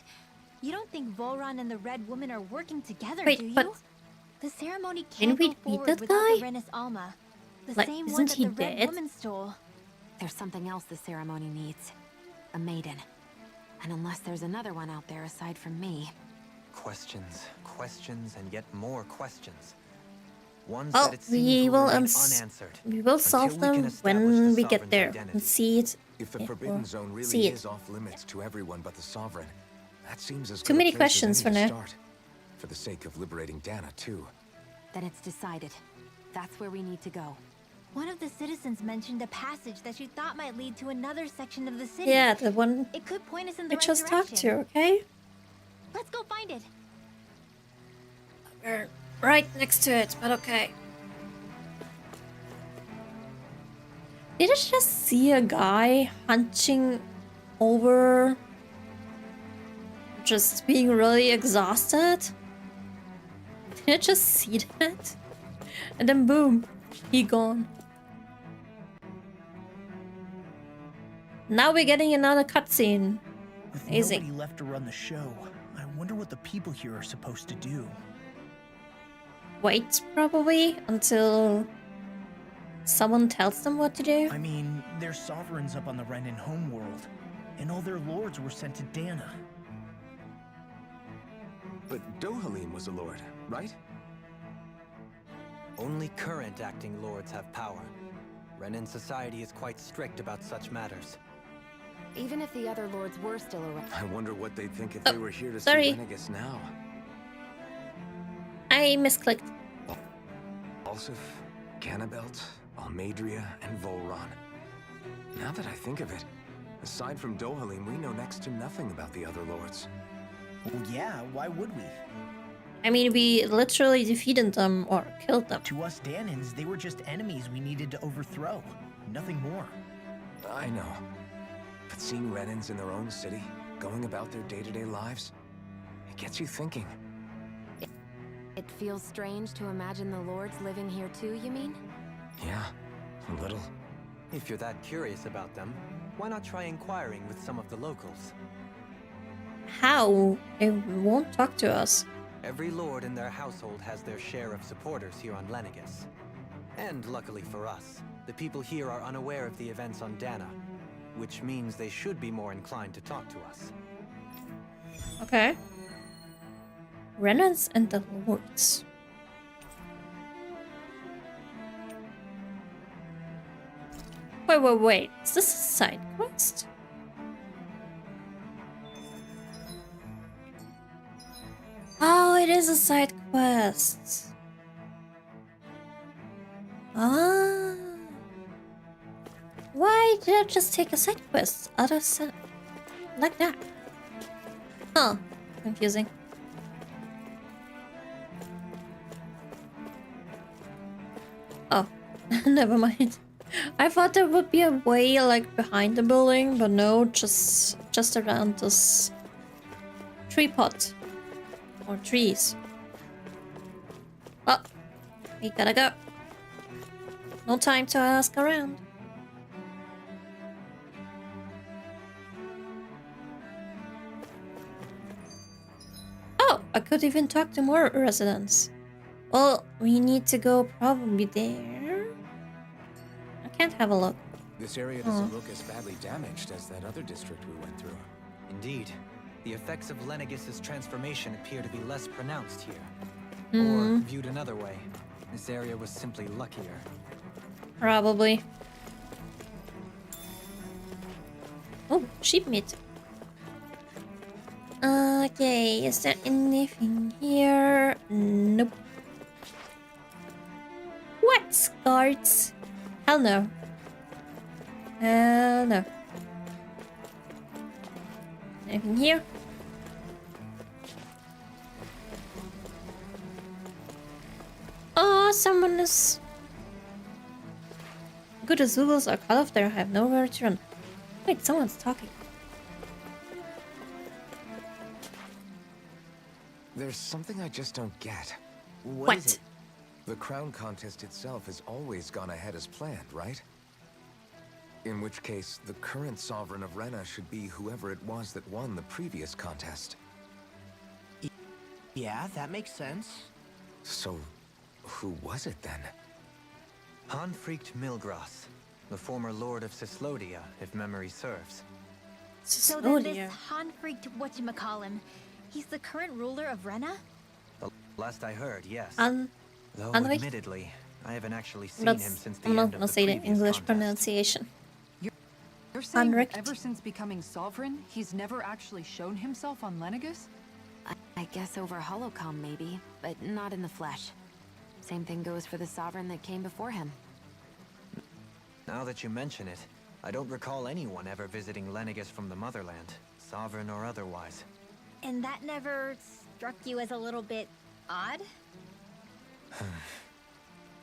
You don't think Volron and the Red Woman are working together, Wait, do you? but The ceremony didn't can't we go beat forward that without guy? the Renis Alma. The Like, same one isn't that he the Red dead? Woman stole. There's something else the ceremony needs. A maiden. And unless there's another one out there aside from me... Questions, questions, and yet more questions. Ones Well, that it seems we will remain unanswered. we will solve until we can them establish when the we get Sovereign's there identity. and see it. If the Yeah, Forbidden or Zone really see it. is off limits to everyone but the Sovereign, that seems as Too good a many place as questions any for to now. start. For the sake of liberating Dana, too. Then it's decided. That's where we need to go. One of the citizens mentioned a passage that she thought might lead to another section of the city. Yeah, the one It could point us in the I right just direction. talked to, okay? Let's go find it. We're right next to it, but okay. Did I just see a guy hunching over, just being really exhausted? Did I just see that? And then boom, he gone. Now we're getting another cutscene. With Amazing. nobody left to run the show, I wonder what the people here are supposed to do. Wait, probably, until someone tells them what to do. I mean, there's sovereigns up on the Renan homeworld, and all their lords were sent to Dana. But Dohalim was a lord, right? Only current acting lords have power. Renan society is quite strict about such matters. Even if the other lords were still around... I wonder what they'd think if Oh, they were here to sorry. see Renegus now. I misclicked. Alsif, Cannabelt, Almadria, and Volron. Now that I think of it, aside from Dohalim, we know next to nothing about the other lords. Well, yeah, why would we? I mean, we literally defeated them or killed them. To us Danans, they were just enemies we needed to overthrow. Nothing more. I know. But seeing Renans in their own city, going about their day-to-day lives, it gets you thinking. It feels strange to imagine the lords living here too, you mean? Yeah, a little. If you're that curious about them, why not try inquiring with some of the locals? How? They won't talk to us. Every lord in their household has their share of supporters here on Lenegis. And luckily for us, the people here are unaware of the events on Dana, which means they should be more inclined to talk to us. Okay. Renans and the Lords. Wait. Is this a side quest? Oh, it is a side quest. Ah. Why did I just take a side quest out of like that? Huh. Confusing. Oh, never mind. I thought there would be a way like behind the building, but no, just around this tree pot or trees. Oh, we gotta go. No time to ask around. Oh, I could even talk to more residents. Well, we need to go probably there. I can't have a look. This area doesn't look as badly damaged as that other district we went through. Indeed. The effects of Lenegis's transformation appear to be less pronounced here. Hmm. Or, viewed another way, this area was simply luckier. Probably. Oh, sheep meat. Okay, is there anything here? Nope. What? Guards? Hell no. Hell no. Anything here? Oh, someone is... Good Azulos are cut off there. I have nowhere to run. Wait, someone's talking. There's something I just don't get. What? Is it? The crown contest itself has always gone ahead as planned, right? In which case, the current sovereign of Rena should be whoever it was that won the previous contest. Yeah, that makes sense. So, who was it then? Hanfrikt Milgras, the former lord of Cislodia, if memory serves. So then this Hanfrikt whatchamacallem, he's the current ruler of Rena? The last I heard, yes. Though Hanfrikt? admittedly, I haven't actually seen him since the I'm not end gonna of the say the previous English contest. pronunciation. You're saying that Hanfrikt. ever since becoming sovereign, he's never actually shown himself on Lenegis? I guess over Holocom maybe, but not in the flesh. Same thing goes for the sovereign that came before him. Now that you mention it, I don't recall anyone ever visiting Lenegis from the motherland, sovereign or otherwise. And that never struck you as a little bit odd?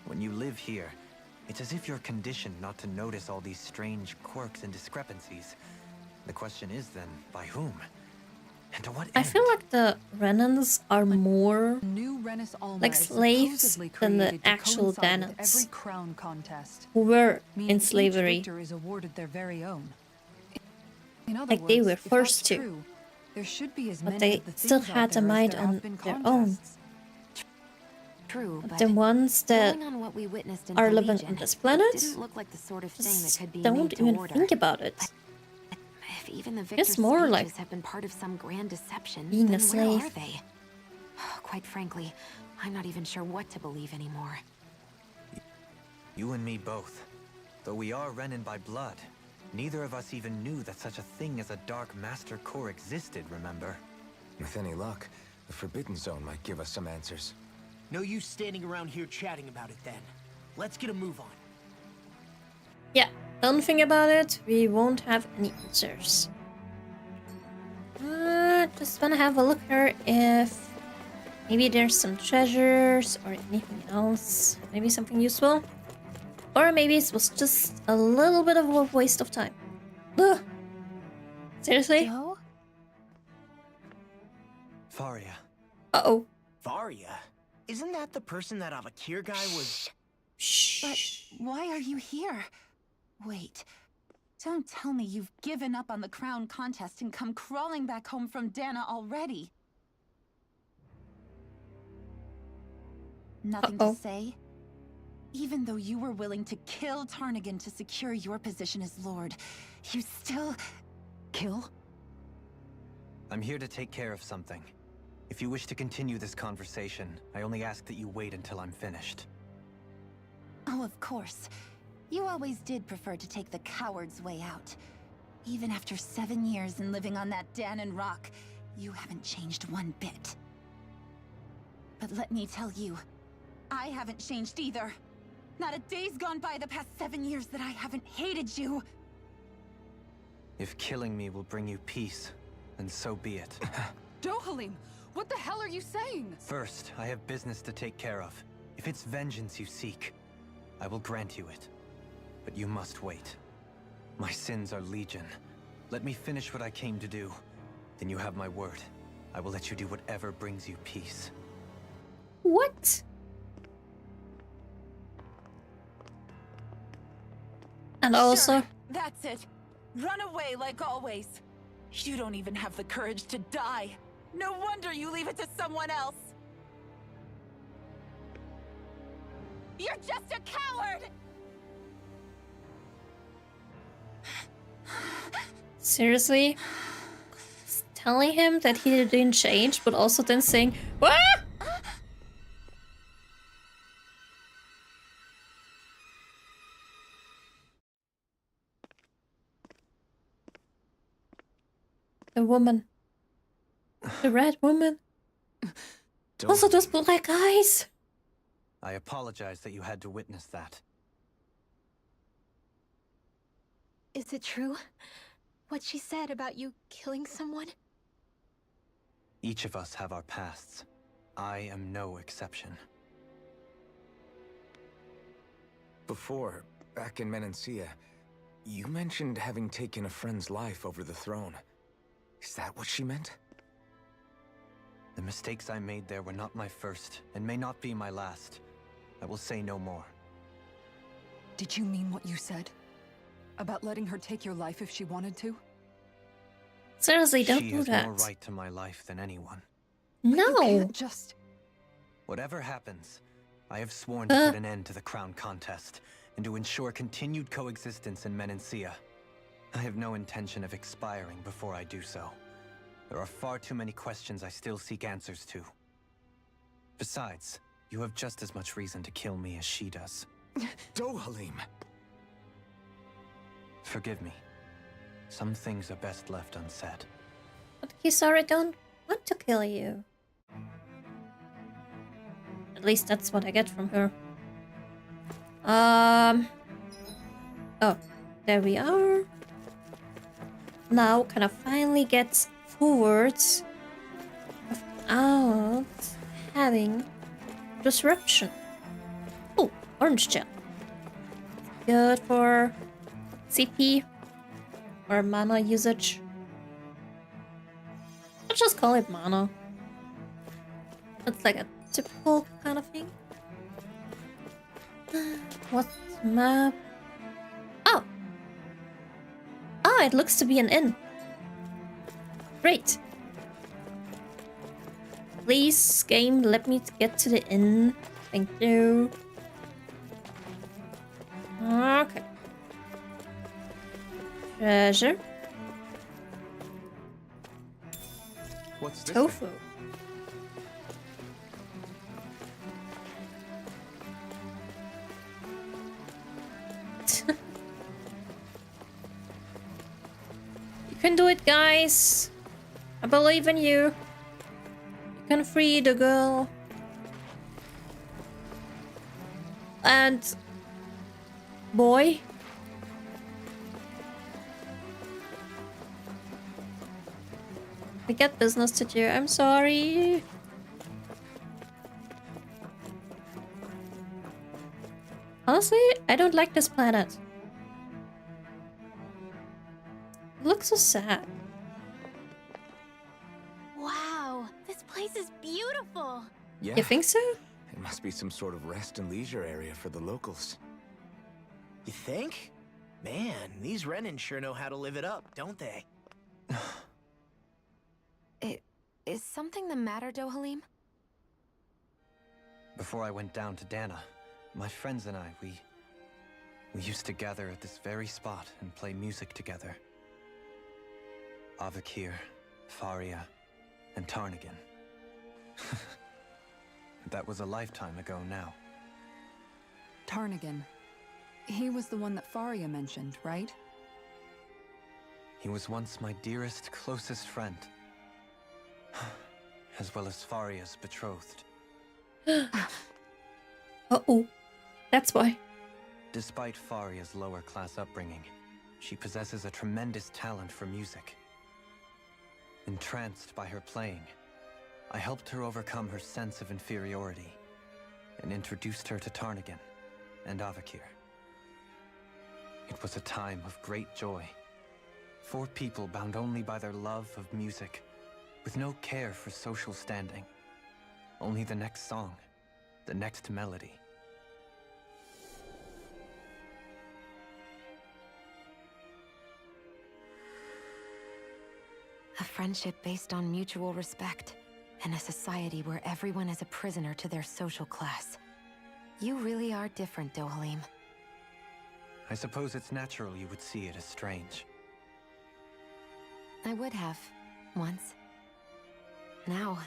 When you live here, it's as if you're conditioned not to notice all these strange quirks and discrepancies. The question is then, by whom? And to what end? I feel like the Renans are more New Renis Alma like is slaves supposedly than the created to actual coincide with Danans every crown contest, who were meaning in slavery. Each victor is awarded their very own. In other Like they words, were if forced that's to. true, there should be as But many they of the still things out had a there as mind there on have been their own. contests. True, But but the ones that going on what we witnessed in are living Legion, on this it planet didn't look like the sort of thing that just could be don't made to even order. think about it. If even the victor's It's more speeches like have been part of some grand deception, being a then where slave. are they? Quite frankly, I'm not even sure what to believe anymore. You and me both. Though we are Renin by blood, neither of us even knew that such a thing as a Dark Master Core existed, remember? With any luck, the Forbidden Zone might give us some answers. No use standing around here chatting about it then. Let's get a move on. Yeah, don't think about it. We won't have any answers. Just wanna have a look here if maybe there's some treasures or anything else. Maybe something useful. Or maybe it was just a little bit of a waste of time. Ugh. Seriously? Joe? Faria. Uh-oh. Varia? Isn't that the person that Avakir guy was... Shh. But why are you here? Wait. Don't tell me you've given up on the crown contest and come crawling back home from Dana already. Nothing to say? Even though you were willing to kill Tarnigan to secure your position as Lord, you still... Kill? I'm here to take care of something. If you wish to continue this conversation, I only ask that you wait until I'm finished. Oh, of course. You always did prefer to take the coward's way out. Even after 7 years and living on that Danon rock, you haven't changed one bit. But let me tell you, I haven't changed either. Not a day's gone by the past 7 years that I haven't hated you. If killing me will bring you peace, then so be it. Dohalim, what the hell are you saying? First, I have business to take care of. If it's vengeance you seek, I will grant you it. But you must wait. My sins are legion. Let me finish what I came to do. Then you have my word. I will let you do whatever brings you peace. What? And also... Sure, that's it. Run away like always. You don't even have the courage to die. No wonder you leave it to someone else. You're just a coward! Seriously? Telling him that he didn't change, but also then saying, "What?" The woman. The red woman. Also those black eyes. I apologize that you had to witness that. Is it true? What she said about you killing someone? Each of us have our pasts. I am no exception. Before, back in Menancia, you mentioned having taken a friend's life over the throne. Is that what she meant? The mistakes I made there were not my first, and may not be my last. I will say no more. Did you mean what you said? About letting her take your life if she wanted to? Seriously, don't She do has that. more right to my life than anyone. You No. can't just... Whatever happens, I have sworn to put an end to the crown contest, and to ensure continued coexistence in Menancia. I have no intention of expiring before I do so. There are far too many questions I still seek answers to. Besides, you have just as much reason to kill me as she does. Dohalim! Forgive me. Some things are best left unsaid. But Kisara don't want to kill you. At least that's what I get from her. Oh, there we are. Now can I finally get forwards without having disruption? Oh, orange gel. Good for CP or mana usage. Let's just call it mana. It's like a typical kind of thing. What's the map? Oh! Oh, it looks to be an inn. Great. Please, game, let me get to the inn. Thank you. Okay. Treasure. What's this? Tofu. You can do it, guys. I believe in you. You can free the girl. And boy. We got business to do. I'm sorry. Honestly, I don't like this planet. It looks so sad. Wow, this place is beautiful. Yeah. You think so? It must be some sort of rest and leisure area for the locals. You think? Man, these Renan sure know how to live it up, don't they? Is something the matter, Dohalim? Before I went down to Dana, my friends and I, we used to gather at this very spot and play music together. Avakir, Faria, and Tarnagan. That was a lifetime ago now. Tarnagan. He was the one that Faria mentioned, right? He was once my dearest, closest friend. As well as Faria's betrothed. Uh-oh. That's why. Despite Faria's lower class upbringing, she possesses a tremendous talent for music. Entranced by her playing, I helped her overcome her sense of inferiority and introduced her to Tarnagan and Avakir. It was a time of great joy. 4 people bound only by their love of music, with no care for social standing. Only the next song, the next melody. A friendship based on mutual respect, in a society where everyone is a prisoner to their social class. You really are different, Dohalim. I suppose it's natural you would see it as strange. I would have, once. Now,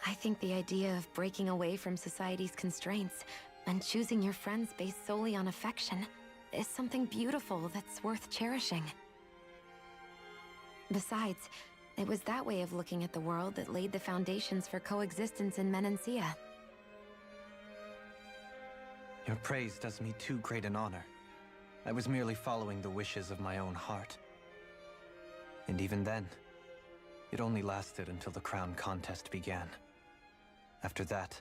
I think the idea of breaking away from society's constraints and choosing your friends based solely on affection is something beautiful that's worth cherishing. Besides, it was that way of looking at the world that laid the foundations for coexistence in Menancia. Your praise does me too great an honor. I was merely following the wishes of my own heart. And even then, it only lasted until the crown contest began. After that,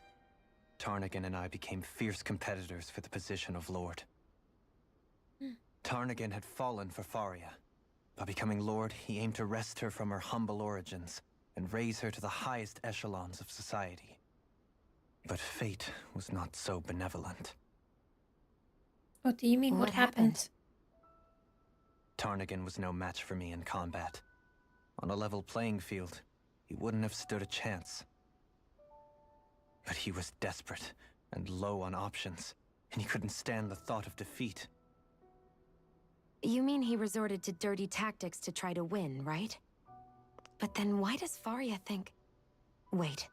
Tarnagan and I became fierce competitors for the position of Lord. Tarnagan had fallen for Faria. By becoming Lord, he aimed to wrest her from her humble origins and raise her to the highest echelons of society. But fate was not so benevolent. What do you mean, what happened? Tarnagan was no match for me in combat. On a level playing field, he wouldn't have stood a chance. But he was desperate and low on options, and he couldn't stand the thought of defeat. You mean he resorted to dirty tactics to try to win, right? But then why does Faria think... Wait,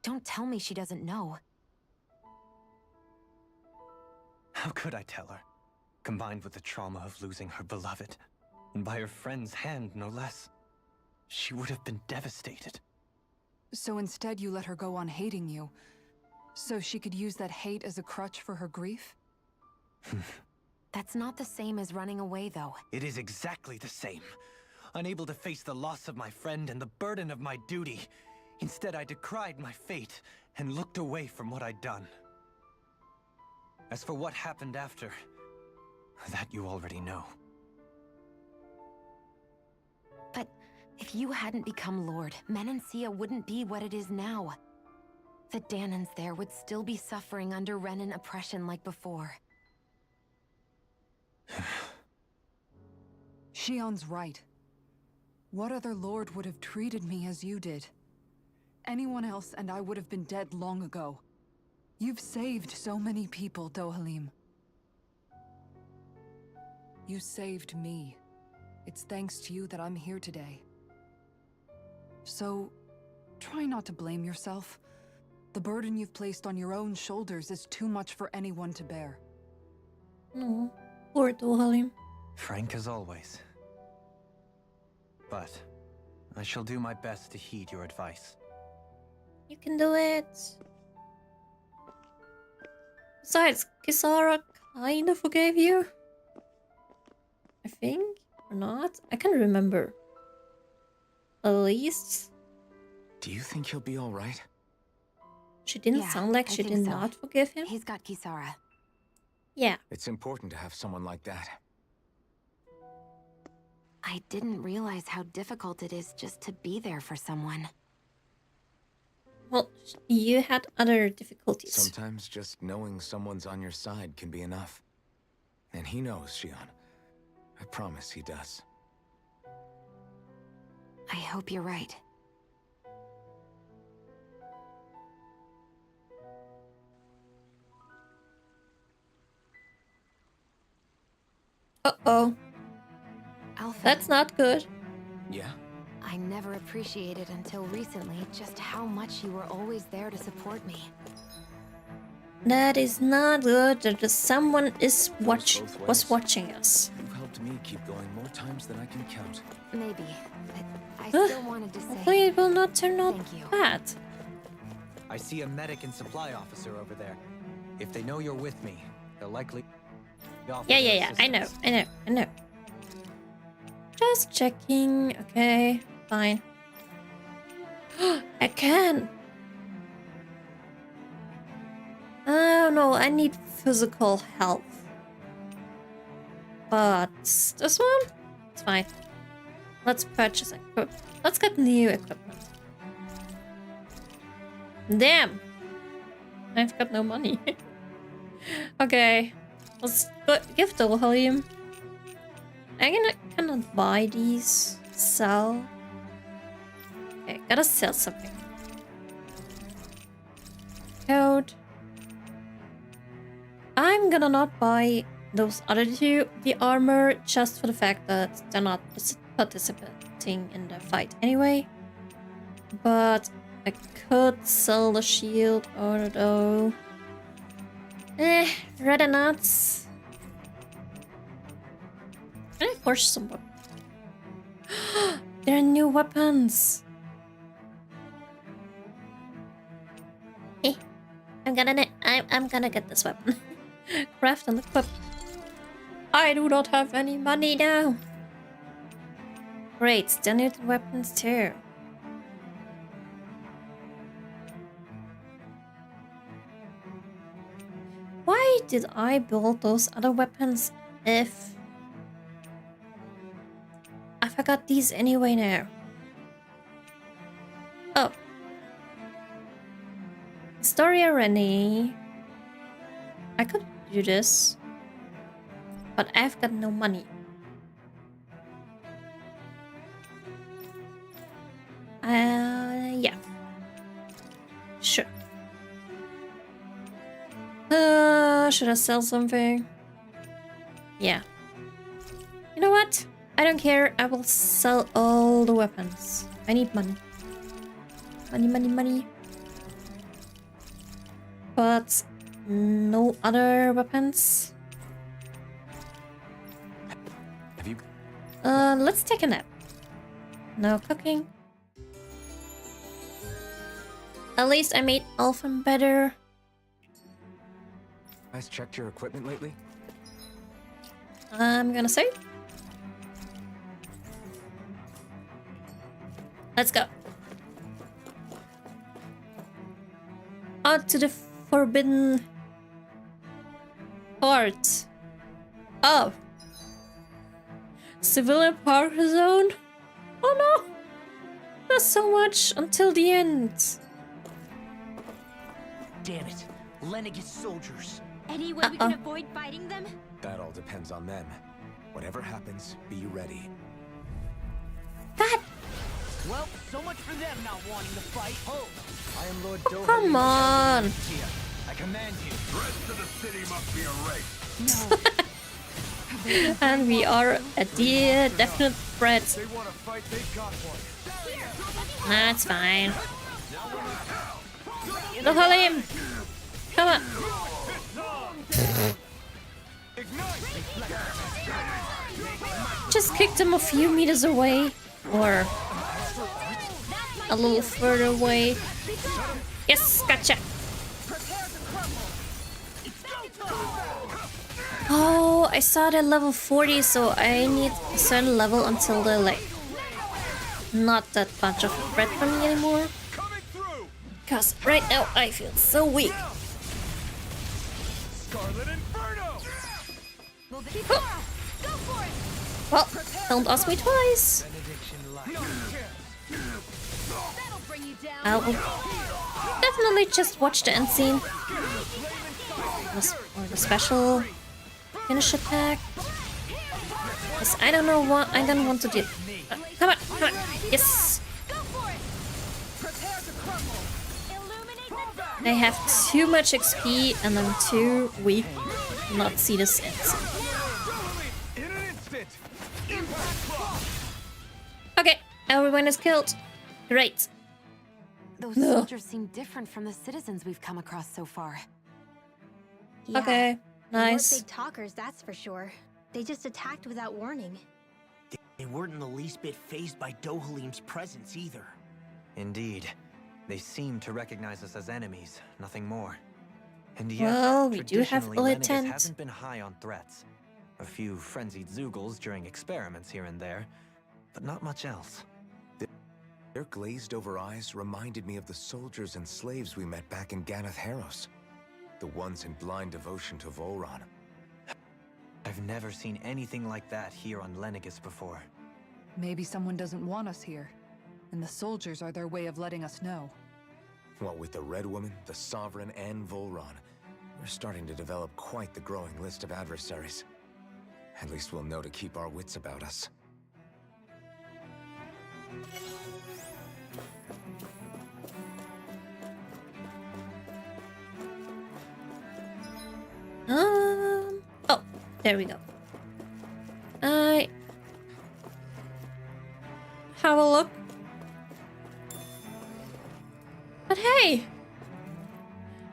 don't tell me she doesn't know. How could I tell her? Combined with the trauma of losing her beloved, and by her friend's hand, no less. She would have been devastated. So instead you let her go on hating you, so she could use that hate as a crutch for her grief? That's not the same as running away, though. It is exactly the same. Unable to face the loss of my friend and the burden of my duty, instead I decried my fate and looked away from what I'd done. As for what happened after, that you already know. But if you hadn't become Lord, Menancia wouldn't be what it is now. The Danans there would still be suffering under Renan oppression like before. Shion's right. What other lord would have treated me as you did? Anyone else and I would have been dead long ago. You've saved so many people, Dohalim. You saved me. It's thanks to you that I'm here today. So, try not to blame yourself. The burden you've placed on your own shoulders is too much for anyone to bear. No, poor Dohalim. Frank as always. But I shall do my best to heed your advice. You can do it. Besides, Kisara kinda forgave you. I think, or not? I can't remember. At least. Do you think he'll be alright? She didn't sound like I she think did so. not forgive him. He's got Kisara. Yeah. It's important to have someone like that. I didn't realize how difficult it is just to be there for someone. Well, you had other difficulties. Sometimes just knowing someone's on your side can be enough. And he knows, Xion. I promise he does. I hope you're right. Uh-oh. Alpha. That's not good. Yeah? I never appreciated until recently just how much you were always there to support me. That is not good. That someone is was watching us. You've helped me keep going more times than I can count. Maybe, but I still wanted to say Hopefully it will not turn out thank you. bad. I see a medic and supply officer over there. If they know you're with me, they'll likely offer Yeah. their I know. assistance. Just checking. Okay, fine. I can. Oh no, I need physical health. But this one? It's fine. Let's purchase equipment. Let's get new equipment. Damn! I've got no money. Okay. Let's give the William. I cannot buy these. Sell. Okay, gotta sell something. Code. I'm gonna not buy those other two, the armor, just for the fact that they're not participating in the fight anyway. But I could sell the shield, although... rather not. Can I forge some weapons? There are new weapons! I'm gonna get this weapon. Craft and equip. I do not have any money now. Great, still need weapons too. Why did I build those other weapons if I forgot these anyway now? Oh. Story Rennie. I could do this, but I've got no money. Yeah. Sure. Should I sell something? Yeah. You know what? I don't care. I will sell all the weapons. I need money. Money. But no other weapons. Have you? Let's take a nap. No cooking. At least I made Alphen better. Guys, checked your equipment lately? I'm gonna save. Let's go. On to the forbidden part. Oh. Civilian Park Zone? Oh no! Not so much until the end. Damn it. Lenegis soldiers. Any way we can avoid fighting them? That all depends on them. Whatever happens, be ready. Well, so much for them not wanting to fight. Oh, I am Lord Dohalim. Come on! I command you. The rest of the city must be erased. No. And we are a definite threat. They want to fight, they got one. That's fine. Dohalim! Come on! Just kicked him a few meters away. Or a little further away. Yes, gotcha! Oh, I saw that level 40, so I need a certain level until they're like not that much of a threat for me anymore. Because right now I feel so weak. Scarlet Inferno! Oh. Well, don't ask me twice. I will definitely just watch the end scene. Or the special finish attack. Because I don't know what I don't want to do. Come on, come on. Yes. I have too much XP and I'm too weak to not see this end scene. Okay, everyone is killed. Great. Those soldiers seem different from the citizens we've come across so far. Yeah, Okay, they weren't nice. big talkers, that's for sure. They just attacked without warning. They weren't in the least bit fazed by Dohalim's presence either. Indeed. They seem to recognize us as enemies, nothing more. And yet, Well, we do have traditionally, ill Lenegis intent. hasn't been high on threats. A few frenzied Zeugles during experiments here and there, but not much else. Their glazed-over eyes reminded me of the soldiers and slaves we met back in Ganath Haros. The ones in blind devotion to Volron. I've never seen anything like that here on Lenegis before. Maybe someone doesn't want us here, and the soldiers are their way of letting us know. What with the Red Woman, the Sovereign, and Volron, we're starting to develop quite the growing list of adversaries. At least we'll know to keep our wits about us. Oh, there we go. I have a look. But hey,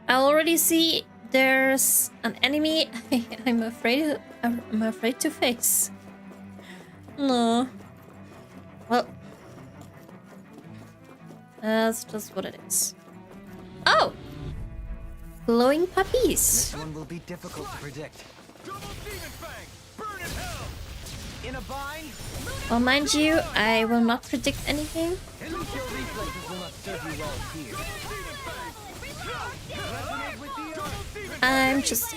I already see there's an enemy I'm afraid to face. No. Well, that's just what it is. Oh! Glowing puppies. This one will be difficult to predict. In a bind? Well, mind you, I will not predict anything. At least your reflexes will not serve you well here. I'm just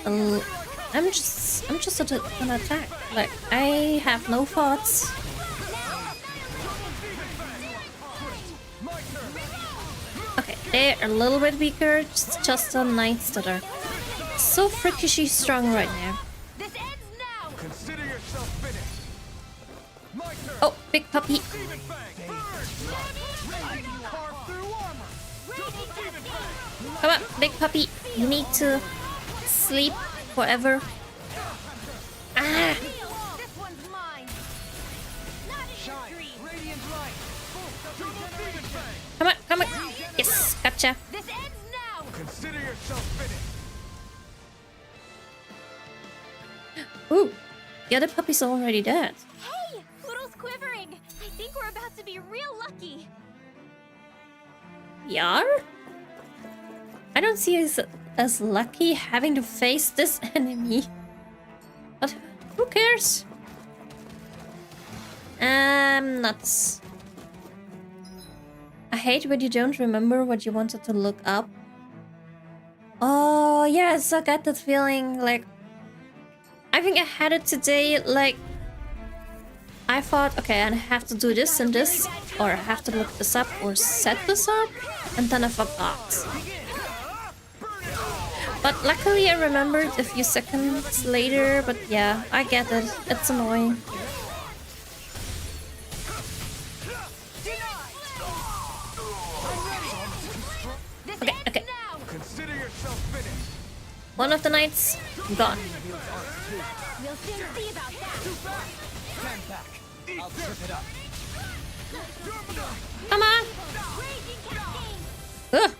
an attack. Like, I have no thoughts. Okay, they're a little bit weaker. It's just the knights that are so freakishly strong right now. Consider yourself finished. Oh, big puppy. Come on, big puppy. You need to sleep forever. Ah! Come on, come on. Yes, gotcha. Consider yourself finished. Ooh, the other puppy's already dead. Hey! Poodle's quivering! I think we're about to be real lucky! Yar? I don't see us as lucky having to face this enemy. But who cares? Nuts. I hate when you don't remember what you wanted to look up. Oh, yes, I got that feeling. Like, I think I had it today. Like, I thought, okay, I have to do this and this, or I have to look this up or set this up, and then I forgot. But luckily I remembered a few seconds later, but yeah, I get it. It's annoying. Okay, okay. Consider yourself finished. One of the knights gone. We'll soon see about that! Stand back. I'll trip it up. Come on! Ugh.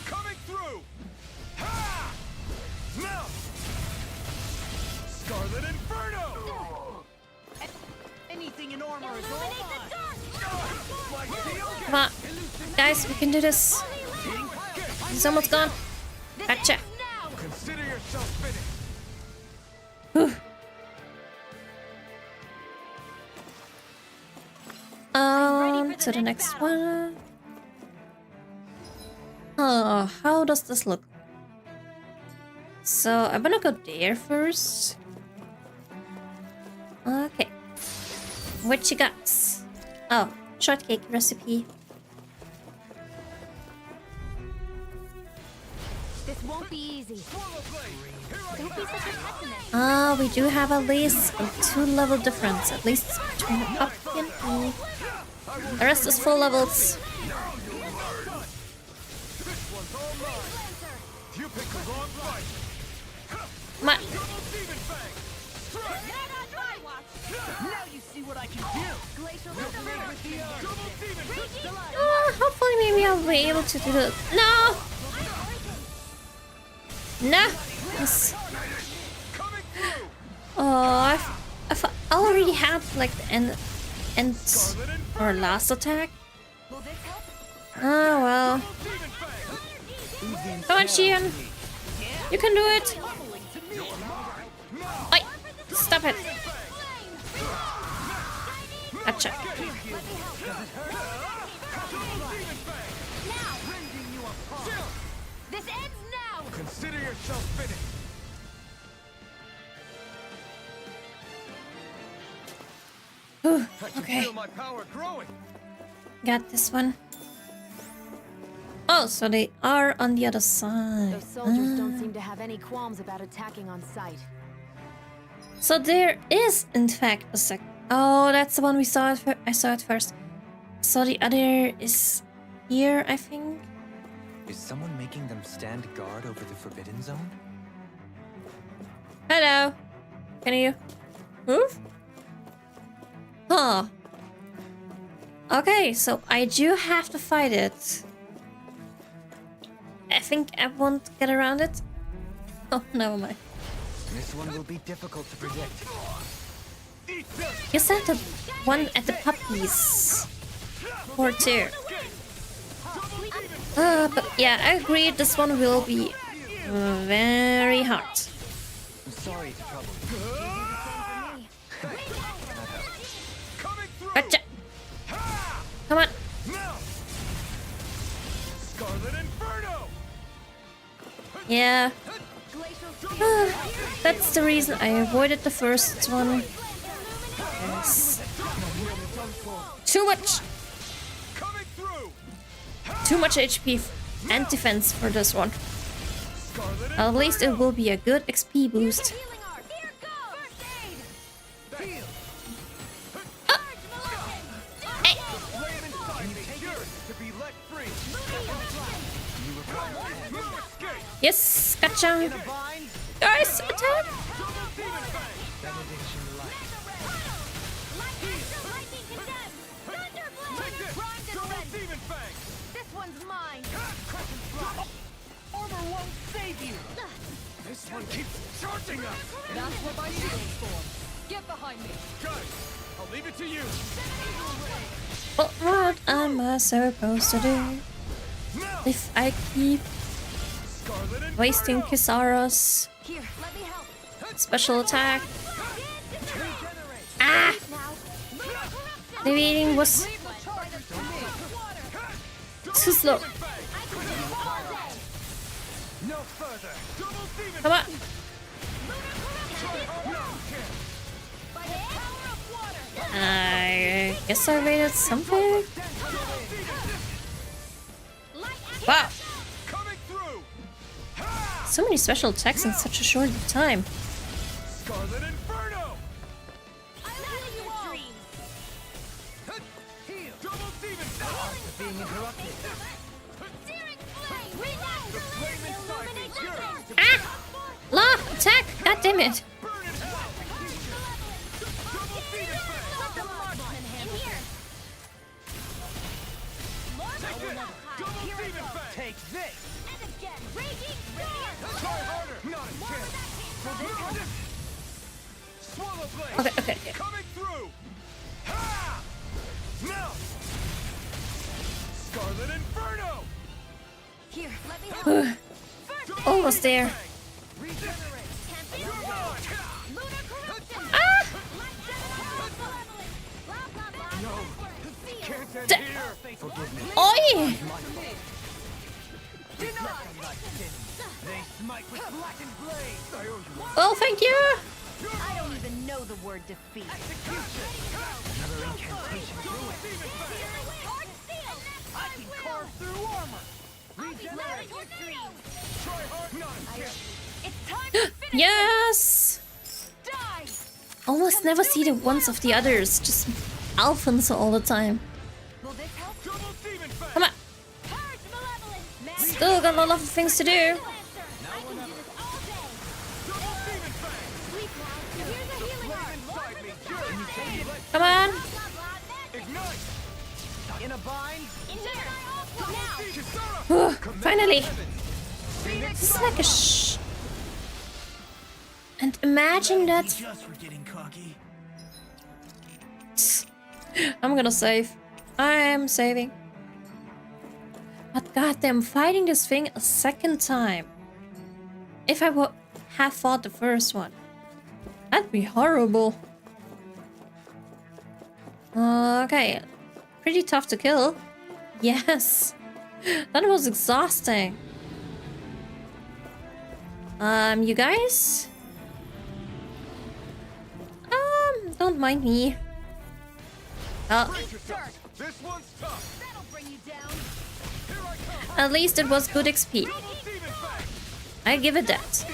Coming through. Ha! Now. Scarlet Inferno. Anything in armor is all mine. Come on. Guys, we can do this. He's almost gone. Gotcha. Consider yourself finished. Whew. To the next one. Oh, how does this look? So I'm gonna go there first. Okay. What you got? Oh, shortcake recipe. won't be easy. Don't be such a pessimist. Ah, we do have at least a 2-level difference, at least between Uppy and me. The rest is 4 levels. Come on. Hopefully maybe I'll be able to do that. No! No! Yes. Oh, I already had like the end or last attack. Oh well. Come on, Xion. You can do it. Oi! Stop it. Gotcha. This ends now. Consider yourself finished. Whew, I can okay. feel my power growing. Got this one. Oh, so they are on the other side. Those soldiers don't seem to have any qualms about attacking on sight. So there is, in fact, a sec. Oh, that's the one we saw. I saw it first. So the other is here, I think. Is someone making them stand guard over the Forbidden Zone? Hello. Can you move? Huh. Okay, so I do have to fight it. I think I won't get around it. Oh, never mind. This one will be difficult to predict. You said the one at the puppies. Or two. But yeah, I agree. This one will be very hard. I'm sorry to trouble you. Gotcha. Come on. Yeah. That's the reason I avoided the first one. Yes. Too much. Too much HP and defense for this one. At least it will be a good XP boost. Yes, gotcha. Guys, attack! This one's mine. Armor won't save you. This one keeps charging us. That's what my shield's for. Get behind me. Guys, I'll leave it to you. Well, what am I supposed to do if I keep wasting Kisara's special attack? Ah! The beating was too slow. Come on. I guess I rated something. Wow. So many special attacks in such a short time. Scarlet Inferno! Being interrupted. Ah! Law! Attack! God damn it! Take this! Okay, okay. Coming through! Ha! Now! Scarlet Inferno! Here, let me help. Almost there. Ah! Oi! Oh, thank you! I don't even know the word defeat. Another incantation. I can carve through armor. Yes! Almost never see the ones of the others, just Alphonse all the time. Come on! Still got a lot of things to do. Come on! Finally! This is like a And imagine that. I'm gonna save. I am saving. But goddamn, fighting this thing a second time. If I would have fought the first one, that'd be horrible. Okay, pretty tough to kill. Yes, that was exhausting. You guys? Don't mind me. At least it was good XP. I give it that.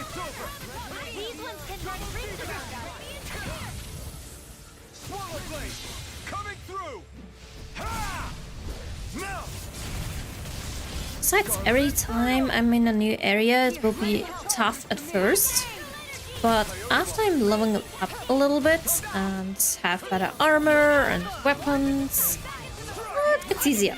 Besides, every time I'm in a new area, it will be tough at first. But after I'm leveling up a little bit and have better armor and weapons, it gets easier.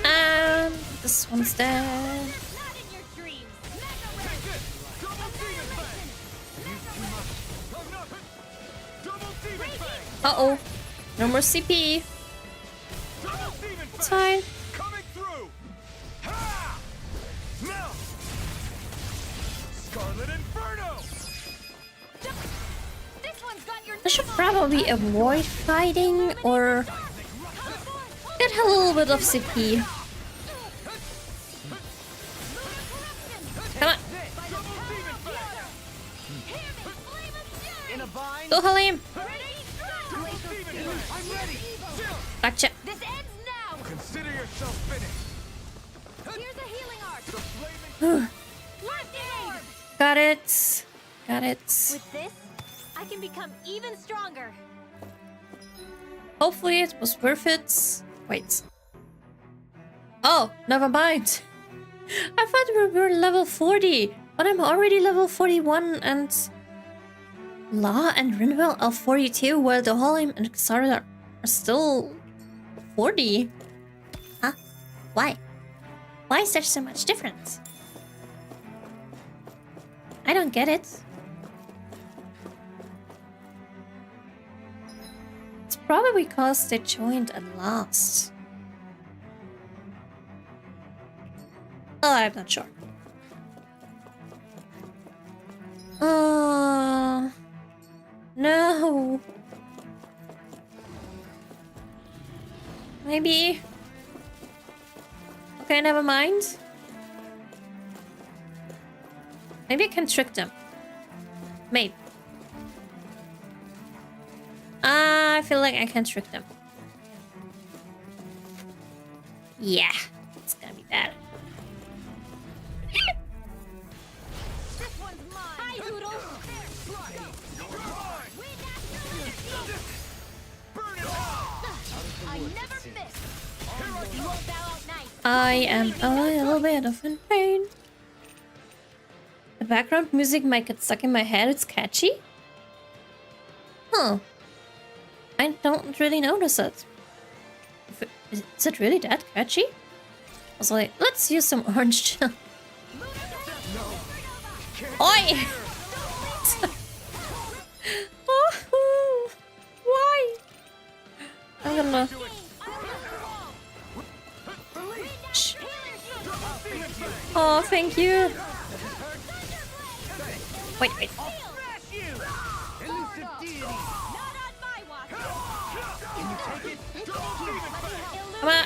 And this one's dead. Uh-oh. No more CP. It's fine. I should probably avoid fighting or get a little bit of CP. Come on. Go, Halim. Gotcha. This ends now. Consider yourself finished. Here's a healing arc. Got it. Got it. With this, I can become even stronger. Hopefully it was worth it. Wait. Oh, never mind. I thought we were level 40, but I'm already level 41 and La and Rinwell are 42, while the Halim and Xardar are still 40. Huh? Why? Why is there so much difference? I don't get it. It's probably because they joined at last. Oh, I'm not sure. No. Maybe. Okay, never mind. Maybe I can trick them. Maybe. I feel like I can trick them. Yeah, it's gonna be bad. I am a little bit of in pain. The background music might get stuck in my head. It's catchy. Huh. I don't really notice it. Is it really that catchy? I was like, let's use some orange chill. Oi! Why? I'm gonna... Shh. Oh, thank you. Wait. Come on.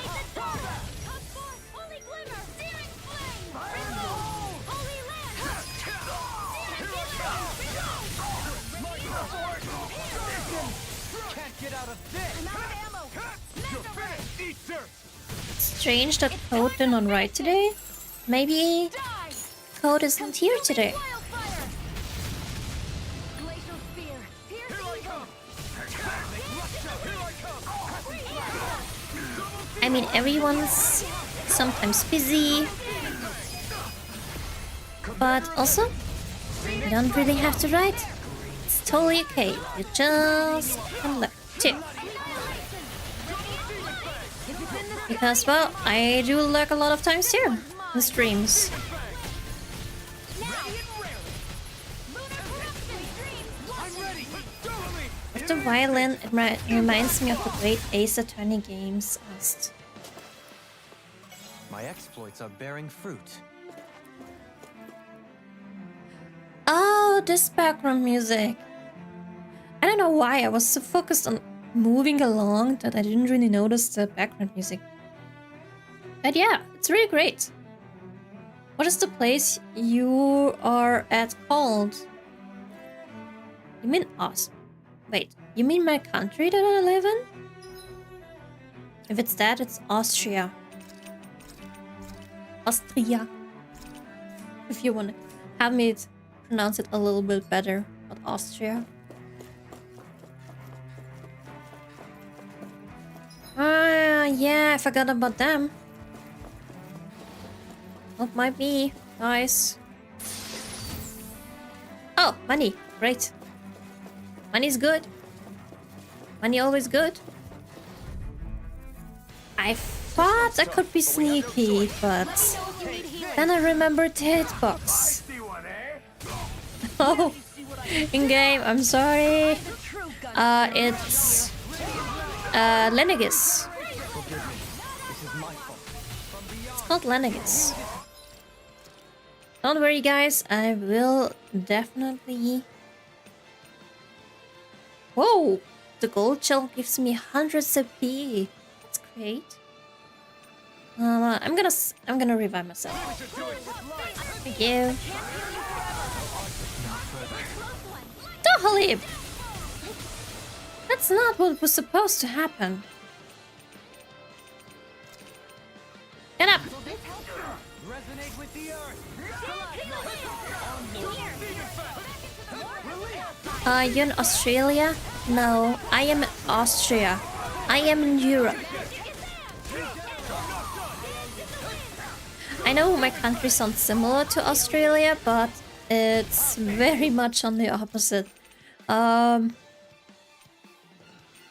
Strange that Code didn't write today. Maybe Code isn't here today. I mean, everyone's sometimes busy, but also, you don't really have to write. It's totally okay. You just can look too. Because, well, I do lurk a lot of times too in streams. With the violin, it reminds me of the great Ace Attorney games. My exploits are bearing fruit. Oh, this background music. I don't know why I was so focused on moving along that I didn't really notice the background music. But yeah, it's really great. What is the place you are at called? You mean us? Wait, you mean my country that I live in? If it's that, it's Austria. Austria. If you want to have me pronounce it a little bit better, but Austria. Yeah, I forgot about them. Oh, might be. Nice. Oh, money. Great. Money's good. Money always good. I thought I could be sneaky, but then I remembered the hitbox. Oh, in game, I'm sorry. It's Lenegis. It's not Lenegis. Don't worry, guys. I will definitely. Whoa! The gold shell gives me 100 CP. That's great. I'm gonna revive myself. Thank you. Dohalib! That's not what was supposed to happen. Get up! You in Australia? No, I am in Austria. I am in Europe. I know my country sounds similar to Australia, but it's very much on the opposite.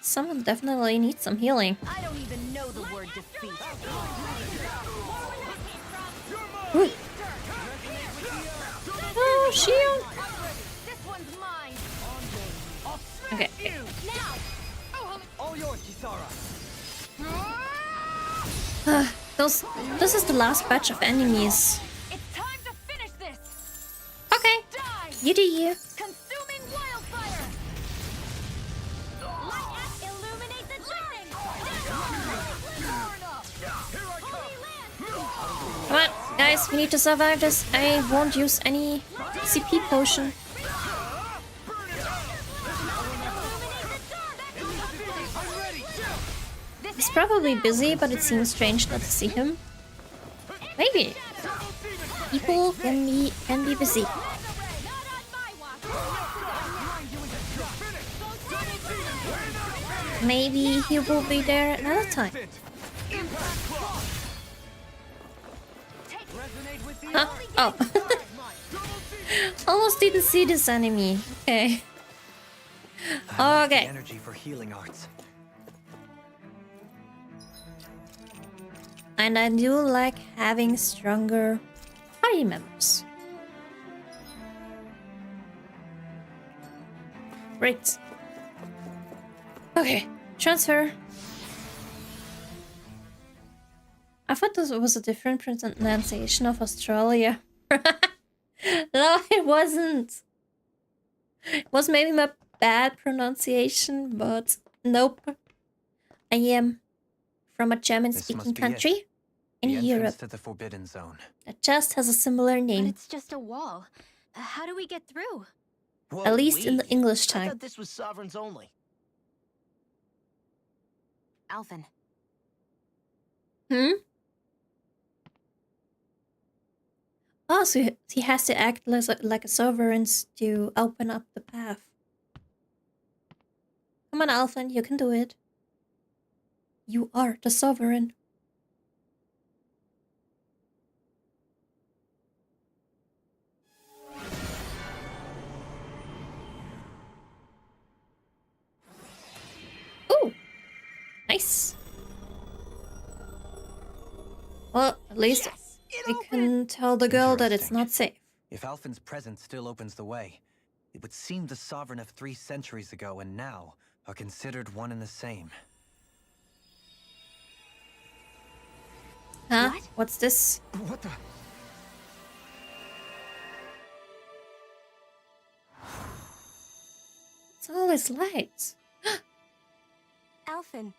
Someone definitely needs some healing. I don't even know the word defeat. Ooh. Oh, shield! This one's mine. Okay. All yours, This is the last batch of enemies. It's time to finish this. Okay. You do you. Consuming wildfire. Illuminate the journey. Come on, guys, we need to survive this. I won't use any CP potion. He's probably busy, but it seems strange not to see him. Maybe. People can be busy. Maybe he will be there another time. Huh? Oh. Almost didn't see this enemy. Okay. Okay. Energy for healing arts. And I do like having stronger party members. Great. Okay, transfer. I thought this was a different pronunciation of Australia. No, it wasn't. It was maybe my bad pronunciation, but nope. I am from a German-speaking country in Europe To the Forbidden Zone. that just has a similar But name, it's just a wall. How do we get through? at least in the English I time. thought this was sovereigns only. Alphen. Hmm? Oh, so he has to act like a sovereign to open up the path. Come on, Alphen, you can do it. You are the sovereign. Ooh! Nice. Well, at least we can tell the girl that it's not safe. If Alphen's presence still opens the way, it would seem the Sovereign of 3 centuries ago and now are considered one and the same. Huh? What's this? What the? It's all these lights. Alphen.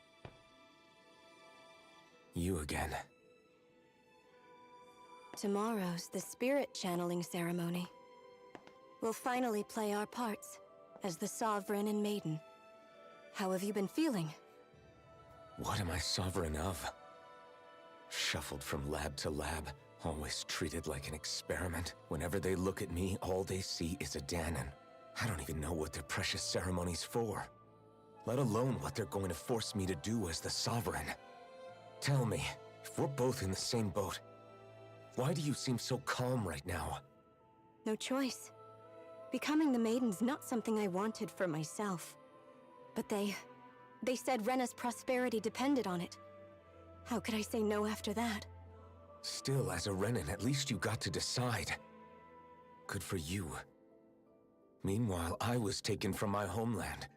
You again. Tomorrow's the spirit channeling ceremony. We'll finally play our parts as the Sovereign and Maiden. How have you been feeling? What am I sovereign of? Shuffled from lab to lab, always treated like an experiment. Whenever they look at me, all they see is a Dahnan. I don't even know what their precious ceremony's for, let alone what they're going to force me to do as the Sovereign. Tell me, if we're both in the same boat, why do you seem so calm right now? No choice. Becoming the Maiden's not something I wanted for myself. But they said Rena's prosperity depended on it. How could I say no after that? Still, as a Renan, at least you got to decide. Good for you. Meanwhile, I was taken from my homeland.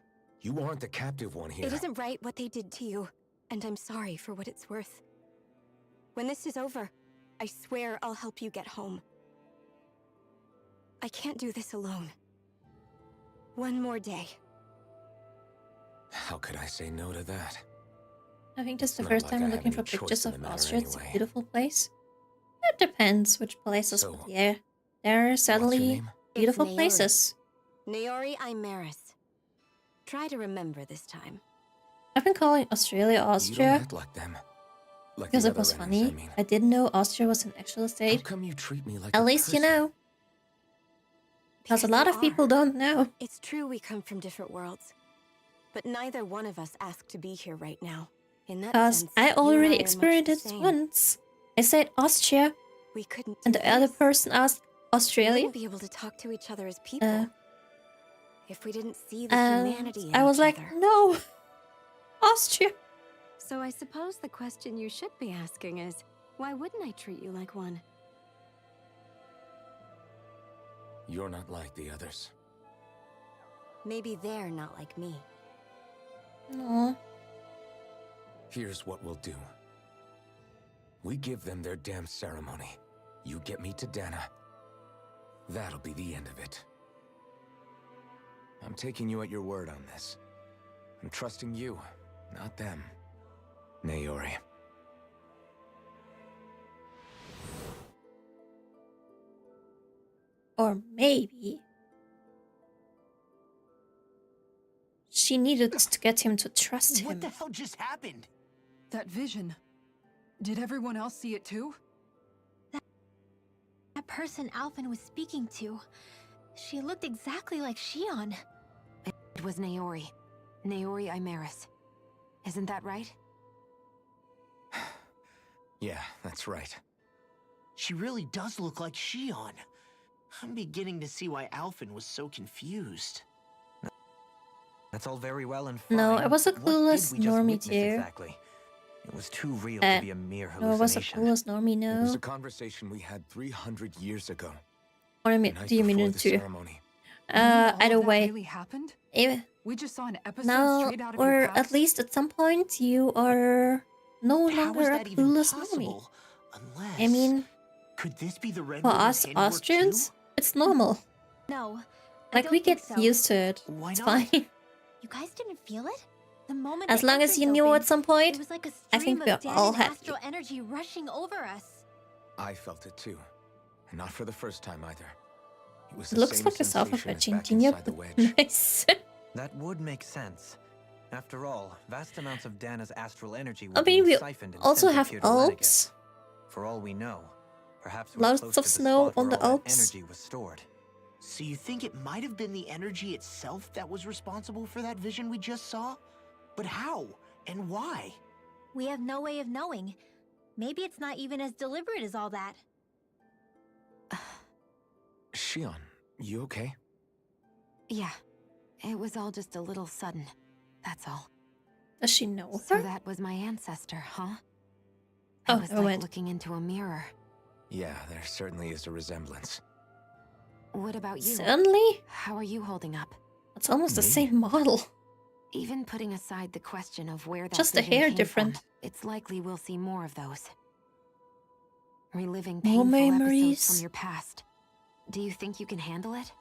You aren't the captive one here. It isn't right what they did to you, and I'm sorry for what it's worth. When this is over, I swear I'll help you get home. I can't do this alone. One more day. How could I say no to that? I think this is the Not first like time I I'm have looking any for choice pictures in the of matter Austria. It's a anyway. beautiful place. It depends which places, So, but yeah, there are sadly name? beautiful It's Naori. places. Naori Imaris. Try to remember this time. I've been calling Australia You don't Austria act like them. Like because the it other was Renans, funny. I mean. I didn't know Austria was an actual How state. come you treat me like At a least you person? know. Because a lot you of people are. don't know. It's true we come from different worlds. But neither one of us asked to be here right now. In that Because sense, I you and already I are much the experienced it same. once. I said Austria, We couldn't and do the other this. person asked We Australia. wouldn't be able to talk to each other as people. If we didn't see the And humanity in I was each like, other. no, Austria. So I suppose the question you should be asking is, why wouldn't I treat you like one? You're not like the others. Maybe they're not like me. No. Here's what we'll do. We give them their damn ceremony. You get me to Dana. That'll be the end of it. I'm taking you at your word on this. I'm trusting you, not them. Naori. Or maybe she needed to get him to trust him. What the hell just happened? That vision. Did everyone else see it too? That person Alphen was speaking to, she looked exactly like Shion. It was Naori. Naori Imaris. Isn't that right? Yeah, that's right. She really does look like Shion. I'm beginning to see why Alphen was so confused. That's all very well and fine. No, I was a What clueless did we just normie witness too. Exactly? It was too real to be a mere No, I was a hallucination. clueless normie, It was no. a conversation we had 300 years ago. Or I the mean, night do you mean before it the too? ceremony. You mean all of Either that way. really happened? If, We just saw an episode now, straight out of your or past? at least at some point, you are no How longer is a that even clueless normie. possible? Unless... I mean, could this be the Red for Woman's us handwork Austrians, too? it's normal. No, I Like, don't we think get so. used to it. Why It's not? fine. You guys didn't feel it? The moment As the long as entrance you knew opened, at some point, it was like a I stream think we're of all Danon happy. astral energy rushing over us. I felt it too. And not for the first time either. It was It the looks same like the south of sensation as back Virginia, inside the but wedge. nice. That would make sense. After all, vast amounts of Dana's astral energy I were mean, being we siphoned and also sent have here to Lenegis. Alps. For all we know, perhaps we're Lots close of to the snow spot on where the all that Alps. energy was stored. So you think it might have been the energy itself that was responsible for that vision we just saw? But how? And why? We have no way of knowing. Maybe it's not even as deliberate as all that. Shion, you okay? Yeah, it was all just a little sudden. That's all. Does she know So her? that was my ancestor, huh? Oh, It was never like mind. looking into a mirror. Yeah, there certainly is a resemblance. What about you? Certainly? How are you holding up? It's almost the Me? same model. Even putting aside the question of where that Just the vision hair came different. from, it's likely we'll see more of those. Reliving More painful episodes memories. from your past. Do you think you can handle it?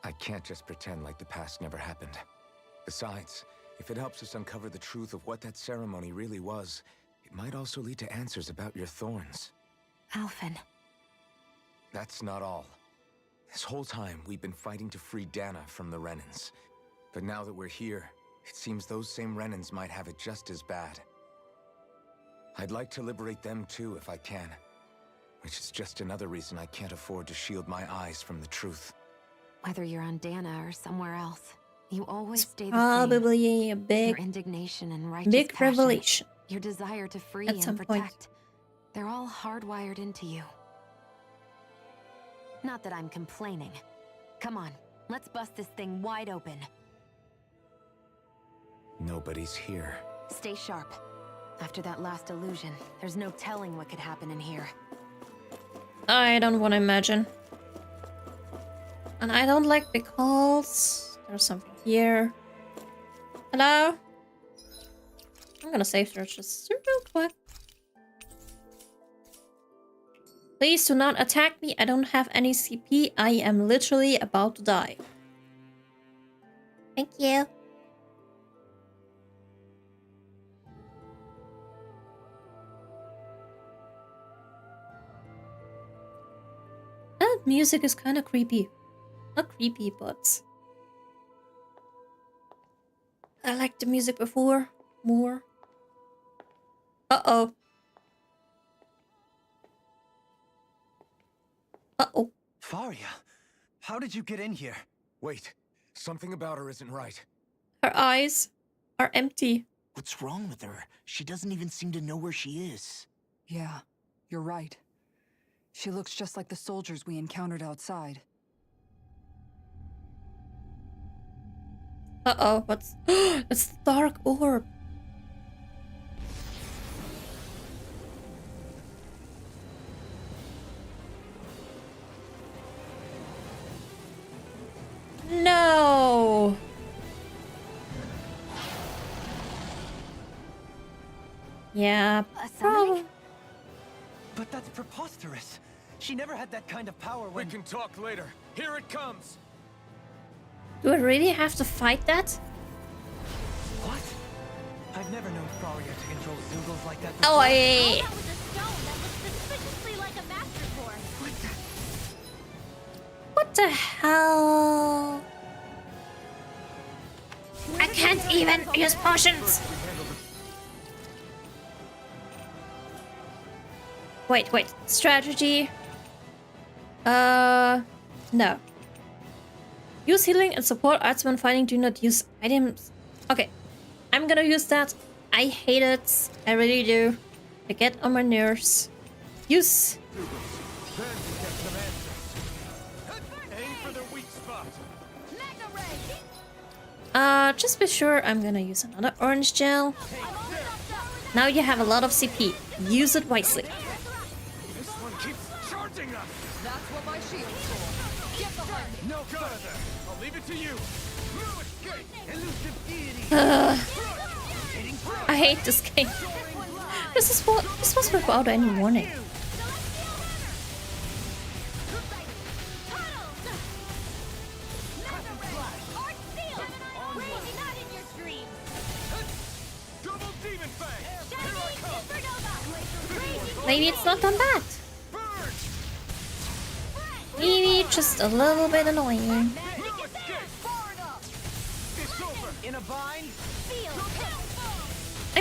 I can't just pretend like the past never happened. Besides, if it helps us uncover the truth of what that ceremony really was, it might also lead to answers about your thorns. Alphen. That's not all. This whole time, we've been fighting to free Dana from the Renans. But now that we're here, it seems those same Renans might have it just as bad. I'd like to liberate them too if I can. Which is just another reason I can't afford to shield my eyes from the truth. Whether you're on Dana or somewhere else, you always stay the same. Probably a big, Your indignation and righteous big passion, revelation. your desire to free At and some protect, point. they're all hardwired into you. Not that I'm complaining. Come on, let's bust this thing wide open. Nobody's here. Stay sharp. After that last illusion, there's no telling what could happen in here. I don't want to imagine. And I don't like big halls. There's something here. Hello? I'm gonna save search just real quick. Please do not attack me. I don't have any CP. I am literally about to die. Thank you. That music is kind of creepy. Not creepy, but I liked the music before more. Uh-oh. Uh-oh. Faria, how did you get in here? Wait, something about her isn't right. Her eyes are empty. What's wrong with her? She doesn't even seem to know where she is. Yeah, you're right. She looks just like the soldiers we encountered outside. Uh-oh, what's... It's the dark orb. No! Yeah, probably. But that's preposterous. She never had that kind of power when... We can talk later. Here it comes! Do I really have to fight that? What? I've never known Faria to control Zoogles like that before. Oh, That was a stone that looks suspiciously like a master sword. What the hell? I can't even use potions. Wait. Strategy. No. Use healing and support arts when fighting. Do not use items. Okay. I'm gonna use that. I hate it. I really do. I get on my nerves. Use. Aim for the weak spot. Just be sure I'm gonna use another orange gel. Now you have a lot of CP. Use it wisely. This one keeps charging us. That's what my shield's for. Get behind me. No further. I'll leave it to you. I hate this game. This was without any warning. Maybe it's not done bad. Maybe just a little bit annoying. In a bind?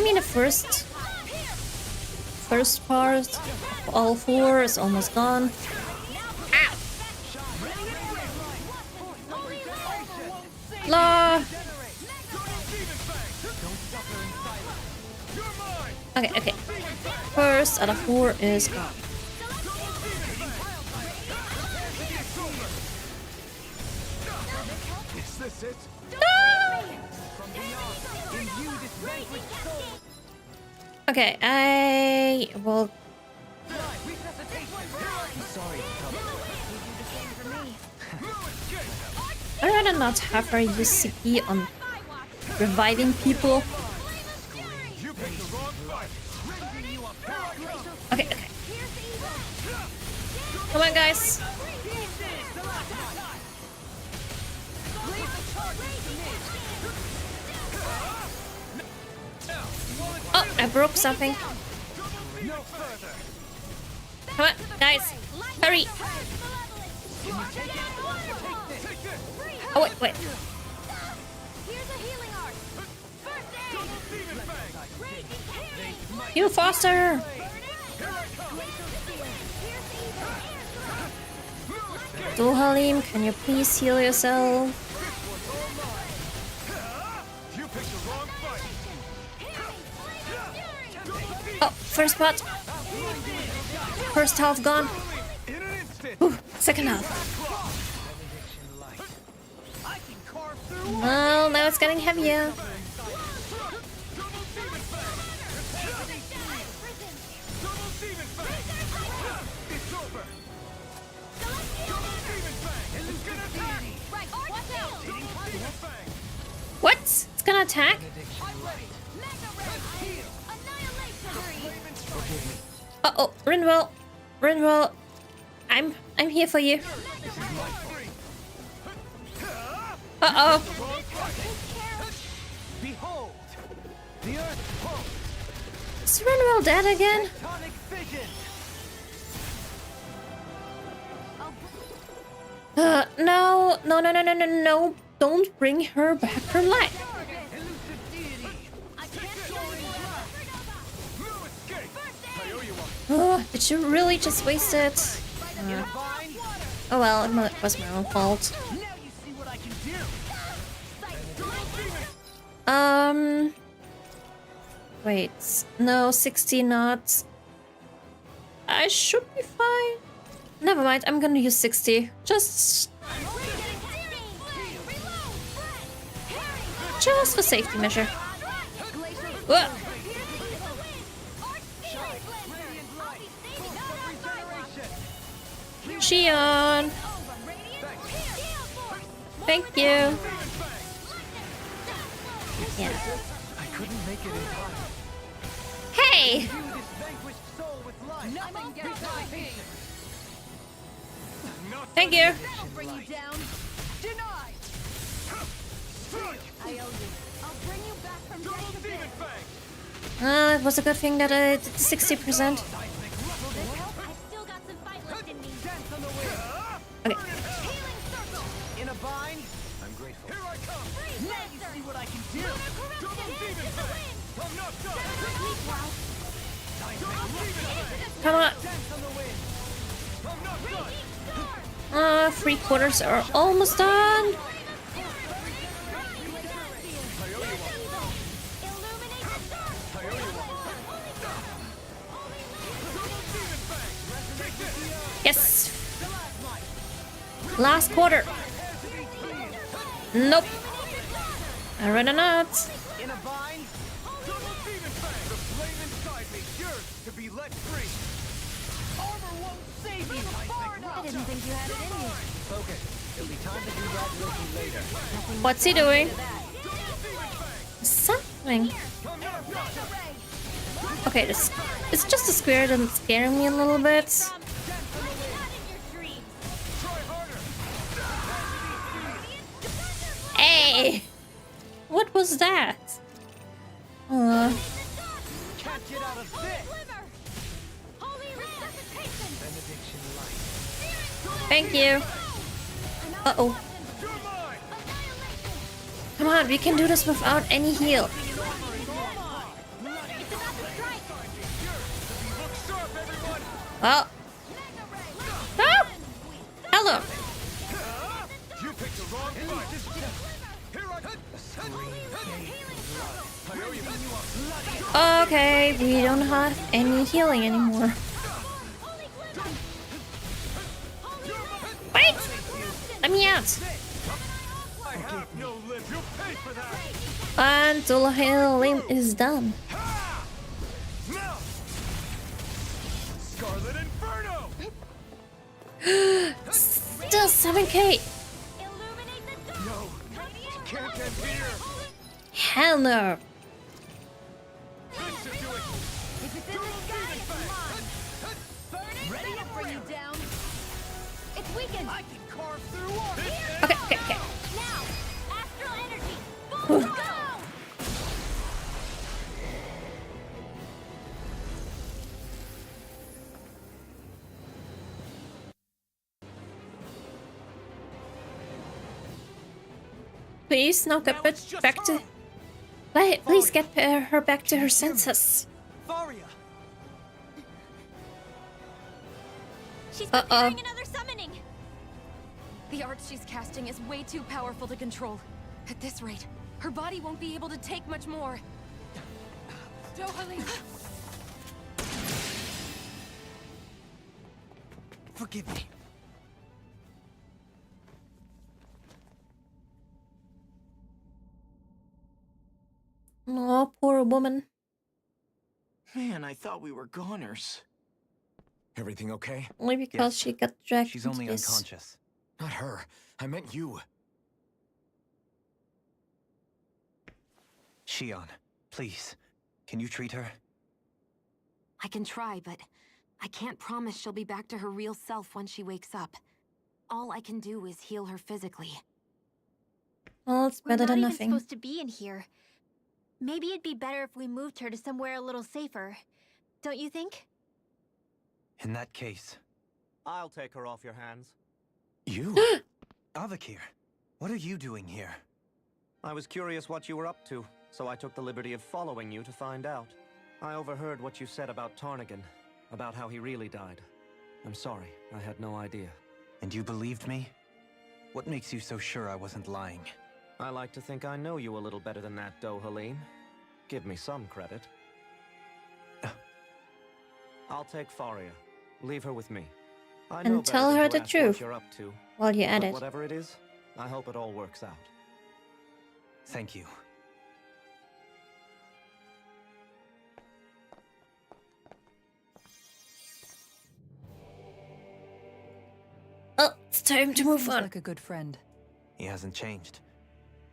I mean, the first part of all 4 is almost gone. Ow! La! Okay, okay. First out of 4 is gone. Is this it? Okay, I will. I'd rather not have her use CP on reviving people. Okay, okay. Come on, guys. Oh, I broke something. Come on, guys. Hurry. Oh, wait, wait. You Foster. Dul Halim, can you please heal yourself? Oh, first pot. First half gone. Ooh, second half. Well, now it's getting heavier. What? It's gonna attack? Uh-oh, Rinwell. Rinwell, I'm here for you. Uh-oh. Is Rinwell dead again? No. No. Don't bring her back from life. Oh, did you really just waste it? Oh well, it was my own fault. Wait, no, 60 knots. I should be fine. Never mind, I'm gonna use 60. Just for safety measure. Whoa. Xion! Thank you. Yeah. Hey! Thank you. It was a good thing that I did 60%. Okay. In a bind? I'm grateful. Here I come. Now you see what I can do. Come on. 3/4 are almost done. Yes. Last quarter. Nope. I ran out. In a bind? Double demon fang! The flame inside me yearns to be let free. Armor won't save you. I didn't think you had it in you. Focus. It'll be time to congratulate you later. What's he doing? Something. Okay, this it's just a square that's scaring me a little bit. Hey! What was that? Thank you. Uh-oh. Come on, we can do this without any heal. Oh. Oh! Hello. You picked the wrong fight. Okay, we don't have any healing anymore. Wait! Let me out. And the healing is done. Scarlet Inferno! Still 7k. No, can't get here. Hell no. If it's in the sky, it's mine. Burn it, ready to bring you down. It's weakened. I can carve through water. Okay. Now, astral energy. Full go. Please, now get back to... Please get her back to her senses. Faria! She's preparing another summoning. The art she's casting is way too powerful to control. At this rate, her body won't be able to take much more. Dohalim! Forgive me. Oh, poor woman. Man, I thought we were goners. Everything okay? Only because she got dragged She's into only this. unconscious. Not her. I meant you. Shion, please, can you treat her? I can try, but I can't promise she'll be back to her real self when she wakes up. All I can do is heal her physically. Well, it's We're better not than even nothing. supposed to be in here. Maybe it'd be better if we moved her to somewhere a little safer. Don't you think? In that case... I'll take her off your hands. You? Avakir, what are you doing here? I was curious what you were up to, so I took the liberty of following you to find out. I overheard what you said about Tarnagan, about how he really died. I'm sorry, I had no idea. And you believed me? What makes you so sure I wasn't lying? I like to think I know you a little better than that, Dohalim. Give me some credit. I'll take Faria. Leave her with me. I know And tell better her than the to ask truth what you're up to. while you're at But it. whatever it is, I hope it all works out. Thank you. Oh, it's time to move Seems on. like a good friend. He hasn't changed.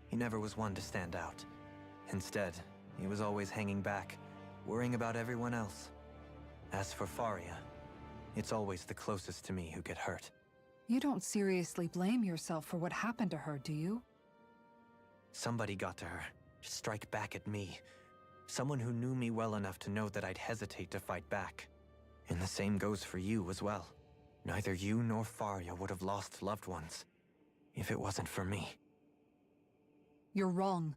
He never was one to stand out. Instead, he was always hanging back, worrying about everyone else. As for Faria, it's always the closest to me who get hurt. You don't seriously blame yourself for what happened to her, do you? Somebody got to her, to strike back at me. Someone who knew me well enough to know that I'd hesitate to fight back. And the same goes for you as well. Neither you nor Faria would have lost loved ones, if it wasn't for me. You're wrong.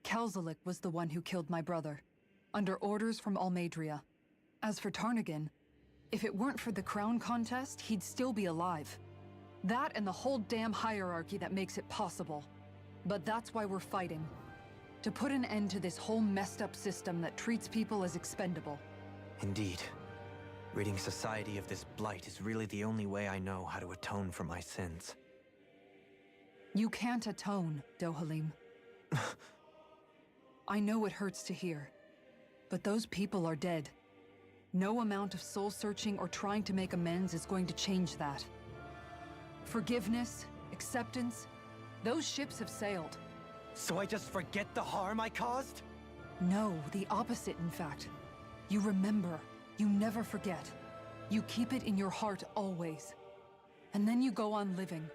Kelzalik was the one who killed my brother, under orders from Almadria. As for Tarnagan, if it weren't for the crown contest, he'd still be alive. That and the whole damn hierarchy that makes it possible. But that's why we're fighting. To put an end to this whole messed up system that treats people as expendable. Indeed. Ridding society of this blight is really the only way I know how to atone for my sins. You can't atone, Dohalim. I know it hurts to hear, but those people are dead. No amount of soul-searching or trying to make amends is going to change that. Forgiveness, acceptance, those ships have sailed. So I just forget the harm I caused? No, the opposite, in fact. You remember. You never forget. You keep it in your heart always. And then you go on living.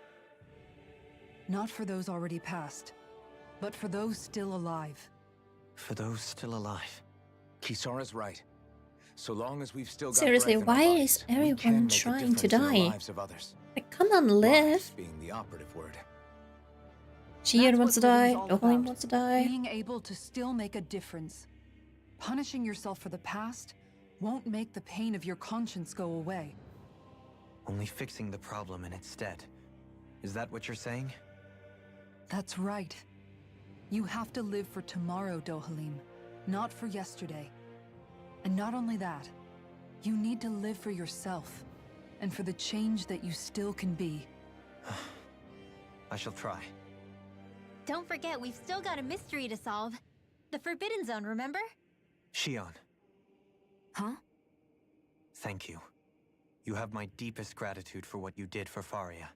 Not for those already past, but for those still alive. For those still alive. Kisara's right. So long as we've still got Seriously, breath in our why bodies, is we everyone can make a trying to difference in the die? lives of others. Like, come on, live. Lives being the operative word. Shion That's wants to what die. living's all Dohalim about. wants to die. Being able to still make a difference. Punishing yourself for the past won't make the pain of your conscience go away. Only fixing the problem in its stead. Is that what you're saying? That's right. You have to live for tomorrow, Dohalim, not for yesterday. And not only that, you need to live for yourself, and for the change that you still can be. I shall try. Don't forget, we've still got a mystery to solve. The Forbidden Zone, remember? Shion, Huh? thank you. You have my deepest gratitude for what you did for Faria.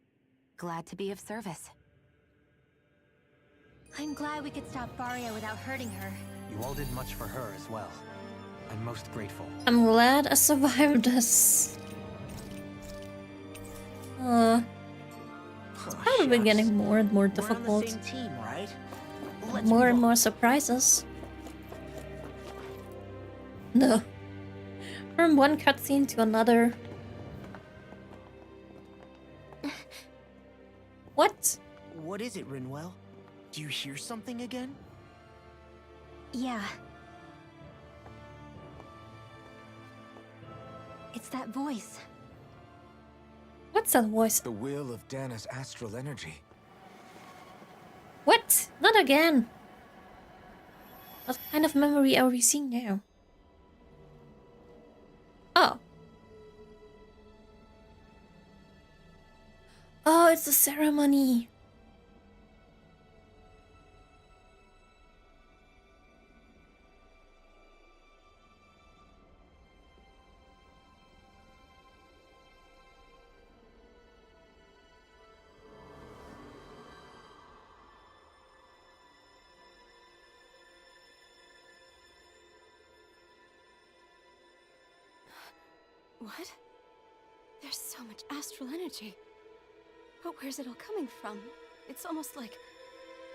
Glad to be of service. I'm glad we could stop Faria without hurting her. You all did much for her as well. I'm most grateful. I'm glad I survived this. It's probably getting more and more difficult. We're on the same team, right? Let's More move and on. more surprises. No. From one cutscene to another. What? What is it, Rinwell? Do you hear something again? Yeah. It's that voice. What's that voice? The will of Dana's astral energy. What? Not again. What kind of memory are we seeing now? Oh. Oh, it's a ceremony. What? There's so much astral energy. But where's it all coming from? It's almost like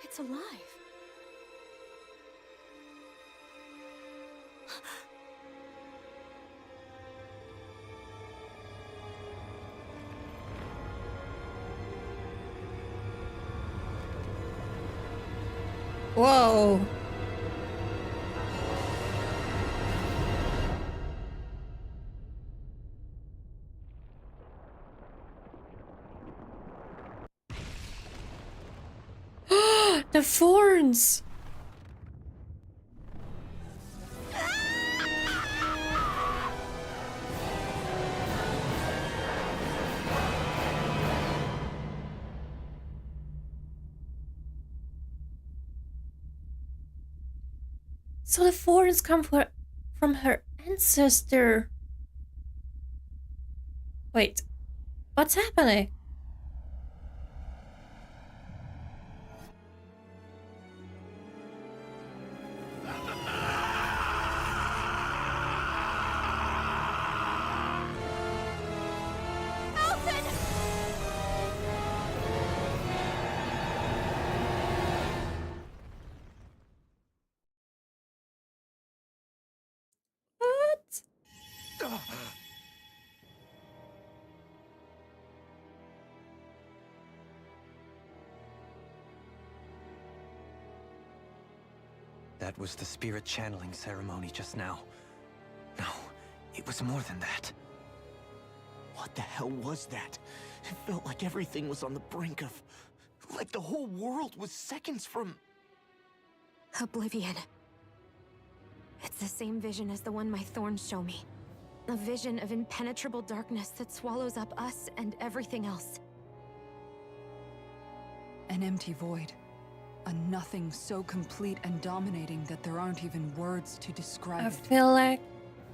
it's alive. Whoa. The thorns! So the thorns come from her ancestor. Wait, what's happening? That was the spirit channeling ceremony just now. No, it was more than that. What the hell was that? It felt like everything was on the brink of... like the whole world was seconds from... Oblivion. It's the same vision as the one my thorns show me. A vision of impenetrable darkness that swallows up us and everything else. An empty void. A nothing so complete and dominating that there aren't even words to describe I it. feel like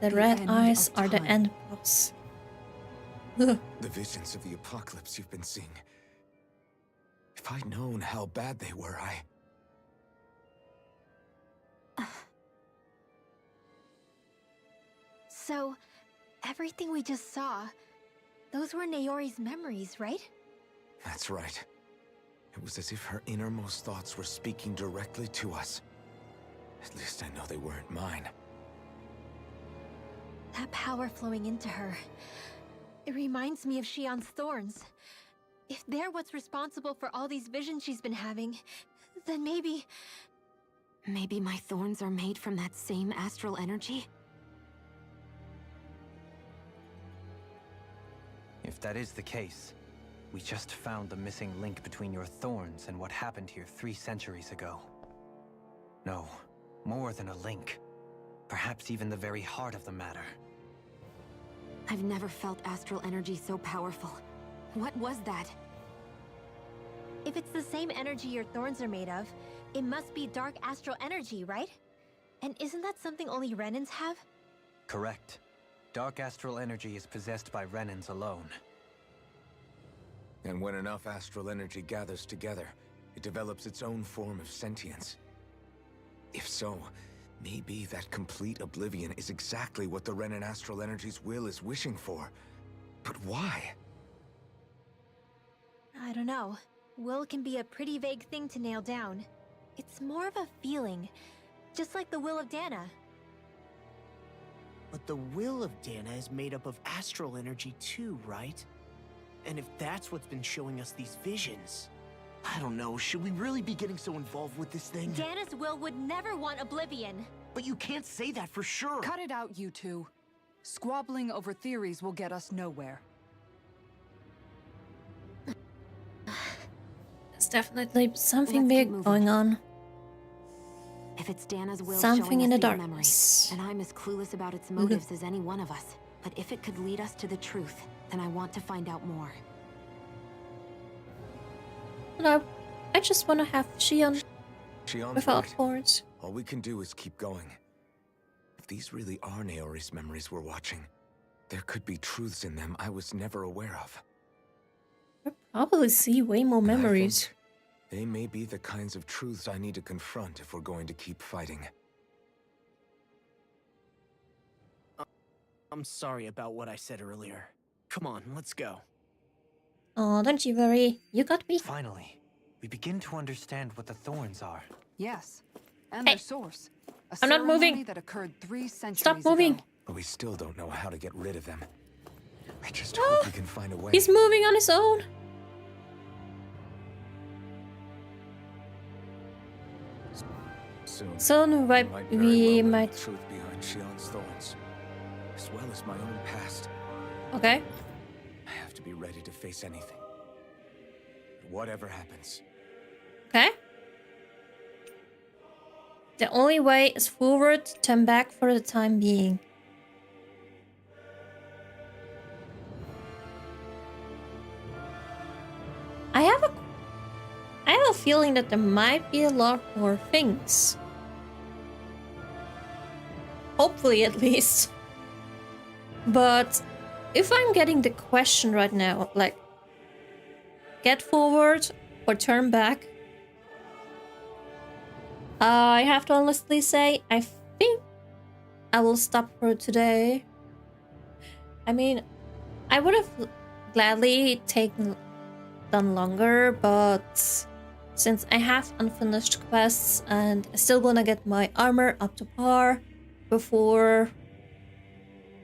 the red end eyes of are the time. end boss. Ugh. The visions of the apocalypse you've been seeing. If I'd known how bad they were, So, everything we just saw, those were Naori's memories, right? That's right. It was as if her innermost thoughts were speaking directly to us. At least I know they weren't mine. That power flowing into her. It reminds me of Shion's thorns. If they're what's responsible for all these visions she's been having, then maybe... Maybe my thorns are made from that same astral energy? if that is the case, we just found the missing link between your thorns and what happened here 3 centuries ago. No, more than a link. Perhaps even the very heart of the matter. I've never felt astral energy so powerful. What was that? If it's the same energy your thorns are made of, it must be dark astral energy, right? And isn't that something only Renans have? Correct. Dark astral energy is possessed by Renans alone. And when enough astral energy gathers together, it develops its own form of sentience. If so, maybe that complete oblivion is exactly what the Renan astral energy's will is wishing for. But why? I don't know. Will can be a pretty vague thing to nail down. It's more of a feeling, just like the will of Dana. But the will of Dana is made up of astral energy too, right? And if that's what's been showing us these visions... I don't know, should we really be getting so involved with this thing? Dana's will would never want oblivion. But you can't say that for sure! Cut it out, you two. Squabbling over theories will get us nowhere. There's definitely something big going on. If it's Dana's will Something showing in us the these memories, darkness. and I'm as clueless about its motives as any one of us, but if it could lead us to the truth, then I want to find out more. No, I just want to have Shion Shion's without right. thorns. All we can do is keep going. If these really are Naori's memories we're watching, there could be truths in them I was never aware of. I'll probably see way more And I memories. think they may be the kinds of truths I need to confront if we're going to keep fighting. I'm sorry about what I said earlier. Come on, let's go. Oh, don't you worry. You got me. Finally, we begin to understand what the thorns are. Yes, and Hey, their source. A I'm not ceremony moving. that occurred 3 centuries Stop moving. ago. But we still don't know how to get rid of them. I just hope we can find a way. He's moving on his own. Soon, Soon we we learn might. the truth behind Shion's thorns, as well as my own past. Okay. I have to be ready to face anything. Whatever happens. Okay. The only way is forward, turn back for the time being. I have a feeling that there might be a lot more things. Hopefully, at least. But if I'm getting the question right now, like, get forward or turn back, I have to honestly say, I think I will stop for today. I mean, I would have gladly done longer, but since I have unfinished quests and I still want to get my armor up to par before,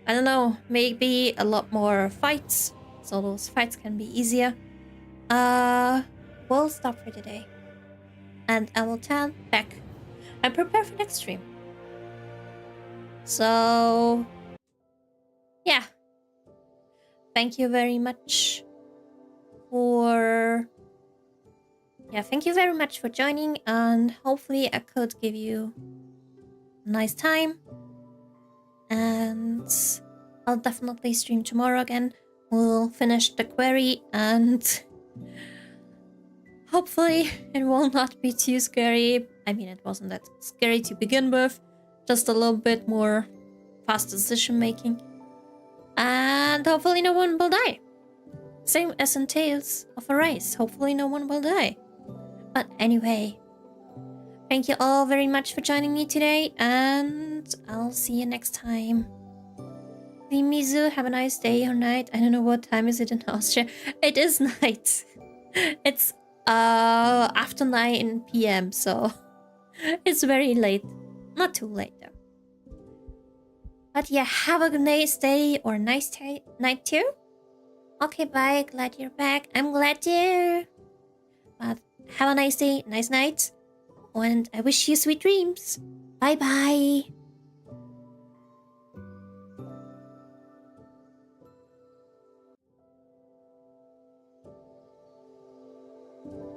I don't know, maybe a lot more fights, so those fights can be easier, we'll stop for today. And I will turn back and prepare for next stream. So, yeah. Thank you very much for... Yeah, thank you very much for joining, and hopefully I could give you a nice time. And I'll definitely stream tomorrow again. We'll finish the query, and hopefully it will not be too scary. I mean, it wasn't that scary to begin with, just a little bit more fast decision making. And hopefully no one will die. Same as in Tales of Arise, hopefully no one will die. But anyway, thank you all very much for joining me today, and I'll see you next time. Mizu, have a nice day or night. I don't know what time is it in Austria. It is night. It's after 9 PM, so it's very late. Not too late though. But yeah, have a nice day or nice night too. Okay, bye. Glad you're back. I'm glad too. But have a nice day, nice night, and I wish you sweet dreams. Bye bye. you